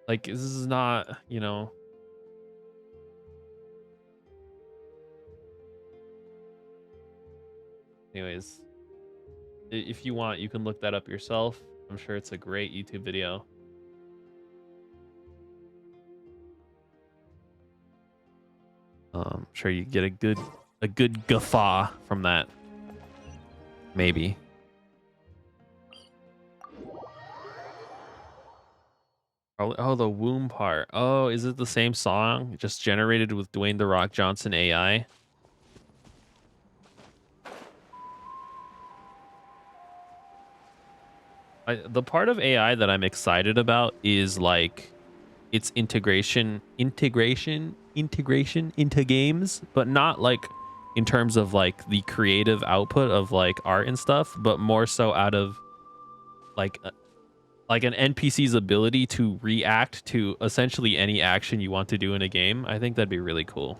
Like, this is not, you know... Anyways, if you want, you can look that up yourself. I'm sure it's a great YouTube video. I'm sure you get a good guffaw from that. Maybe. Oh, the womb part. Oh, is it the same song, just generated with Dwayne "The Rock" Johnson AI? The part of AI that I'm excited about is like its integration into games, but not like in terms of like the creative output of like art and stuff, but more so out of like an NPC's ability to react to essentially any action you want to do in a game. I think that'd be really cool.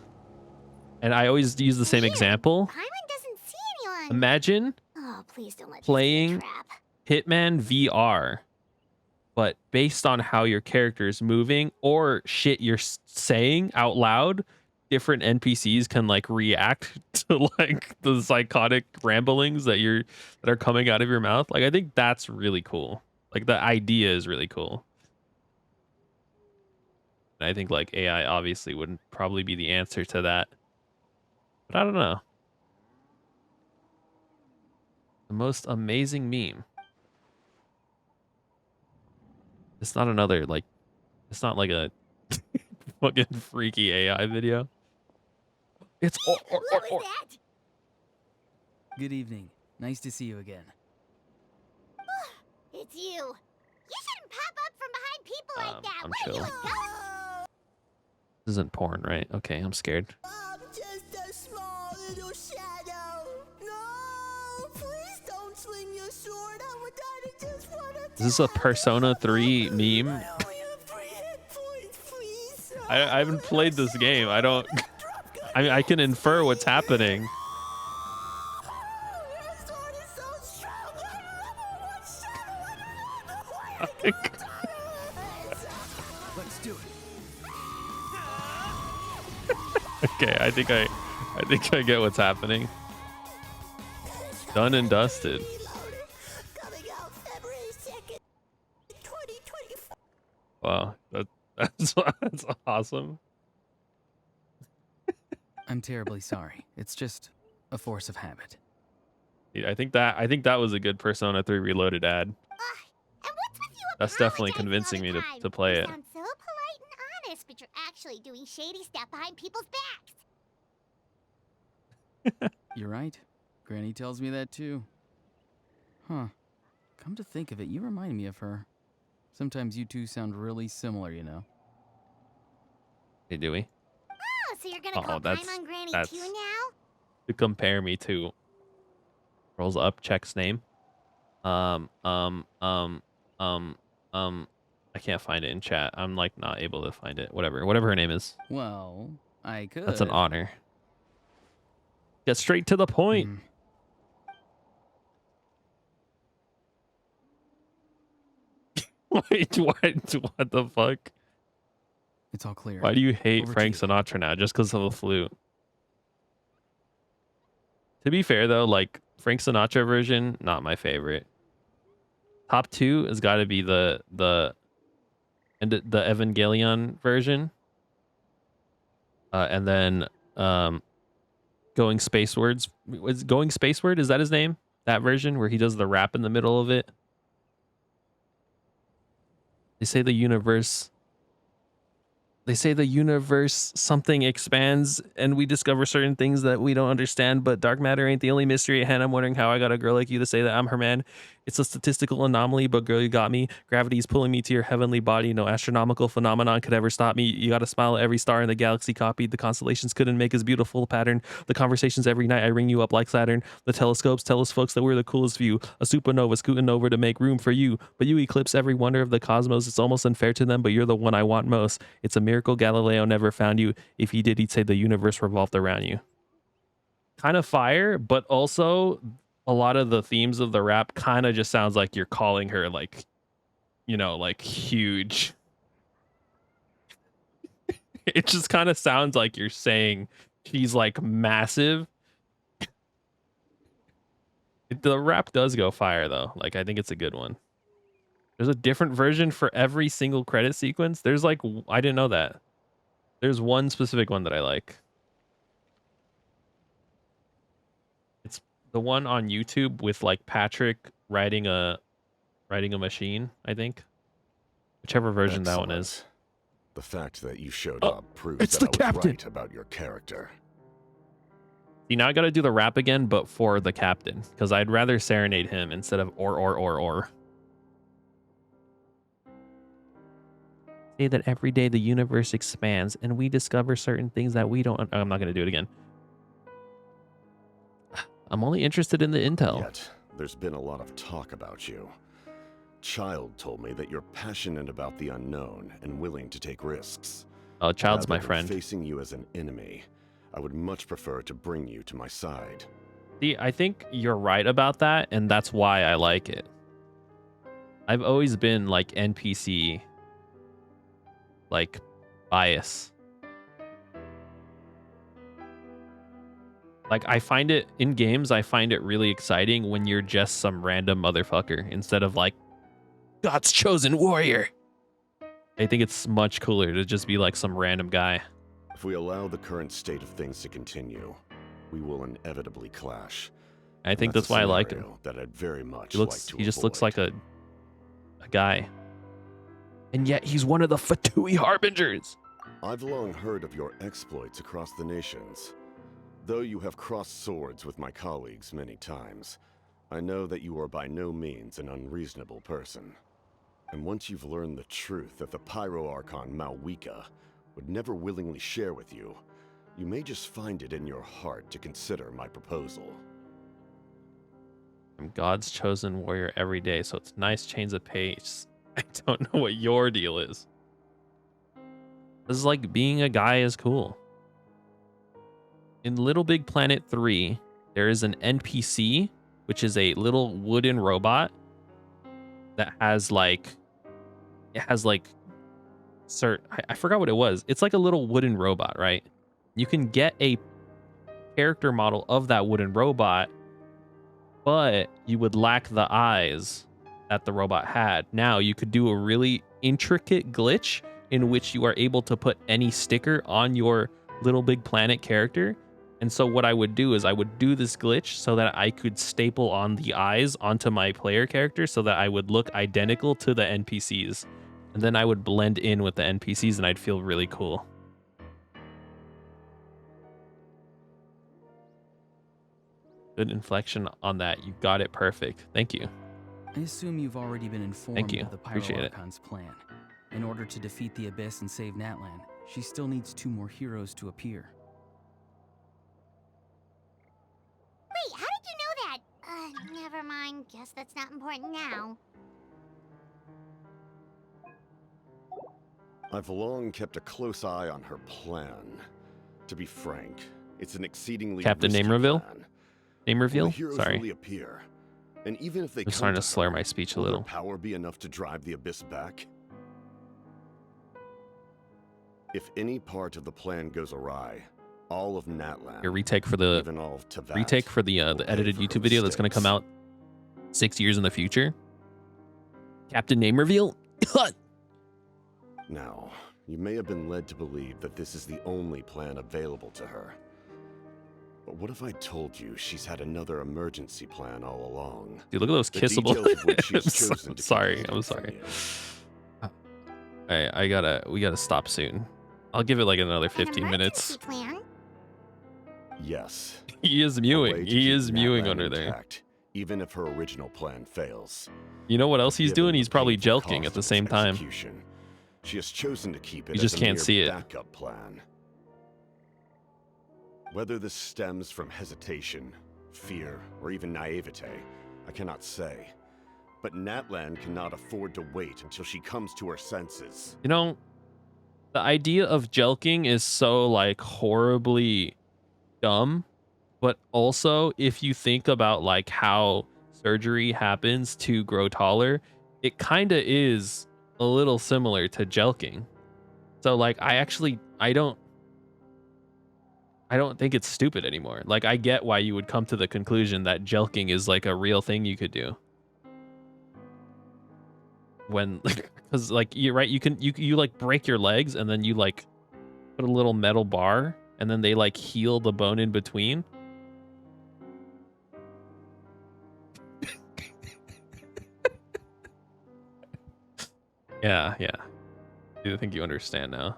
And I always use the same example. Paimon doesn't see anyone. Imagine Oh, please don't let playing this be a trap. Hitman VR, but based on how your character is moving or shit you're saying out loud, different NPCs can like react to like the psychotic ramblings that are coming out of your mouth. Like, I think that's really cool. Like, the idea is really cool. And I think like AI obviously wouldn't probably be the answer to that. But I don't know. The most amazing meme. It's not another like it's not like a fucking freaky AI video. It's What was that? Good evening. Nice to see you again. It's you. You shouldn't pop up from behind people like that. I'm What are you, chill. a ghost? This isn't porn, right? Okay, I'm scared. I'm just a small little shadow. No, please don't swing your sword. I would die to just want to. Is this a Persona 3 meme? I haven't played this game. I don't... I mean, I can infer what's happening. Let's do it. Okay, I think I get what's happening. Done and dusted. Wow, that's awesome. I'm terribly sorry. It's just a force of habit. Yeah, I think that was a good Persona 3 Reloaded ad. And what's with you That's definitely apologizing convincing all me the to time? play You it. sound so polite and honest, but you're actually doing shady stuff behind people's backs. You're right. Granny tells me that too. Huh. Come to think of it, you remind me of her. Sometimes you two sound really similar, you know. Hey, do we? Oh, so you're gonna Oh, call that's- Paimon Granny that's- too now? To compare me to... Rolls up, checks name. I can't find it in chat. I'm like not able to find it. Whatever her name is. Well, I could. That's an honor. Get straight to the point. Wait, what the fuck? It's all clear. Why do you hate Over to Frank you. Sinatra now just because of the flute? To be fair though, like Frank Sinatra version, not my favorite. Top 2 has got to be the Evangelion version, and then Going Spacewards. Was Going Spaceward? Is that his name? That version where he does the rap in the middle of it. They say the universe something expands and we discover certain things that we don't understand, but dark matter ain't the only mystery at hand. I'm wondering how I got a girl like you to say that I'm her man. It's a statistical anomaly, but girl, you got me. Gravity's pulling me to your heavenly body. No astronomical phenomenon could ever stop me. You got to smile at every star in the galaxy copied. The constellations couldn't make as beautiful pattern. The conversations every night I ring you up like Saturn. The telescopes tell us folks that we're the coolest view. A supernova scooting over to make room for you, but you eclipse every wonder of the cosmos. It's almost unfair to them, but you're the one I want most. It's a miracle Galileo never found you. If he did, he'd say the universe revolved around you. Kind of fire, but also a lot of the themes of the rap kind of just sounds like you're calling her like, you know, like huge. It just kind of sounds like you're saying she's like massive. The rap does go fire though. Like I think it's a good one. There's a different version for every single credit sequence. There's like, I didn't know that. There's one specific one that I like. It's the one on YouTube with like Patrick riding a machine, I think. Whichever version that one is. The fact that you showed up proves it's that the I was captain. right about your character. See, now I gotta do the rap again, but for the captain. Because I'd rather serenade him instead of or. Say that every day the universe expands and we discover certain things that we don't. I'm not going to do it again. I'm only interested in the intel. Yet, there's been a lot of talk about you. Child told me that you're passionate about the unknown and willing to take risks. Oh, Child's my Rather than friend. Facing you as an enemy, I would much prefer to bring you to my side. See, I think you're right about that, and that's why I like it. I've always been like NPC like bias. Like I find it in games, I find it really exciting when you're just some random motherfucker instead of like God's chosen warrior. I think it's much cooler to just be like some random guy. If we allow the current state of things to continue, we will inevitably clash. I think that's why I like him. That I'd very much He just looks like a guy. And yet he's one of the Fatui Harbingers. I've long heard of your exploits across the nations. Though you have crossed swords with my colleagues many times, I know that you are by no means an unreasonable person. And once you've learned the truth that the Pyro Archon Malwika would never willingly share with you, you may just find it in your heart to consider my proposal. I'm God's chosen warrior every day, so it's nice chains of pace. I don't know what your deal is. This is like being a guy is cool. In Little Big Planet 3, there is an NPC, which is a little wooden robot that has like, I forgot what it was. It's like a little wooden robot, right? You can get a character model of that wooden robot, but you would lack the eyes that the robot had. Now you could do a really intricate glitch in which you are able to put any sticker on your Little Big Planet character. And so what I would do is I would do this glitch so that I could staple on the eyes onto my player character so that I would look identical to the NPCs. And then I would blend in with the NPCs and I'd feel really cool. Good inflection on that. You got it perfect. Thank you. I assume you've already been informed Thank you. of the Appreciate it. Pyro-Archon's plan. In order to defeat the Abyss and save Natlan, she still needs 2 more heroes to appear. Wait, how did you know that? Never mind. Guess that's not important now. I've long kept a close eye on her plan. To be frank, it's an exceedingly Captain risky Name Reveal? plan. Name When reveal? the heroes Sorry. really appear, And even if they I'm starting to come slur my speech a will their little. power be enough to drive the Abyss back? If any part of the plan goes awry, all of Natlan, Your retake for the even all of Teyvat, the edited for her YouTube video that's going to come mistakes. out 6 years in the future. Captain name reveal. Now, you may have been led to believe that this is the only plan available to her. But what if I told you she's had another emergency plan all along? Dude, look at those The kissable details of which she has lips. chosen I'm to keep sorry. hidden I'm from sorry. you. Alright, we gotta stop soon. I'll give it like another An 15 minutes. emergency plan? Yes. He is a mewing. way to He keep is mewing Natlan under there. intact, even if her original plan fails. You know what else he's Given doing? the He's probably painful jelking cost at the of its same time. execution, she has chosen to keep it You as just a can't mere see it. backup plan. Whether this stems from hesitation, fear, or even naivete, I cannot say. But Natlan cannot afford to wait until she comes to her senses. You know, the idea of jelking is so like horribly dumb, but also if you think about like how surgery happens to grow taller, it kind of is a little similar to jelking. So like I don't think it's stupid anymore. Like I get why you would come to the conclusion that jelking is like a real thing you could do. When because like you're right, you like break your legs and then you like put a little metal bar and then they like heal the bone in between. Yeah. I think you understand now.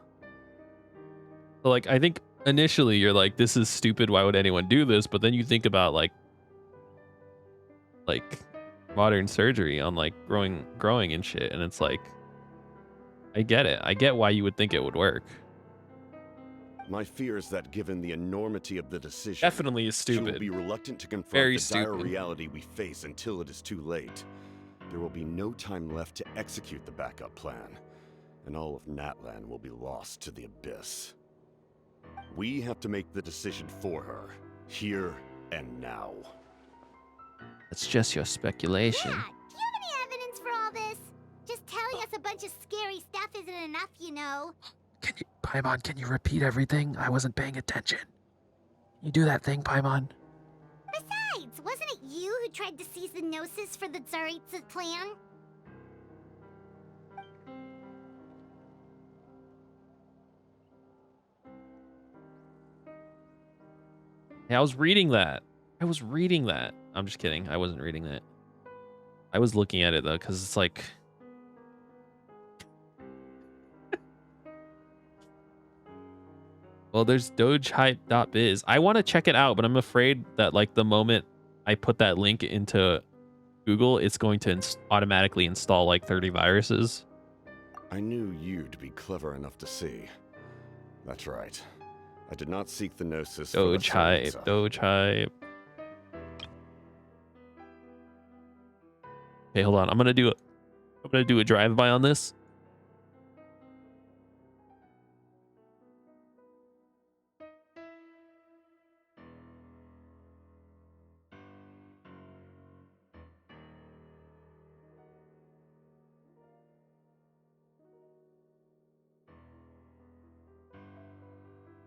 So like I think initially you're like, this is stupid, why would anyone do this? But then you think about like modern surgery on like growing and shit, and it's like I get it. I get why you would think it would work. My fear is that given the enormity of the decision, Definitely is she will stupid. be reluctant to confront Very the dire stupid. reality we face until it is too late. There will be no time left to execute the backup plan, and all of Natlan will be lost to the Abyss. We have to make the decision for her, here and now. It's just your speculation. Yeah, do you have any evidence for all this? Just telling us a bunch of scary stuff isn't enough, you know. Paimon, can you repeat everything? I wasn't paying attention. You do that thing, Paimon. Besides, wasn't it you who tried to seize the Gnosis for the Tsaritsa plan? Hey, I was reading that. I'm just kidding. I wasn't reading that. I was looking at it though, because it's like well, there's dogehype.biz. I want to check it out, but I'm afraid that like the moment I put that link into Google, it's going to automatically install like 30 viruses. I knew you to be clever enough to see. That's right. I did not seek the Gnosis for the Tsaritsa. Doge hype. Okay, hold on. I'm gonna do a drive-by on this.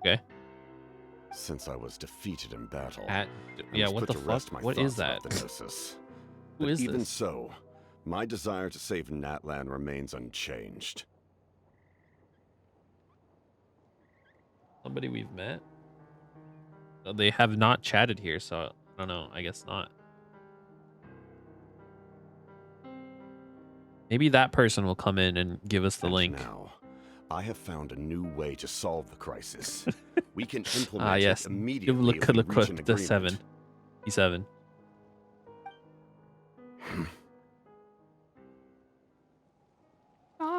Okay. Since I was defeated in battle, yeah, I must what put the to fuck? rest my What is thoughts about that? the Gnosis. Who But is even this? so, my desire to save Natlan remains unchanged. Somebody we've met? They have not chatted here, so I don't know. I guess not. Maybe that person will come in and give us the link. Now, I have found a new way to solve the crisis. We can implement Yes. it immediately Look if we reach an the agreement. 7. E7.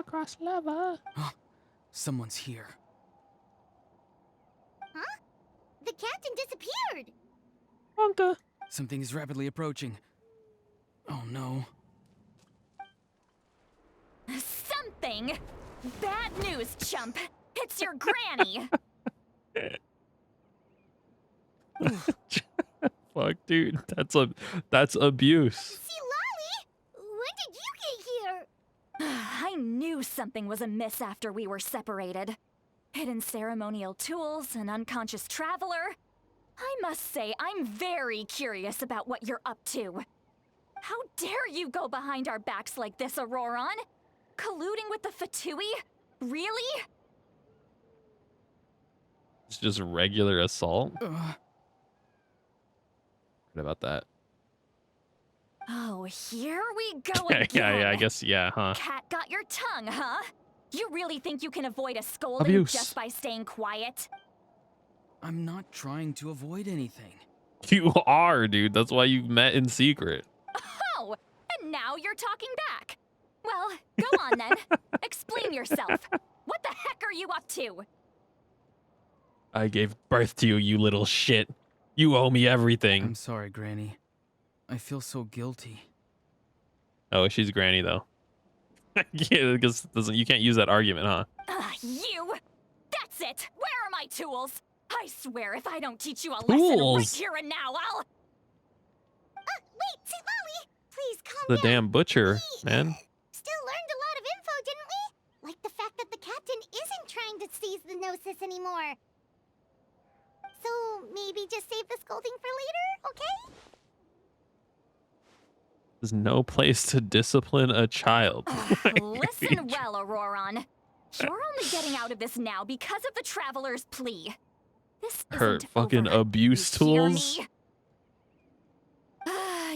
Cross lava. Someone's here. Huh? The captain disappeared! Wonka. Something is rapidly approaching. Oh no. Something? Bad news, chump. It's your granny. fuck, dude? That's abuse. See, Lolly, when did you get here? I knew something was amiss after we were separated. Hidden ceremonial tools, an unconscious traveler. I must say, I'm very curious about what you're up to. How dare you go behind our backs like this, Auroron? Colluding with the Fatui? Really? It's just regular assault. What about that? Oh, here we go again. yeah, I guess, yeah, huh? Cat got your tongue, huh? You really think you can avoid a scolding Abuse. just by staying quiet? I'm not trying to avoid anything. You are, dude. That's why you met in secret. Oh, and now you're talking back. Well, go on then. Explain yourself. What the heck are you up to? I gave birth to you, you little shit. You owe me everything. I'm sorry, Granny. I feel so guilty. Oh, she's Granny, though. Yeah, because you can't use that argument, huh? You! That's it! Where are my tools? I swear if I don't teach you a Tools? lesson right here and now, I'll... Wait, see, Lolly, please calm The down. damn butcher, man. Still learned a lot of info, didn't we? Like the fact that the captain isn't trying to seize the Gnosis anymore. So maybe just save the scolding for later, okay? There's no place to discipline a child. Listen well, Auroron. You're only getting out of this now because of the Traveler's plea. This Her isn't fucking over. abuse You hear tools. me?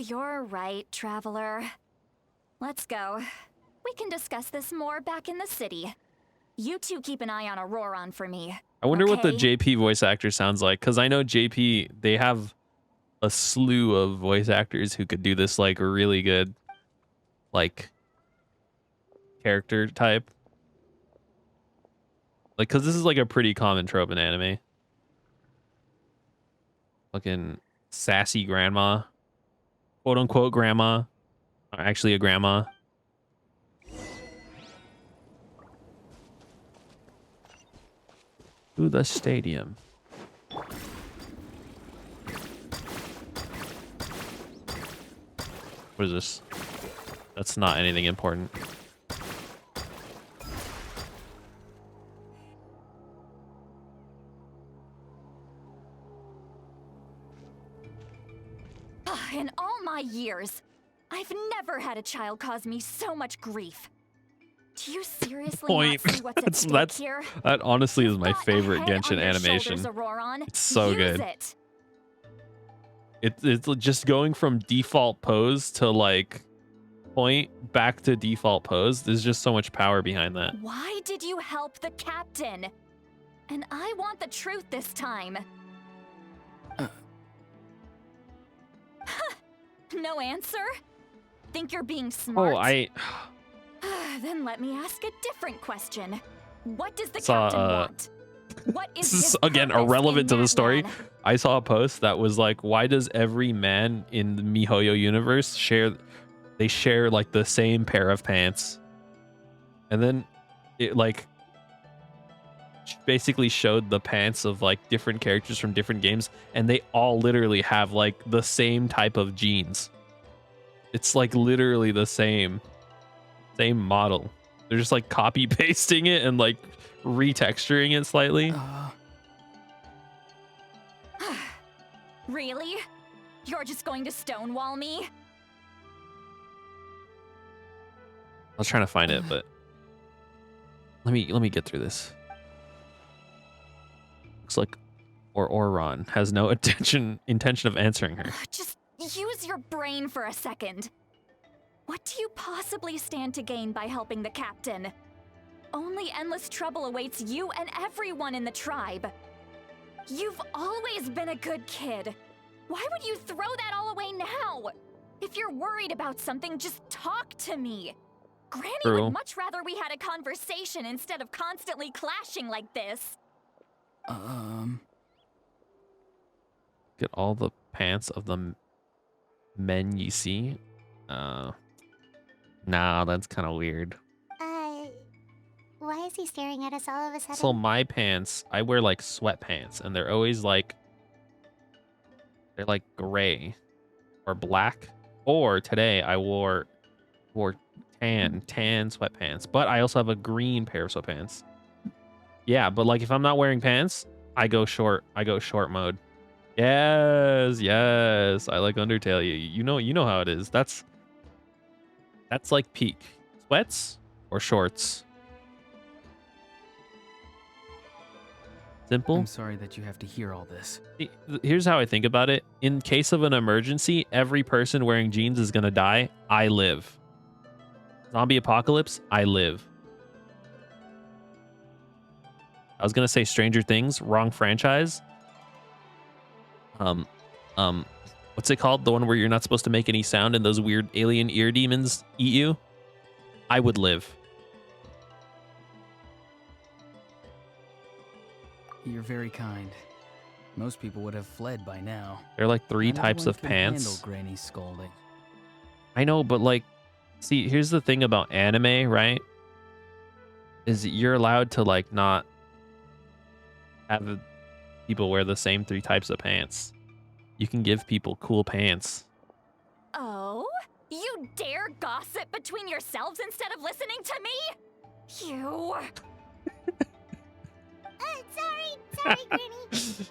You're right, Traveler. Let's go. We can discuss this more back in the city. You two keep an eye on Auroron for me. I wonder what the okay? JP voice actor sounds like, because I know JP, they have a slew of voice actors who could do this, like, really good, like, character type. Like, because this is, like, a pretty common trope in anime. Fucking sassy grandma. Quote-unquote grandma. Or actually a grandma. To the stadium. What is this? That's not anything important. In all my years, I've never had a child cause me so much grief. Do you seriously Point. not see what's at stake here? That honestly is my Got a favorite head on Genshin your animation. shoulders, Auroron. It's so Use good. it. It's just going from default pose to like point back to default pose. There's just so much power behind that. Why did you help the captain? And I want the truth this time. No answer? Think you're being smart? Then let me ask a different question. What does the captain want? What is This is his again purpose irrelevant to in the story. Natlan? I saw a post that was like, why does every man in the MiHoYo universe share like the same pair of pants? And then it like basically showed the pants of like different characters from different games, and they all literally have like the same type of jeans. It's like literally the same model. They're just like copy pasting it and like retexturing it slightly. Really? You're just going to stonewall me? I was trying to find it, but let me get through this. Looks like Auroron has no intention of answering her. Just use your brain for a second. What do you possibly stand to gain by helping the captain? Only endless trouble awaits you and everyone in the tribe. You've always been a good kid. Why would you throw that all away now? If you're worried about something, just talk to me. Granny True. would much rather we had a conversation instead of constantly clashing like this. Get all the pants of the men you see. Nah, that's kind of weird. Why is he staring at us all of a sudden? So my pants, I wear like sweatpants, and they're always like They're like gray or black. Or today I wore tan sweatpants, but I also have a green pair of sweatpants. Yeah, but like if I'm not wearing pants, I go short mode. Yes, yes. I like Undertale. You know how it is. That's like peak. Sweats or shorts? Simple. I'm sorry that you have to hear all this. Here's how I think about it. In case of an emergency, every person wearing jeans is gonna die. I live. Zombie apocalypse, I live. I was gonna say Stranger Things, wrong franchise. What's it called? The one where you're not supposed to make any sound and those weird alien ear demons eat you? I would live. You're very kind. Most people would have fled by now. There are like 3 Not types everyone of can pants. handle Granny's scolding. I know, but like, see, here's the thing about anime, right? Is you're allowed to like not have people wear the same 3 types of pants. You can give people cool pants. Oh? You dare gossip between yourselves instead of listening to me? You. Sorry, Granny.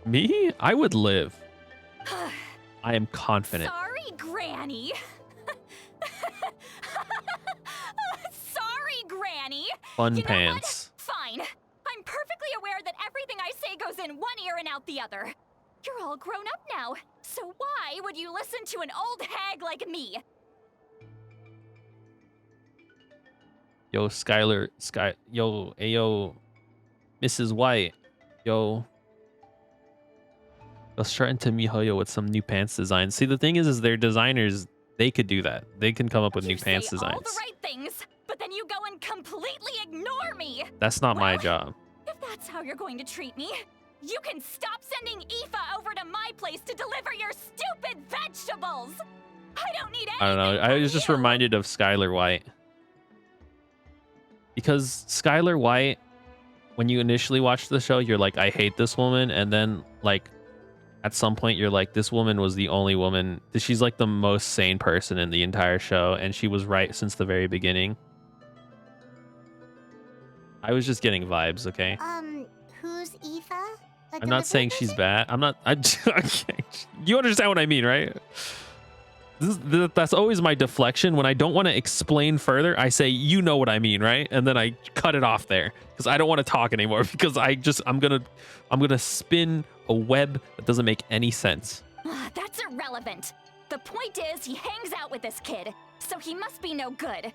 Me? I would live. I am confident. Sorry, Granny. Sorry, Granny. Fun You know pants. what? Fine. I'm perfectly aware that everything I say goes in one ear and out the other. You're all grown up now, so why would you listen to an old hag like me? Yo, Skylar, yo, Mrs. White, yo. Let's try into MiHoYo with some new pants designs. See, the thing is they're designers. They could do that. They can come up with new pants You say all the designs. right things, but then you go and completely ignore me. That's not my job. If that's how you're going to treat me, you can stop sending Aoife over to my place to deliver your stupid vegetables. I don't need anything. I don't know. I was just reminded of Skylar White. Because Skylar White, when you initially watched the show, you're like, I hate this woman. And then, like, at some point, you're like, this woman was the only woman. She's like the most sane person in the entire show. And she was right since the very beginning. I was just getting vibes, okay? Who's Aoife? I'm not saying she's bad. I'm not. You understand what I mean, right? That's always my deflection. When I don't want to explain further, I say, you know what I mean, right? And then I cut it off there because I don't want to talk anymore because I'm gonna spin a web that doesn't make any sense. That's irrelevant. The point is, he hangs out with this kid, so he must be no good.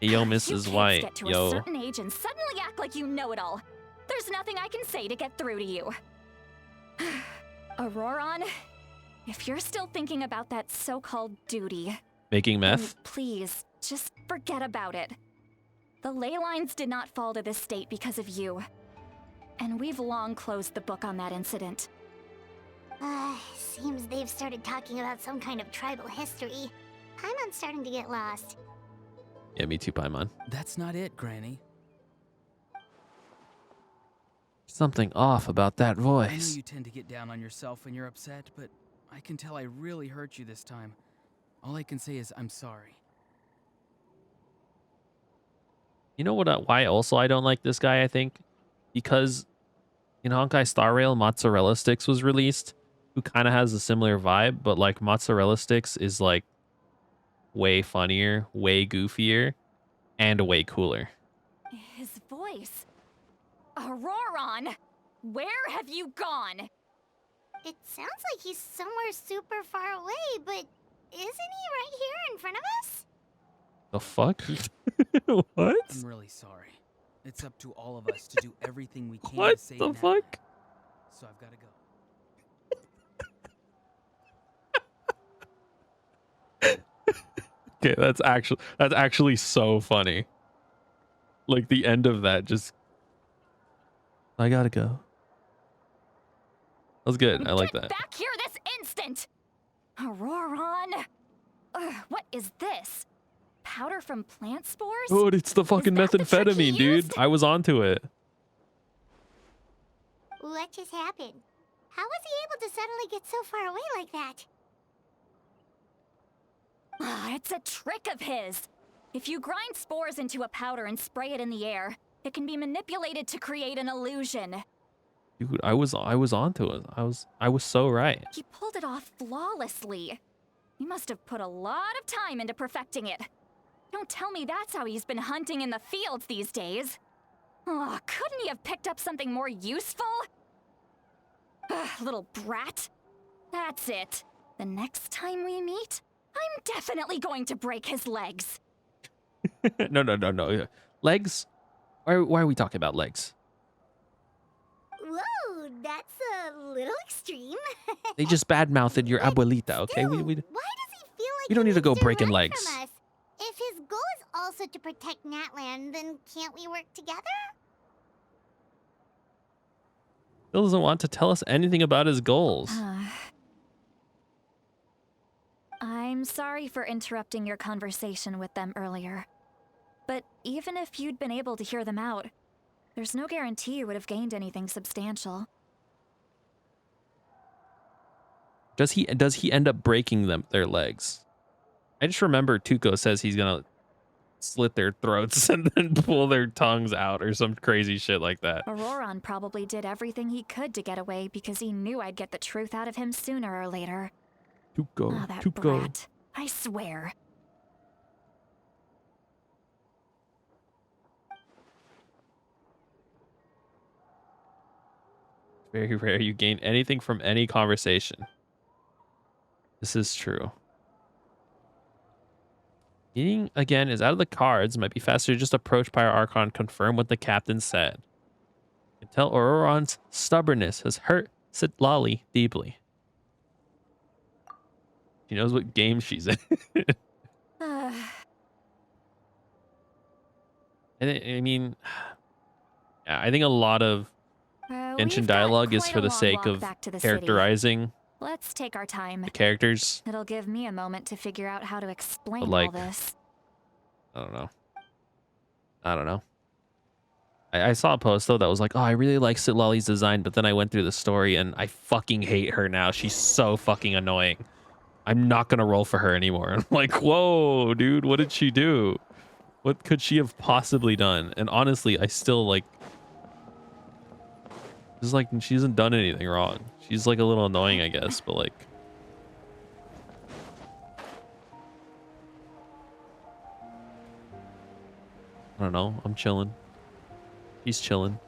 Yo, You Mrs. kids White, get to a yo. certain age and suddenly act like you know it all. There's nothing I can say to get through to you. Auroron, if you're still thinking about that so-called duty, Making then meth? please, just forget about it. The ley lines did not fall to this state because of you. And we've long closed the book on that incident. Seems they've started talking about some kind of tribal history. Paimon's starting to get lost. Yeah, me too, Paimon. That's not it, Granny. Something off about that I know voice. you tend to get down on yourself when you're upset, but I can tell I really hurt you this time. All I can say is I'm sorry. You know what? Why also I don't like this guy, I think? Because in Honkai Star Rail, Mozzarella Sticks was released, who kind of has a similar vibe, but like Mozzarella Sticks is like way funnier, way goofier, and way cooler. His voice. Auroron, where have you gone? It sounds like he's somewhere super far away, but isn't he right here in front of us? The fuck? What? I'm really sorry. It's up to all of us to do everything we can What to save the Natlan. fuck? So I've got to go. Okay, that's actually so funny. Like the end of that, just I gotta go. That was good. I like that. Back here this instant! Auroron! What is this? Powder from plant spores? Oh, it's the fucking methamphetamine, dude. I was onto it. What just happened? How was he able to suddenly get so far away like that? Ah, it's a trick of his. If you grind spores into a powder and spray it in the air, it can be manipulated to create an illusion. Dude, I was onto it. I was so right. He pulled it off flawlessly. He must have put a lot of time into perfecting it. Don't tell me that's how he's been hunting in the fields these days. Oh, couldn't he have picked up something more useful? Ugh, little brat. That's it. The next time we meet, I'm definitely going to break his legs. No. Legs? Why are we talking about legs? Whoa, that's a little extreme. They just badmouthed your abuelita, okay? Why does he feel like We don't need to go breaking run legs. from us? If his goal is also to protect Natlan, then can't we work together? Bill doesn't want to tell us anything about his goals. I'm sorry for interrupting your conversation with them earlier. But even if you'd been able to hear them out, there's no guarantee you would have gained anything substantial. Does he end up breaking their legs? I just remember Tuco says he's gonna slit their throats and then pull their tongues out or some crazy shit like that. Auroron probably did everything he could to get away because he knew I'd get the truth out of him sooner or later. Tuco, Oh, that Tuco. brat. I swear. Very rare you gain anything from any conversation. This is true. Meeting again is out of the cards. Might be faster to just approach Pyro Archon, confirm what the captain said. You can tell Auroron's stubbornness has hurt Sitlali deeply. She knows what game she's in. And I mean, yeah, I think a lot of Genshin dialogue is for the sake of characterizing Let's take our time. the characters. It'll give me a moment to figure out how to explain But, like, all this. I don't know. I saw a post though that was like, oh, I really like Sitlali's design, but then I went through the story and I fucking hate her now. She's so fucking annoying. I'm not gonna roll for her anymore. I'm like, whoa, dude, what did she do? What could she have possibly done? And honestly, I still like. It's like she hasn't done anything wrong. She's like a little annoying, I guess, but like. I don't know. I'm chilling. He's chilling.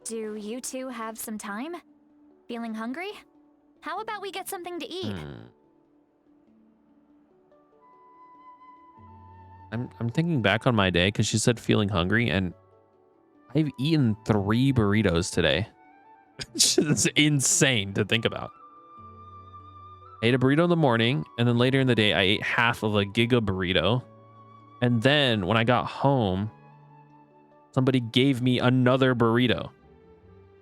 Do you two have some time? Feeling hungry? How about we get something to eat? I'm thinking back on my day because she said feeling hungry, and I've eaten 3 burritos today. It's insane to think about. I ate a burrito in the morning, and then later in the day, I ate half of a Giga burrito. And then when I got home, somebody gave me another burrito.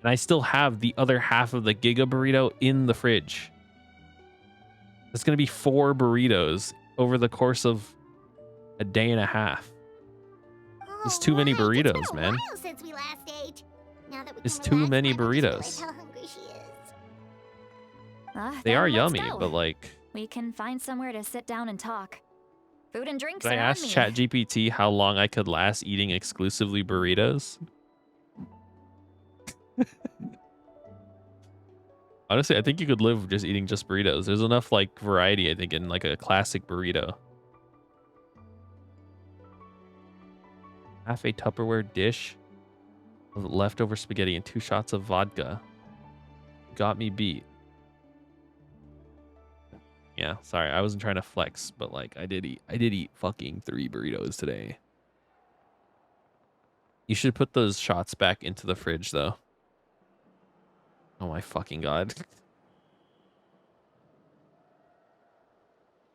And I still have the other half of the Giga burrito in the fridge. It's going to be 4 burritos over the course of a day and a half. It's too many burritos, man. Since we last ate. Now that we It's can too relax, many I just burritos. realized how hungry she is. They Then are let's yummy, go. but like, We can find somewhere to sit down and talk. Food and drinks did I are on ask me. ChatGPT how long I could last eating exclusively burritos? Honestly, I think you could live just eating just burritos. There's enough like variety, I think, in like a classic burrito. Half a Tupperware dish of leftover spaghetti and 2 shots of vodka. Got me beat. Yeah, sorry, I wasn't trying to flex, but like I did eat fucking 3 burritos today. You should put those shots back into the fridge though. Oh my fucking god.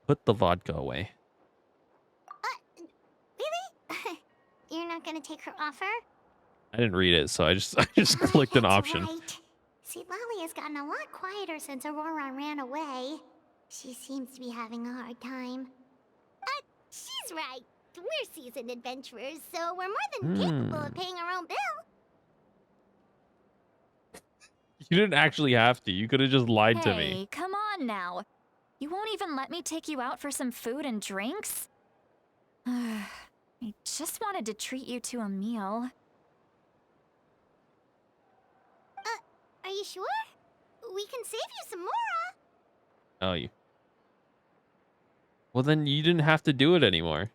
Put the vodka away. Really? You're not gonna take her offer? I didn't read it, so I just clicked an option. Right. See, Lally has gotten a lot quieter since Aurora ran away. She seems to be having a hard time. She's right. We're seasoned adventurers, so we're more than capable of paying our own bill. You didn't actually have to. You could have just lied to me. Hey, come on now. You won't even let me take you out for some food and drinks? I just wanted to treat you to a meal. Are you sure? We can save you some more. Oh, you. Well, then you didn't have to do it anymore.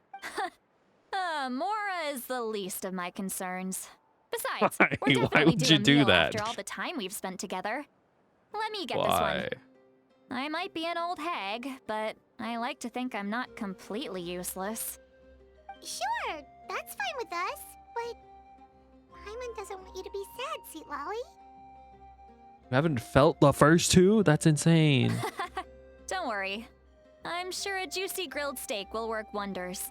Mora is the least of my concerns. Besides, Why? we're Why definitely would due you a do meal that? after all the time we've spent together. Let me get this Why? one. I might be an old hag, but I like to think I'm not completely useless. Sure, that's fine with us, but Paimon doesn't want you to be sad, sweet Lolly. You haven't felt the first two? That's insane. Don't worry. I'm sure a juicy grilled steak will work wonders.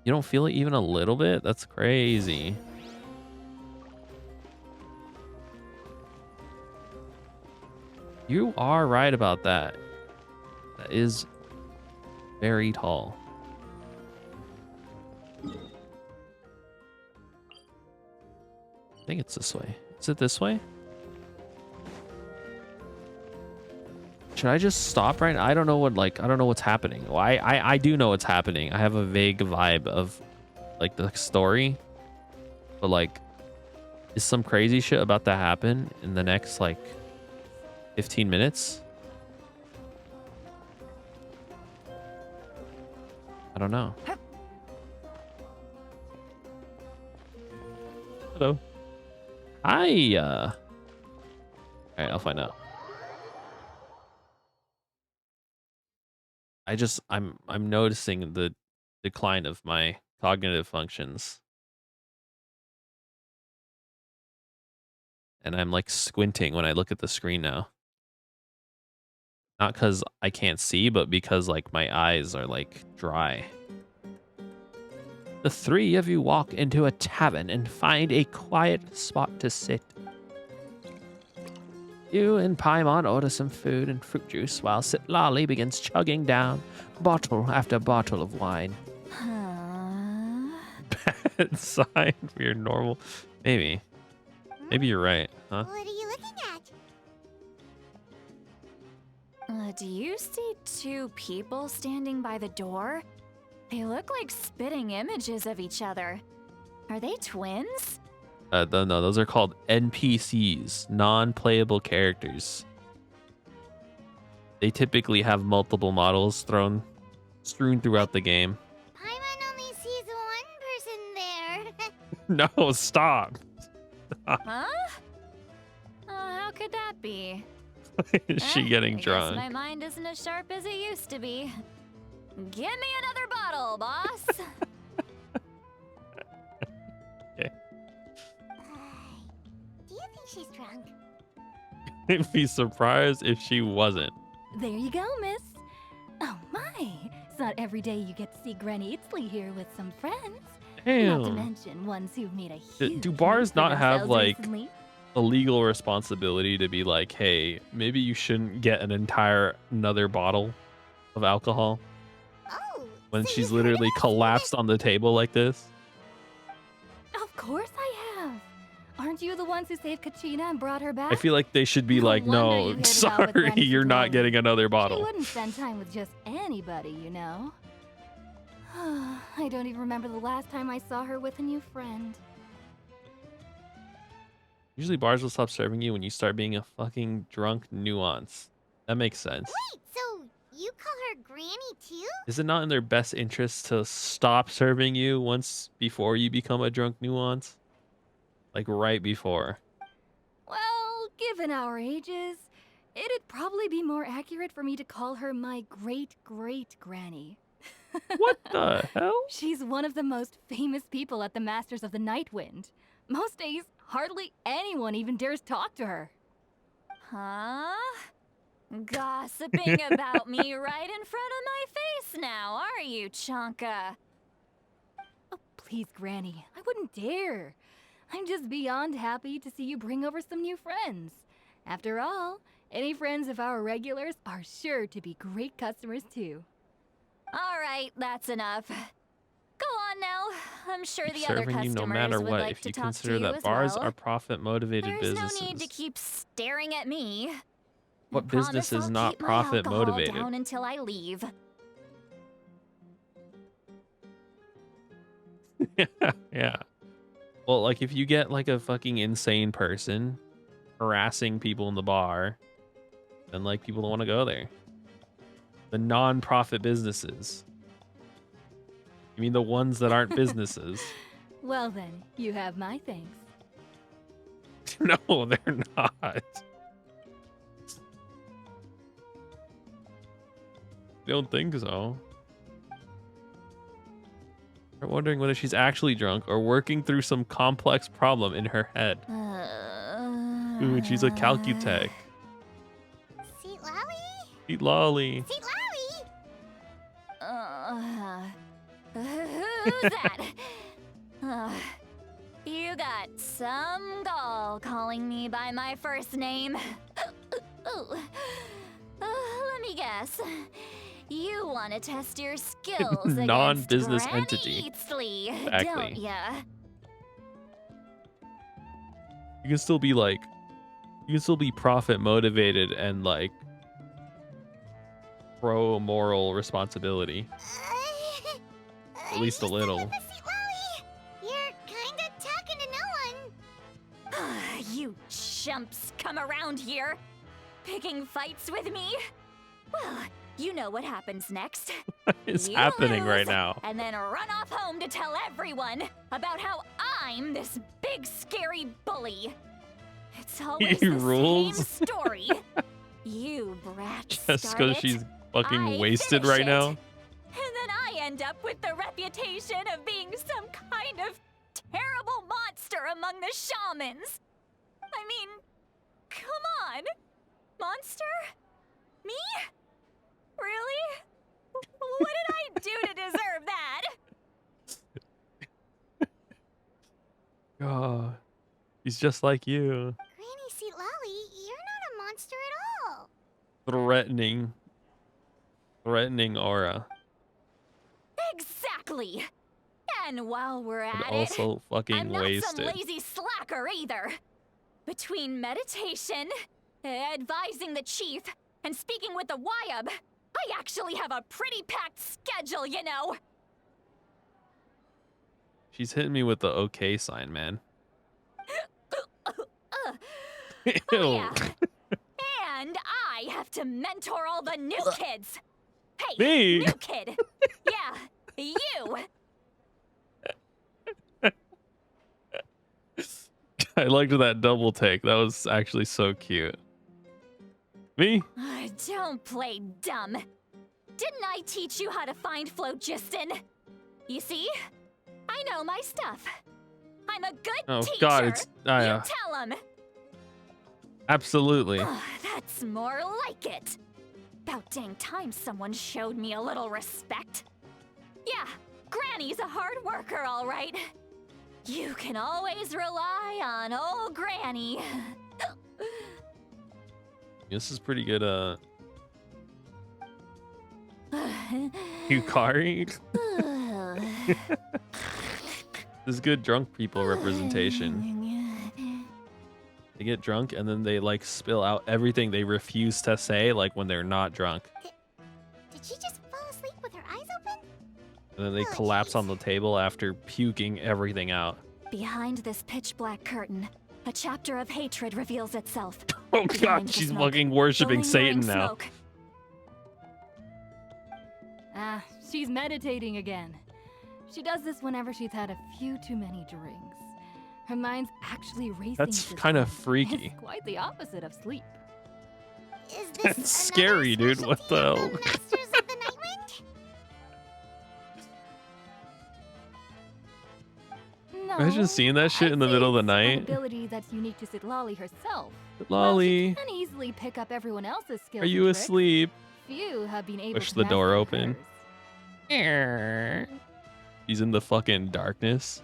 You don't feel it even a little bit? That's crazy. You are right about that. That is very tall. I think it's this way. Is it this way? Should I just stop right now? I don't know what, like, I don't know what's happening. Well, I do know what's happening. I have a vague vibe of, like, the story. But, like, is some crazy shit about to happen in the next, like, 15 minutes? I don't know. Hello. Hi. All right, I'll find out. I'm noticing the decline of my cognitive functions. And I'm like squinting when I look at the screen now. Not because I can't see, but because like my eyes are like dry. The three of you walk into a tavern and find a quiet spot to sit. You and Paimon order some food and fruit juice while Sitlali begins chugging down bottle after bottle of wine. Bad sign for your normal. Maybe. Maybe you're right, huh? What are you looking at? Do you see two people standing by the door? They look like spitting images of each other. Are they twins? No, those are called NPCs, non-playable characters. They typically have multiple models strewn throughout the game. Paimon only sees one person there. No, stop. Huh? How could that be? Is she getting I drunk? guess my mind isn't as sharp as it used to be. Give me another bottle, boss. Okay. Do you think she's drunk? I'd be surprised if she wasn't. There you go, miss. Oh my, it's not every day you get to see Granny Itzley here with some friends. Not to Damn. mention ones who've made a huge Do bars name for not have themselves like recently. a legal responsibility to be like, hey, maybe you shouldn't get another bottle of alcohol Oh, when so she's you've heard literally about collapsed on the table like this? Of course I have. Aren't you the ones who saved Kachina and brought her back? I feel like they should be No like, wonder you no, hit it out with sorry, Granny you're not Sitlali. getting another She bottle. wouldn't spend time with just anybody, you know. I don't even remember the last time I saw her with a new friend. Usually bars will stop serving you when you start being a fucking drunk nuance. That makes sense. Wait, so you call her Granny too? Is it not in their best interest to stop serving you once before you become a drunk nuance? Like right before. Well, given our ages, it'd probably be more accurate for me to call her my great-great-granny. What the hell? She's one of the most famous people at the Masters of the Nightwind. Most days, hardly anyone even dares talk to her. Huh? Gossiping about me right in front of my face now, are you, Chonka? Oh, please, Granny, I wouldn't dare. I'm just beyond happy to see you bring over some new friends. After all, Any friends of our regulars are sure to be great customers too. All right, that's enough. Go on now. I'm sure Keep the other serving you customers no matter would what. like If to you talk consider to you that as bars well. are profit-motivated There's businesses, no need to keep staring at me. what I promise business is I'll not keep my profit-motivated? alcohol down until I leave. Yeah. Well, like if you get like a fucking insane person harassing people in the bar, then like people don't want to go there. The non-profit businesses. You mean the ones that aren't businesses? Well then, you have my thanks. No, they're not. I don't think so. I'm wondering whether she's actually drunk or working through some complex problem in her head. Ooh, she's a calcutech. Seat Lolly? Eat lolly. Seat Lolly? Who's that? You got some gall calling me by my first name. Let me guess. You want to test your skills Non-business against entity. Granny Eatsley, Exactly. don't ya? You can still be like, you can still be profit motivated and like pro moral responsibility. At least a little. Seat Lolly? You're kinda talking to no one. You chumps come around here, picking fights with me? Well, you know what happens next. What is You happening right lose, now? And then run off home to tell everyone about how I'm this big scary bully. It's always He the rules. same story. You brat Just start because it, she's fucking I wasted finish right it, now. And then I end up with the reputation of being some kind of terrible monster among the shamans. I mean, come on. Monster? Me? Really? What did I do to deserve that? God, he's just like you. Granny Seat Lolly, you're not a monster at all. Threatening aura. Exactly. And while we're And at also it, fucking I'm not wasted. some lazy slacker either. Between meditation, advising the chief, and speaking with the Wyab, I actually have a pretty packed schedule, you know. She's hitting me with the okay sign, man. Ew. Oh, yeah. And I have to mentor all the new kids. Hey, Me? new kid. Yeah, you. I liked that double take. That was actually so cute. Me? Don't play dumb. Didn't I teach you how to find phlogiston? You see? I know my stuff. I'm a good Oh teacher. God, it's You tell him. absolutely. That's more like it. About dang time someone showed me a little respect. Yeah, Granny's a hard worker, all right. You can always rely on old Granny. This is pretty good. Yukari. This is good drunk people representation. They get drunk and then they like spill out everything they refuse to say, like when they're not drunk. Did she just fall asleep with her eyes open? And then they collapse on the table after puking everything out. Behind this pitch black curtain, a chapter of hatred reveals itself. Oh Behind God, the she's smoke, fucking the worshiping lingering Satan now. smoke. She's meditating again. She does this whenever she's had a few too many drinks. Her mind's actually racing. That's to kind of sleep. freaky. It's quite the opposite of sleep. Is this That's scary, dude. What the hell? Masters of the Nightwind? No, Imagine seeing that shit in the middle of the an night. ability that's unique to Sitlali herself. Lolly, While she can easily pick up everyone else's skills. are you and tricks, asleep? Few have been able Push to the door master open. hers. He's in the fucking darkness.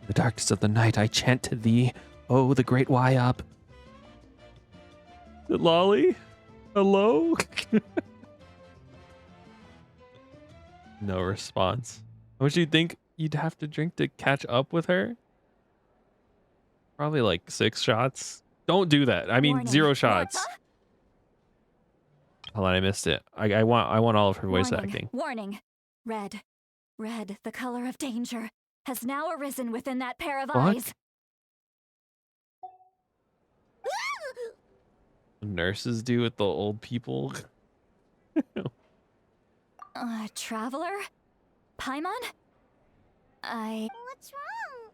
The darkness of the night, I chant to thee. Oh, the great Wyop. Lolly? Hello? No response. How much do you think you'd have to drink to catch up with her? Probably like 6 shots. Don't do that. I mean, Warning. 0 shots. Warpa? Hold on, I missed it. I want all of her voice Warning. acting. Warning. Red, the color of danger, has now arisen within that pair of Fuck. eyes. Nurses do with the old people. Traveler? Paimon? What's wrong?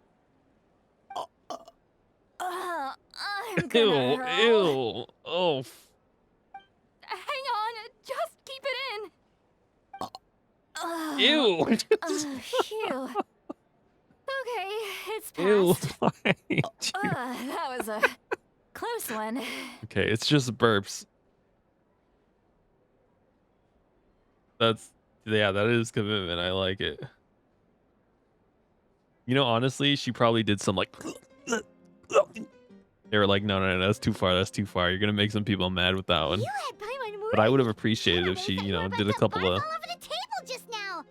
I'm Ew, gonna hurl. ew. Oh. Hang on, just keep it in. Ew. Phew. Okay, it's Ew. passed. That was a close one. Okay, it's just burps. Yeah, that is commitment. I like it. You know, honestly, she probably did some like. They were like, no, that's too far. That's too far. You're gonna make some people mad with that one. You had Paimon worried. But I would have appreciated if she, you know, did a couple of. All over the table just now.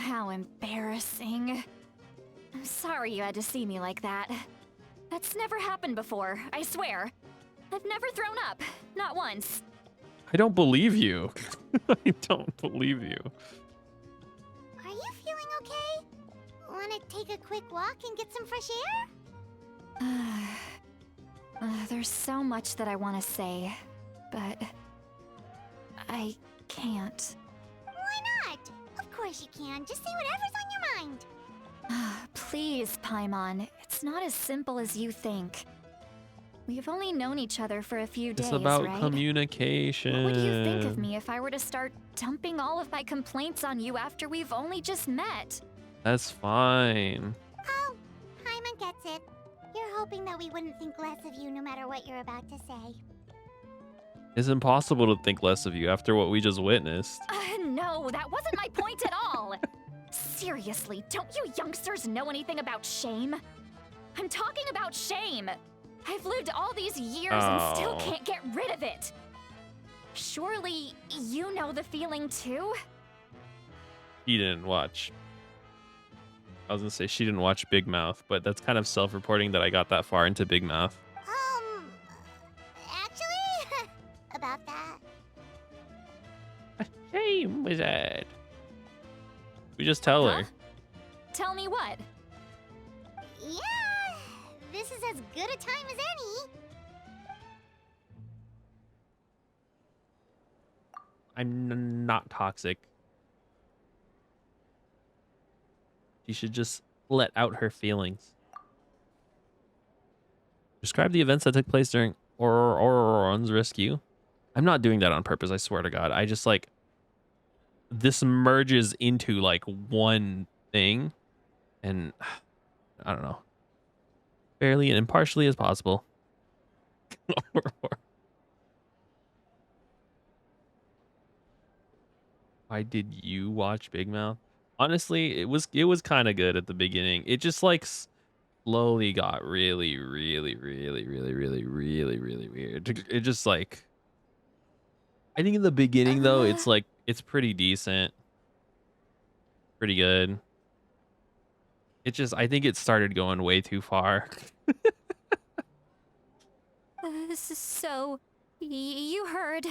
How embarrassing. I'm sorry you had to see me like that. That's never happened before, I swear. I've never thrown up. Not once. I don't believe you. I don't believe you. Are you feeling okay? Wanna take a quick walk and get some fresh air? There's so much that I want to say, but I can't. Why not? Of course you can. Just say whatever's on your mind. Please, Paimon. It's not as simple as you think. We've only known each other for a few days, It's about right? communication. What would you think of me if I were to start dumping all of my complaints on you after we've only just met? That's fine. Oh, Paimon gets it. You're hoping that we wouldn't think less of you no matter what you're about to say. It's impossible to think less of you after what we just witnessed. No, that wasn't my point at all. Seriously, don't you youngsters know anything about shame? I'm talking about shame. I've lived all these years and still can't get rid of it. Surely you know the feeling too? He didn't watch. I was gonna say she didn't watch Big Mouth, but that's kind of self-reporting that I got that far into Big Mouth. Actually, about that. Shame was that? We just tell her. Tell me what? Yeah, this is as good a time as any. I'm not toxic. She should just let out her feelings. Describe the events that took place during Auron's rescue. I'm not doing that on purpose, I swear to God. I just like... This merges into like one thing. And... I don't know. Fairly and impartially as possible. Why did you watch Big Mouth? Honestly, it was kind of good at the beginning. It just like slowly got really weird. It just like, I think in the beginning though, it's like it's pretty decent, pretty good. It just, I think it started going way too far. So, you heard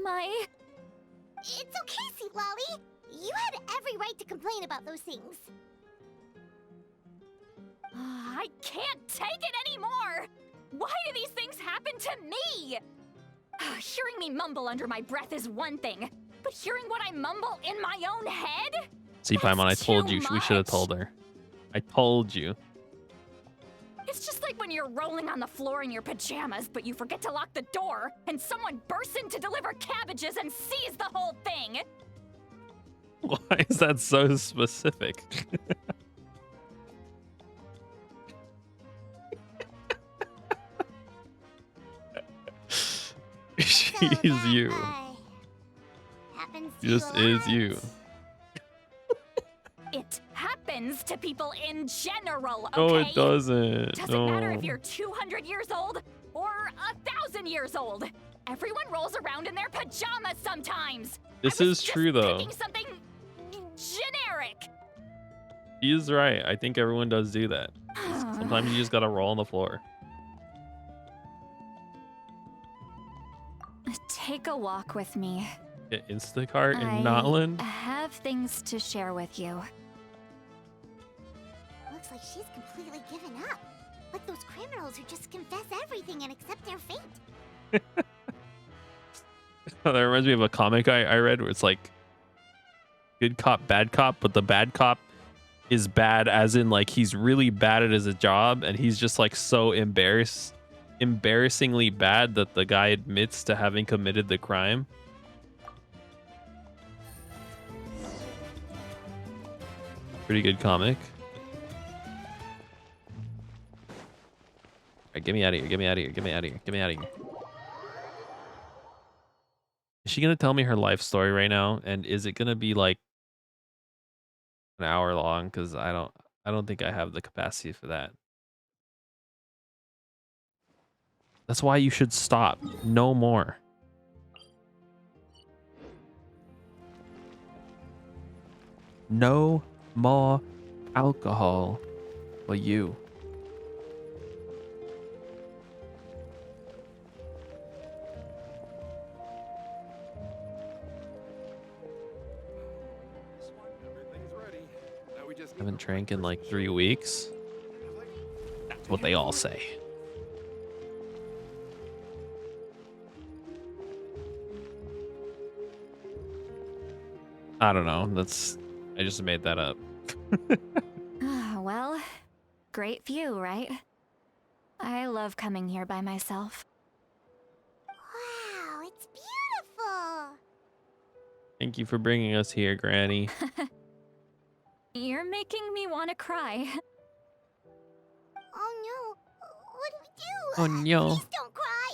my... It's okay, Sweet Lolly. You had every right to complain about those things. I can't take it anymore! Why do these things happen to me? Hearing me mumble under my breath is one thing, but hearing what I mumble in my own head? See, Paimon, I told you. We should have told her. I told you. It's just like when you're rolling on the floor in your pajamas, but you forget to lock the door, and someone bursts in to deliver cabbages and sees the whole thing! Why is that so specific? She's you. Happens to Just you a is lot. you. It happens happens to people in general, okay? No, it doesn't. Doesn't matter if No. you're 200 years old or 1,000 years old. Everyone rolls around in their pajamas sometimes. This I was is just true, though. picking something generic. He is right. I think everyone does do that. Sometimes you just gotta roll on the floor. Take a walk with me. Get Instacart in I Notland. have things to share with you. Looks like she's completely given up. Like those criminals who just confess everything and accept their fate. That reminds me of a comic I read where it's like good cop, bad cop, but the bad cop is bad as in like he's really bad at his job and he's just like so embarrassingly bad that the guy admits to having committed the crime. Pretty good comic. Alright, get me out of here, get me out of here, get me out of here, get me out of here. Is she gonna tell me her life story right now? And is it gonna be like an hour long? Because I don't think I have the capacity for that. That's why you should stop. No more. No more alcohol for you. Haven't drank in like 3 weeks. That's what they all say. I don't know. I just made that up. Well, great view, right? I love coming here by myself. Wow, it's beautiful. Thank you for bringing us here, Granny. You're making me want to cry. Oh no, what do we do? Oh no. Please don't cry.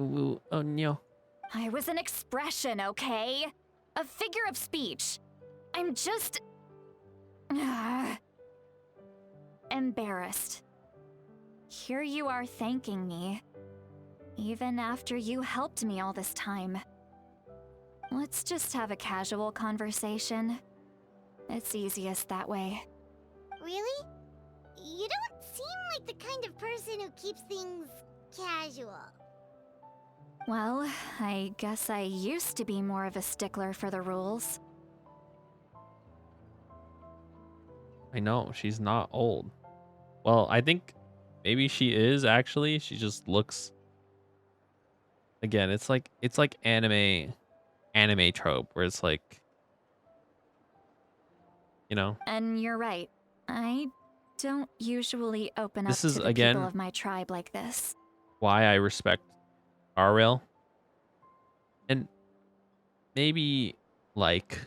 Ooh, oh no. I was an expression, okay? A figure of speech. I'm just... embarrassed. Here you are thanking me. Even after you helped me all this time. Let's just have a casual conversation. It's easiest that way. Really? You don't seem like the kind of person who keeps things casual. Well, I guess I used to be more of a stickler for the rules. I know, she's not old. Well, I think maybe she is actually. She just looks... Again, it's like anime trope where it's like, you know. And you're right. I don't usually open up This to is, the again, people of my tribe like this. Why I respect R-Rail. And maybe Zenless,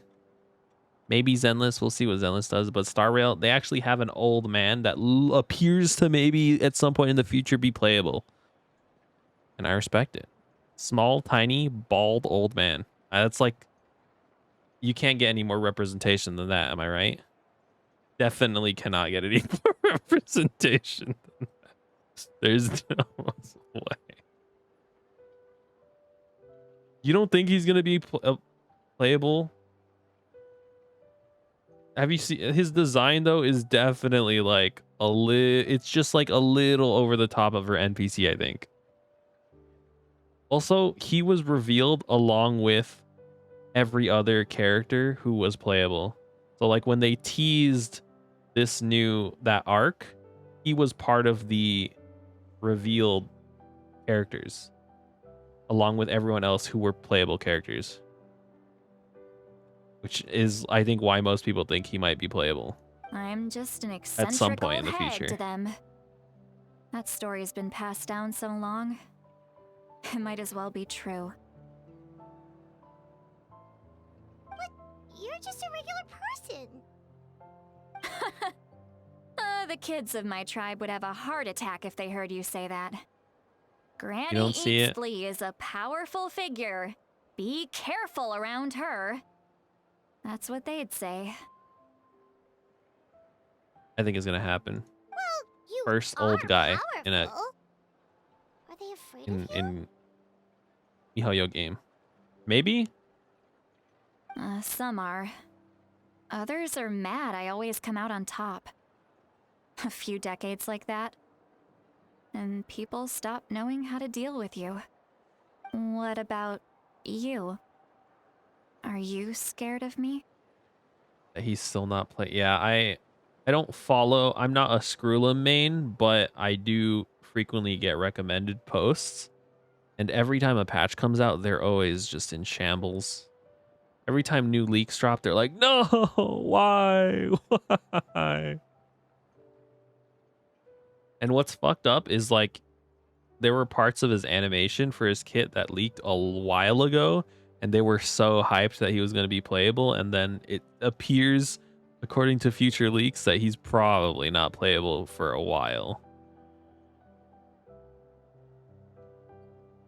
we'll see what Zenless does, but Star Rail, they actually have an old man that appears to maybe at some point in the future be playable. And I respect it. Small, tiny, bald old man. That's like, you can't get any more representation than that, am I right? Definitely cannot get any more representation than that. There's no way. You don't think he's gonna be playable? Have you seen his design though? Is definitely like a little. It's just like a little over the top of her NPC, I think. Also, he was revealed along with every other character who was playable. So like when they teased that arc, he was part of the revealed characters along with everyone else who were playable characters, which is, I think, why most people think he might be playable I'm just an eccentric at some point in old the hag future. to them. That story's been passed down so long. It might as well be true. But you're just a regular person. The kids of my tribe would have a heart attack if they heard you say that. Granny You don't see it? Eatsley is a powerful figure. Be careful around her. That's what they'd say. I think is gonna happen. Well, you First are old guy in a powerful. Are they afraid of you? in miHoYo game. Maybe? Some are. Others are mad I always come out on top. A few decades like that, and people stop knowing how to deal with you. What about you? Are you scared of me? He's still not play. Yeah, I don't follow. I'm not a Screwlum main, but I do frequently get recommended posts. And every time a patch comes out, they're always just in shambles. Every time new leaks drop, they're like, no, why? Why? And what's fucked up is like, there were parts of his animation for his kit that leaked a while ago, and they were so hyped that he was going to be playable, and then it appears, according to future leaks, that he's probably not playable for a while.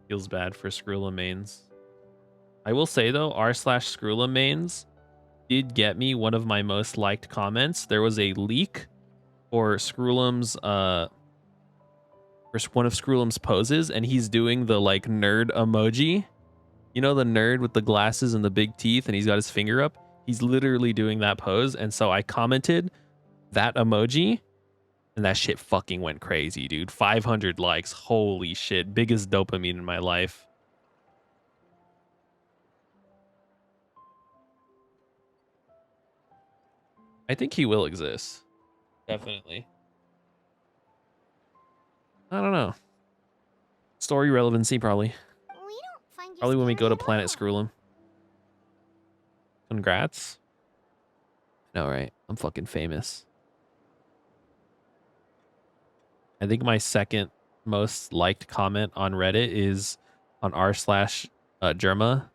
Feels bad for Screwlum mains. I will say though, r/Screwlum mains did get me one of my most liked comments. There was a leak for Screwlum's one of Screwlum's poses, and he's doing the like nerd emoji. You know, the nerd with the glasses and the big teeth, and he's got his finger up. He's literally doing that pose, and so I commented that emoji, and that shit fucking went crazy, dude. 500 likes. Holy shit. Biggest dopamine in my life. I think he will exist. Definitely. I don't know. Story relevancy, probably. Probably when we go to Planet Screwlum. Congrats. No, right? I'm fucking famous. I think my second most liked comment on Reddit is on r/Germa,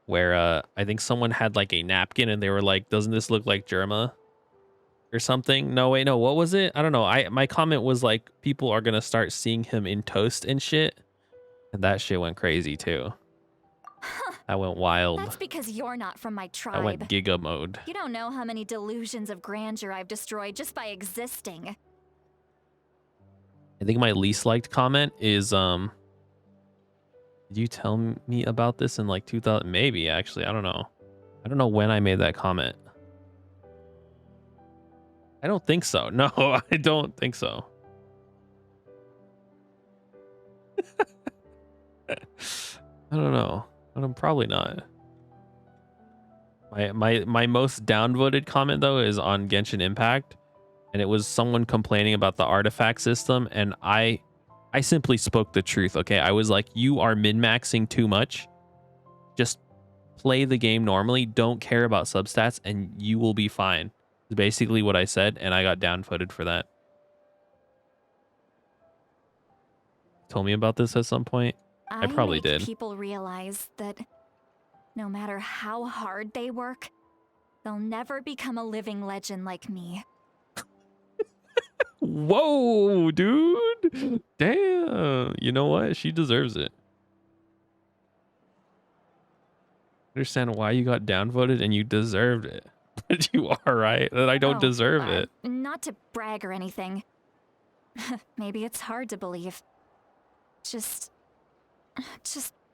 where I think someone had like a napkin and they were like, doesn't this look like Germa? Or something. No, wait, no, what was it? I don't know. My comment was like, people are gonna start seeing him in toast and shit. And that shit went crazy too. That went wild. That's because you're not from my tribe. I went giga mode. You don't know how many delusions of grandeur I've destroyed just by existing. I think my least liked comment is did you tell me about this in like 2000? Maybe actually, I don't know. I don't know when I made that comment. I don't think so. No, I don't think so. I don't know. I'm probably not. My most downvoted comment though is on Genshin Impact, and it was someone complaining about the artifact system, and I simply spoke the truth. Okay, I was like, you are min-maxing too much. Just play the game normally. Don't care about substats, and you will be fine. Is basically what I said, and I got downvoted for that. Told me about this at some point. I probably did. People realize that no matter how hard they work, they'll never become a living legend like me. Whoa, dude. Damn. You know what? She deserves it. Understand why you got downvoted, and you deserved it. But you are right that I don't deserve it. Not to brag or anything. Maybe it's hard to believe. Just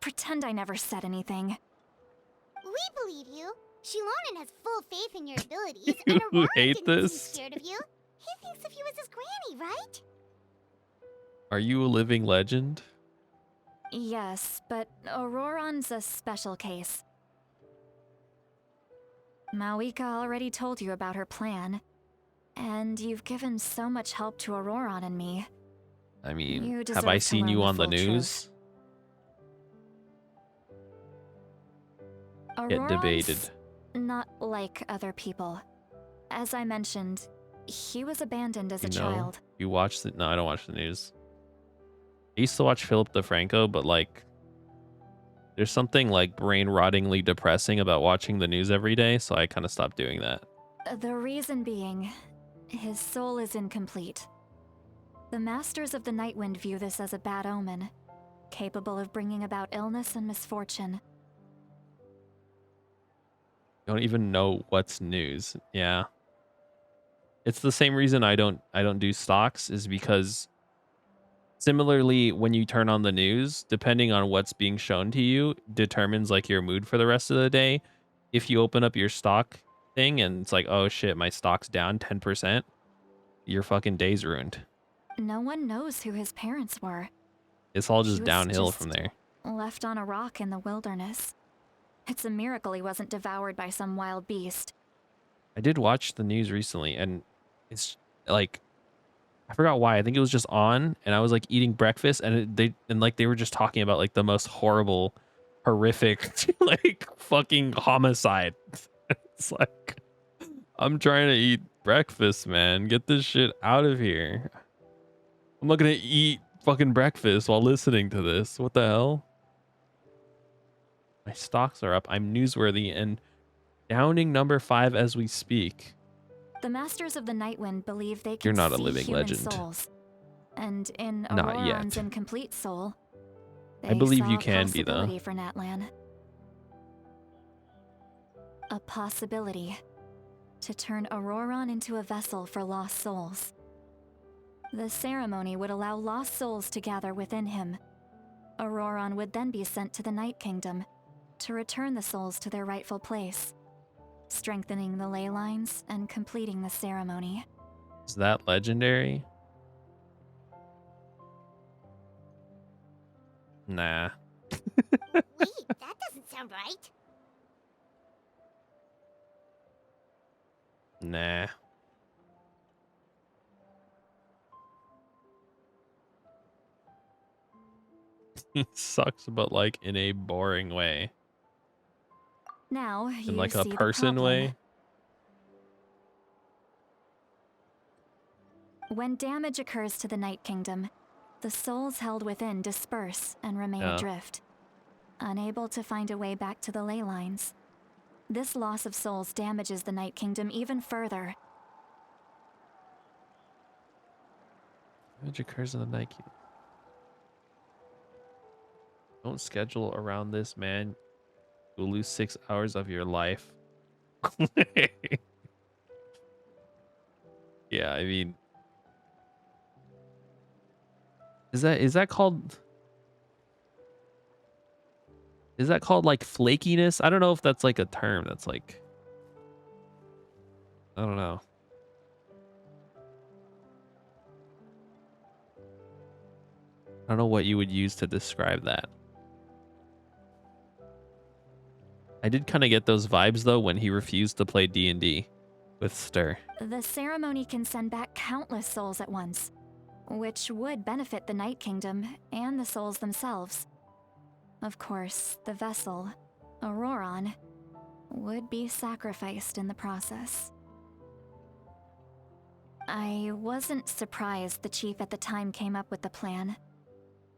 pretend I never said anything. We believe you. Shilonen has full faith in your abilities, You and Aurora hate didn't this? seem scared of you. He thinks of you as his granny, right? Are you a living legend? Yes, but Auroron's a special case. Mawika already told you about her plan, and you've given so much help to Auroron and me. I mean, You have deserve I to seen learn you the on the full truth. news? Get Auroron's debated. not like other people. As I mentioned, he was abandoned as a You know, child. you watch the... No, I don't watch the news. I used to watch Philip DeFranco, but like, there's something like brain-rottingly depressing about watching the news every day, so I kind of stopped doing that. The reason being, his soul is incomplete. The Masters of the Nightwind view this as a bad omen, capable of bringing about illness and misfortune. You don't even know what's news. Yeah. It's the same reason I don't do stocks, is because similarly, when you turn on the news, depending on what's being shown to you determines like your mood for the rest of the day. If you open up your stock thing and it's like, oh shit, my stock's down 10%, your fucking day's ruined. No one knows who his parents were. It's all He just was downhill just from there. left on a rock in the wilderness. It's a miracle he wasn't devoured by some wild beast. I did watch the news recently, and it's like, I forgot why. I think it was just on, and I was like eating breakfast, and they were just talking about like the most horrible, horrific, like fucking homicide. It's like, I'm trying to eat breakfast, man. Get this shit out of here. I'm not gonna eat fucking breakfast while listening to this. What the hell? My stocks are up. I'm newsworthy and downing number 5 as we speak. The Masters of the Nightwind believe they You're can not a see living human legend. souls. And in Not Auroron's yet. incomplete soul, I they believe saw you a can be, though. possibility for Natlan. A possibility to turn Auroron into a vessel for lost souls. The ceremony would allow lost souls to gather within him. Auroron would then be sent to the Night Kingdom to return the souls to their rightful place, strengthening the ley lines and completing the ceremony. Is that legendary? Nah. Wait, that doesn't sound right. Nah. He sucks, but like in a boring way. Now you In like a see the person problem. way. When damage occurs to the Night Kingdom, the souls held within disperse and remain adrift, unable to find a way back to the ley lines. This loss of souls damages the Night Kingdom even further. Damage occurs in the night. Don't schedule around this, man. You'll lose 6 hours of your life. Yeah, I mean, is that called like flakiness? I don't know if that's like a term that's like, I don't know. I don't know what you would use to describe that. I did kind of get those vibes though when he refused to play D&D with Stir. The ceremony can send back countless souls at once, which would benefit the Night Kingdom and the souls themselves. Of course, the vessel, Auroron, would be sacrificed in the process. I wasn't surprised the chief at the time came up with the plan.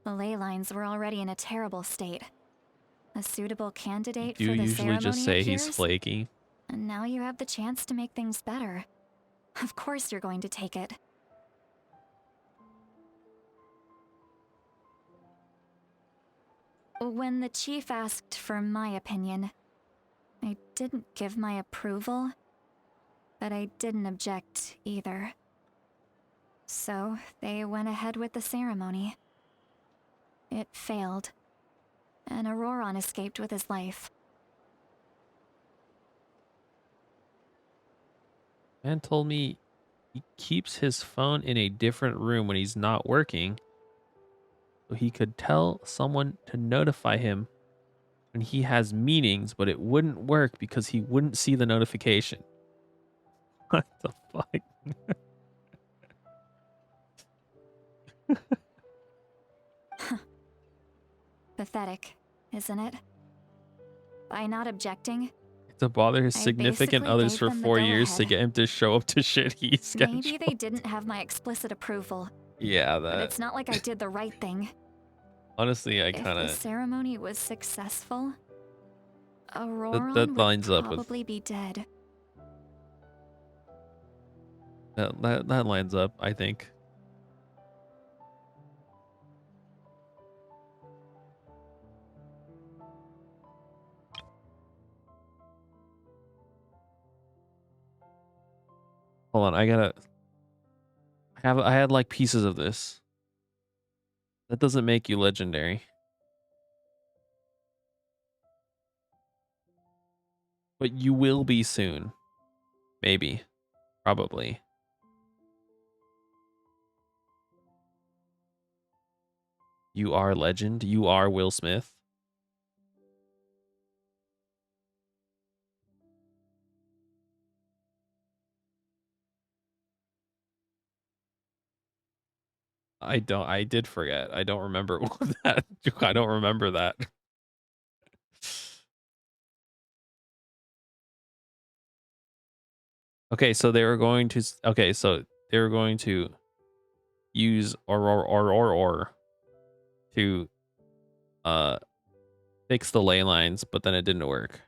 The ley lines were already in a terrible state. A suitable candidate for You the usually ceremony just say appears, he's flaky. and now you have the chance to make things better. Of course you're going to take it. When the chief asked for my opinion, I didn't give my approval, but I didn't object either. So they went ahead with the ceremony. It failed, and Auroron escaped with his life. Man told me he keeps his phone in a different room when he's not working, so he could tell someone to notify him when he has meetings, but it wouldn't work because he wouldn't see the notification. What the fuck? Pathetic, isn't it? By not objecting, To bother his I significant basically others gave for them the 4 years to go-ahead. get him to show up to shit he scheduled. maybe they didn't have my explicit approval, Yeah, but that. it's not like I did the right thing. Honestly, I If kind the of ceremony was successful, Auroron that would lines up with probably be dead. that lines up, I think. Hold on, I had like pieces of this. That doesn't make you legendary. But you will be soon. Maybe. Probably. You are legend. You are Will Smith. I did forget. I don't remember that. I don't remember that. Okay, so they were going to use or to fix the ley lines, but then it didn't work.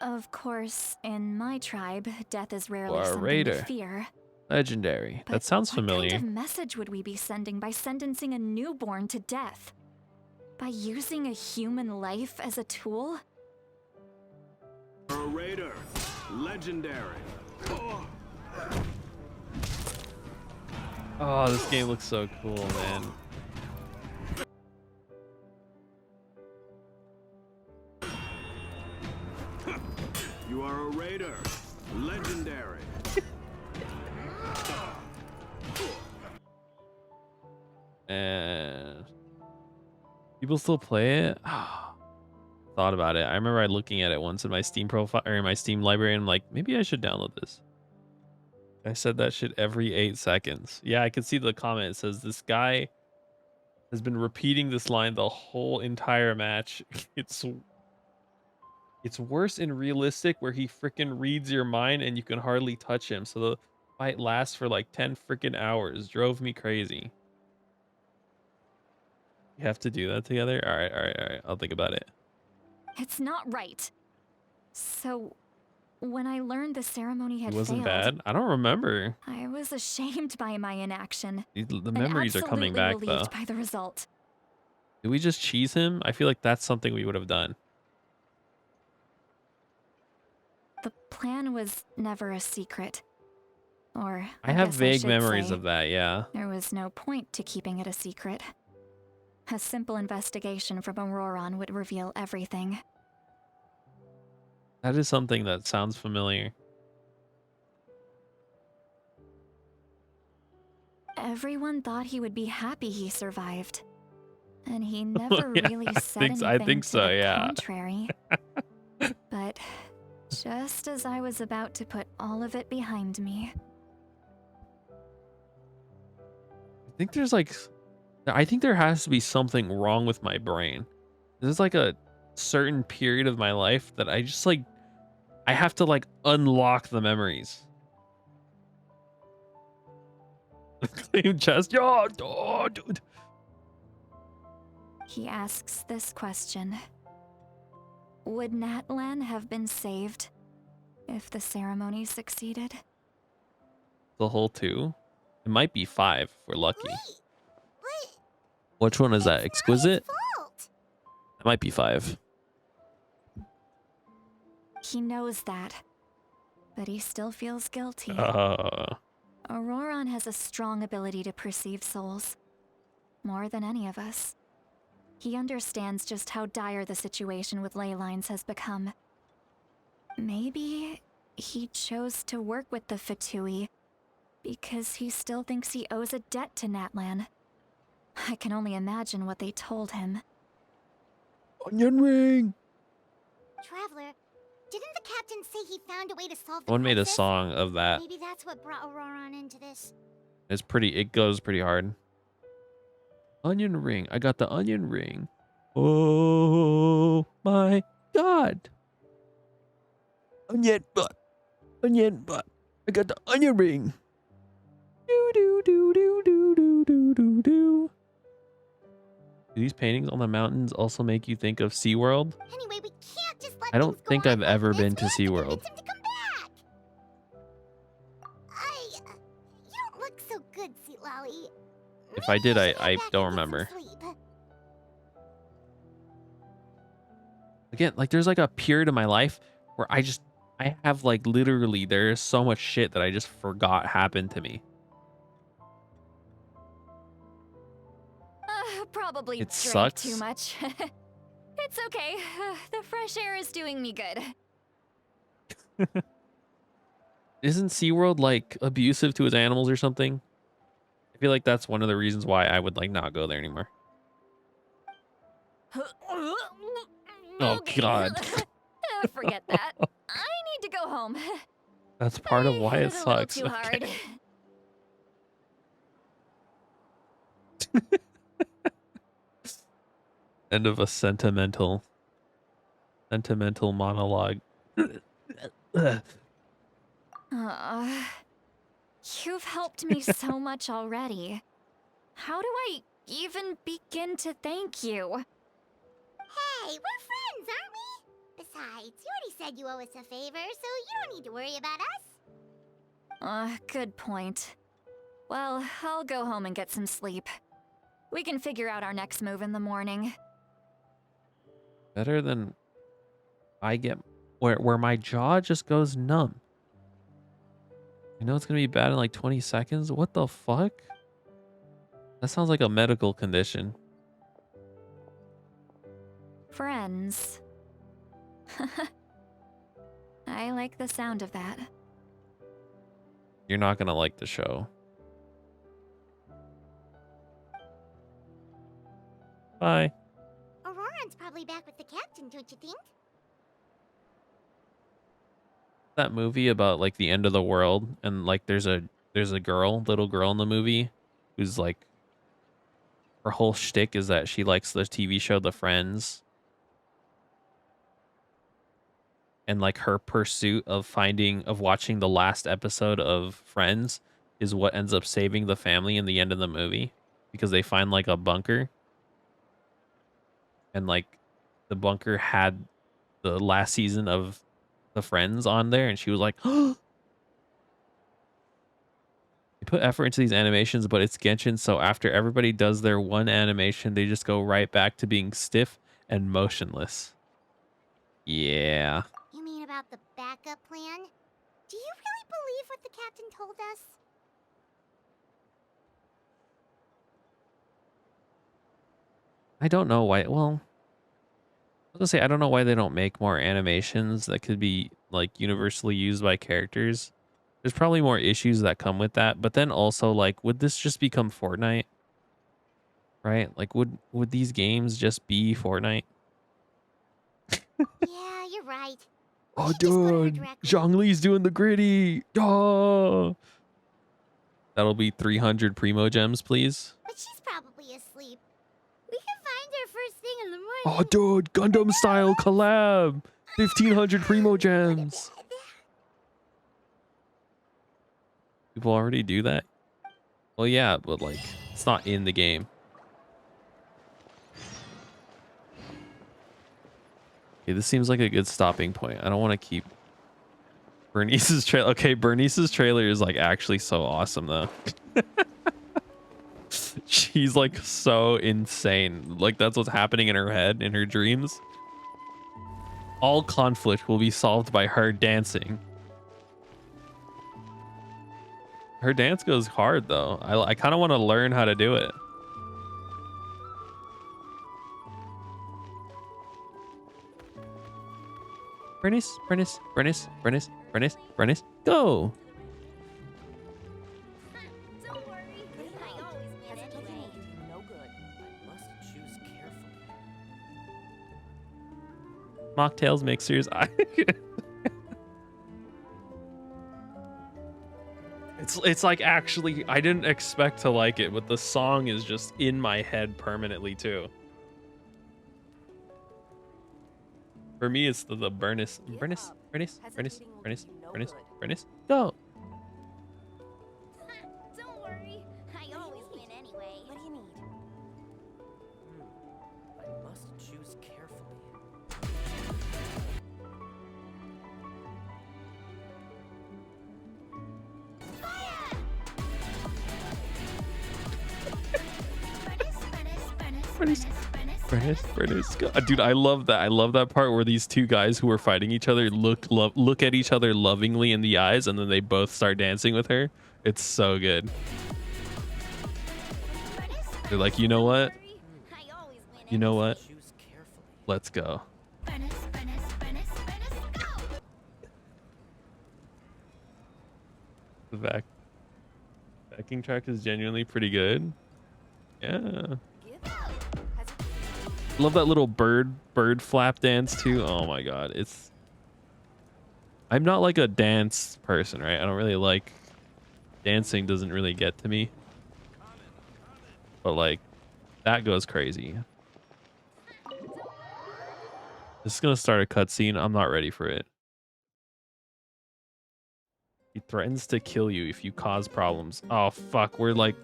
Of course, in my tribe, death is rarely Or a something raider. to fear. Legendary. But That sounds familiar. what kind of message would we be sending by sentencing a newborn to death? By using a human life as a tool? A raider. Legendary. Oh, this game looks so cool, man. You are a raider. Legendary. And people still play it. Thought about it. I remember looking at it once in my Steam profile or in my Steam library, and I'm like, maybe I should download this. I said that shit every 8 seconds. Yeah, I can see the comment. It says this guy has been repeating this line the whole entire match. It's worse in realistic, where he freaking reads your mind and you can hardly touch him. So the fight lasts for like 10 freaking hours. Drove me crazy. You have to do that together? All right. I'll think about it. It's not right. So, when I learned the ceremony had It wasn't failed, bad. I don't remember. I was ashamed by my inaction. The memories are coming back, absolutely though. relieved by the result. Did we just cheese him? I feel like that's something we would have done. The plan was never a secret. Or, I have guess vague should memories say, of that, yeah. There was no point to keeping it a secret. A simple investigation from Auroron would reveal everything. That is something that sounds familiar. Everyone thought he would be happy he survived. And he never Yeah, really I said think anything so- I think to so, the yeah. contrary. But just as I was about to put all of it behind me, I think there has to be something wrong with my brain. There's like a certain period of my life that I just like, I have to like unlock the memories. Claim chest. Yo, oh, dude. he asks this question. Would Natlan have been saved if the ceremony succeeded? The whole 2? It might be 5 if we're lucky. Which one is that? Exquisite? It might be 5. He knows that, but he still feels guilty. Auroron has a strong ability to perceive souls, more than any of us. He understands just how dire the situation with ley lines has become. Maybe he chose to work with the Fatui because he still thinks he owes a debt to Natlan. I can only imagine what they told him. Onion ring! Traveler, didn't the captain say he found a way to solve the Someone made a crisis? song of that. Maybe that's what brought Auroron into this. It goes pretty hard. Onion ring. I got the onion ring. Oh my god. Onion butt. Onion butt. I got the onion ring. Do do do do do do do do do. Do these paintings on the mountains also make you think of SeaWorld? Anyway, we can't just let I don't things go think on I've like ever this. been to We have to SeaWorld. convince him to come back. You don't look so good, Sweet Lolly. If I did, I don't remember. Sleep. Again, like there's like a period of my life where I have like literally there is so much shit that I just forgot happened to me. Probably It drank sucks. too much. It's okay. The fresh air is doing me good. Isn't SeaWorld like abusive to its animals or something? I feel like that's one of the reasons why I would like not go there anymore. Oh God. Forget that. I need to go home. That's part of why Hit it it a little sucks. too hard. Okay. End of a sentimental monologue. You've helped me so much already. How do I even begin to thank you? Hey, we're friends, aren't we? Besides, you already said you owe us a favor, so you don't need to worry about us. Good point. Well, I'll go home and get some sleep. We can figure out our next move in the morning. Better than I get where my jaw just goes numb. I know it's gonna be bad in like 20 seconds. What the fuck? That sounds like a medical condition. Friends. I like the sound of that. You're not gonna like the show. Bye. Auroran's probably back with the captain, don't you think? That movie about like the end of the world and like there's a little girl in the movie who's like her whole shtick is that she likes the TV show The Friends. And like her pursuit of watching the last episode of Friends is what ends up saving the family in the end of the movie because they find like a bunker. And like the bunker had the last season of The Friends on there and she was like, "Oh, they put effort into these animations, but it's Genshin, so after everybody does their one animation, they just go right back to being stiff and motionless." Yeah. You mean about the backup plan? Do you really believe what the captain told us? I don't know why. Well, I was gonna say I don't know why they don't make more animations that could be like universally used by characters. There's probably more issues that come with that, but then also like, would this just become Fortnite? Right? Like, would these games just be Fortnite? Yeah, you're right. Oh, dude, Zhongli's doing the gritty. Oh, that'll be 300 primo gems, please. But she's probably asleep. We can find her first thing in the morning. Oh, dude, Gundam style collab. 1500 primo gems. People already do that? Well, yeah, but like, it's not in the game. Okay, this seems like a good stopping point. I don't want to keep Bernice's trailer. Okay, Bernice's trailer is like actually so awesome though. She's like so insane. Like that's what's happening in her head, in her dreams. All conflict will be solved by her dancing. Her dance goes hard though. I kind of want to learn how to do it. Bernice, Bernice, Bernice, Bernice, Bernice, Bernice, go! Don't worry, I always win anyway. No good. I must choose carefully. Mocktails, mixers. It's like actually I didn't expect to like it, but the song is just in my head permanently too. For me, it's the Bernice, Bernice, Bernice, Bernice, Bernice, Bernice, Bernice, go! Don't worry, I always win anyway. What do you need? I must choose carefully. Furnace, furnace, furnace, furnace, furnace. Dude, I love that. I love that part where these two guys who are fighting each other look at each other lovingly in the eyes, and then they both start dancing with her. It's so good. They're like, you know what? You know what? Let's go. The backing track is genuinely pretty good. Yeah. Love that little bird flap dance too. Oh my god, I'm not like a dance person, right? I don't really like dancing, doesn't really get to me. But like that goes crazy. This is gonna start a cutscene. I'm not ready for it. He threatens to kill you if you cause problems. Oh fuck, we're like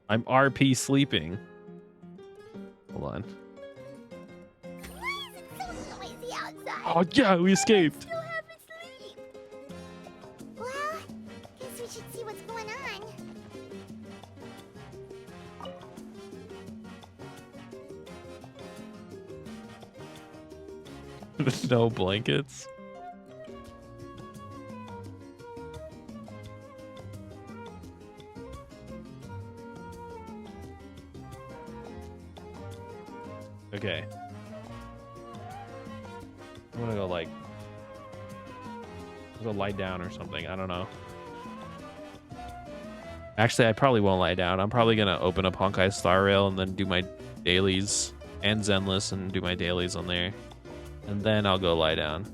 I'm RP sleeping. Hold on. Why is it so noisy outside? Oh yeah, we escaped. Still half asleep. Well, guess we should see what's going on. No blankets. Okay. I'm gonna go like go lie down or something. I don't know. Actually, I probably won't lie down. I'm probably gonna open up Honkai Star Rail and then do my dailies and Zenless and do my dailies on there. And then I'll go lie down.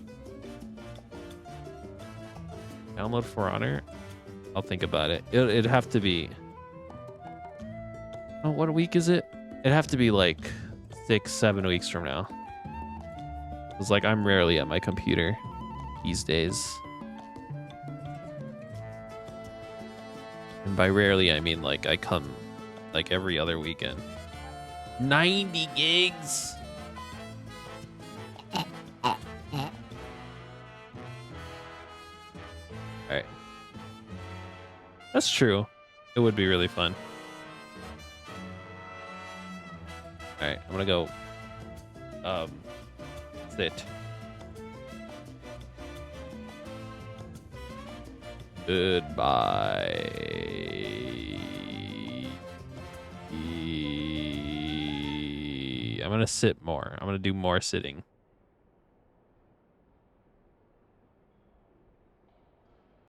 Download For Honor? I'll think about it. It'd have to be... Oh, what week is it? It'd have to be like 6-7 weeks from now. It's like I'm rarely at my computer these days. And by rarely, I mean like I come like every other weekend. 90 gigs! Alright. That's true. It would be really fun. Alright, I'm gonna go sit. Goodbye. I'm gonna sit more. I'm gonna do more sitting.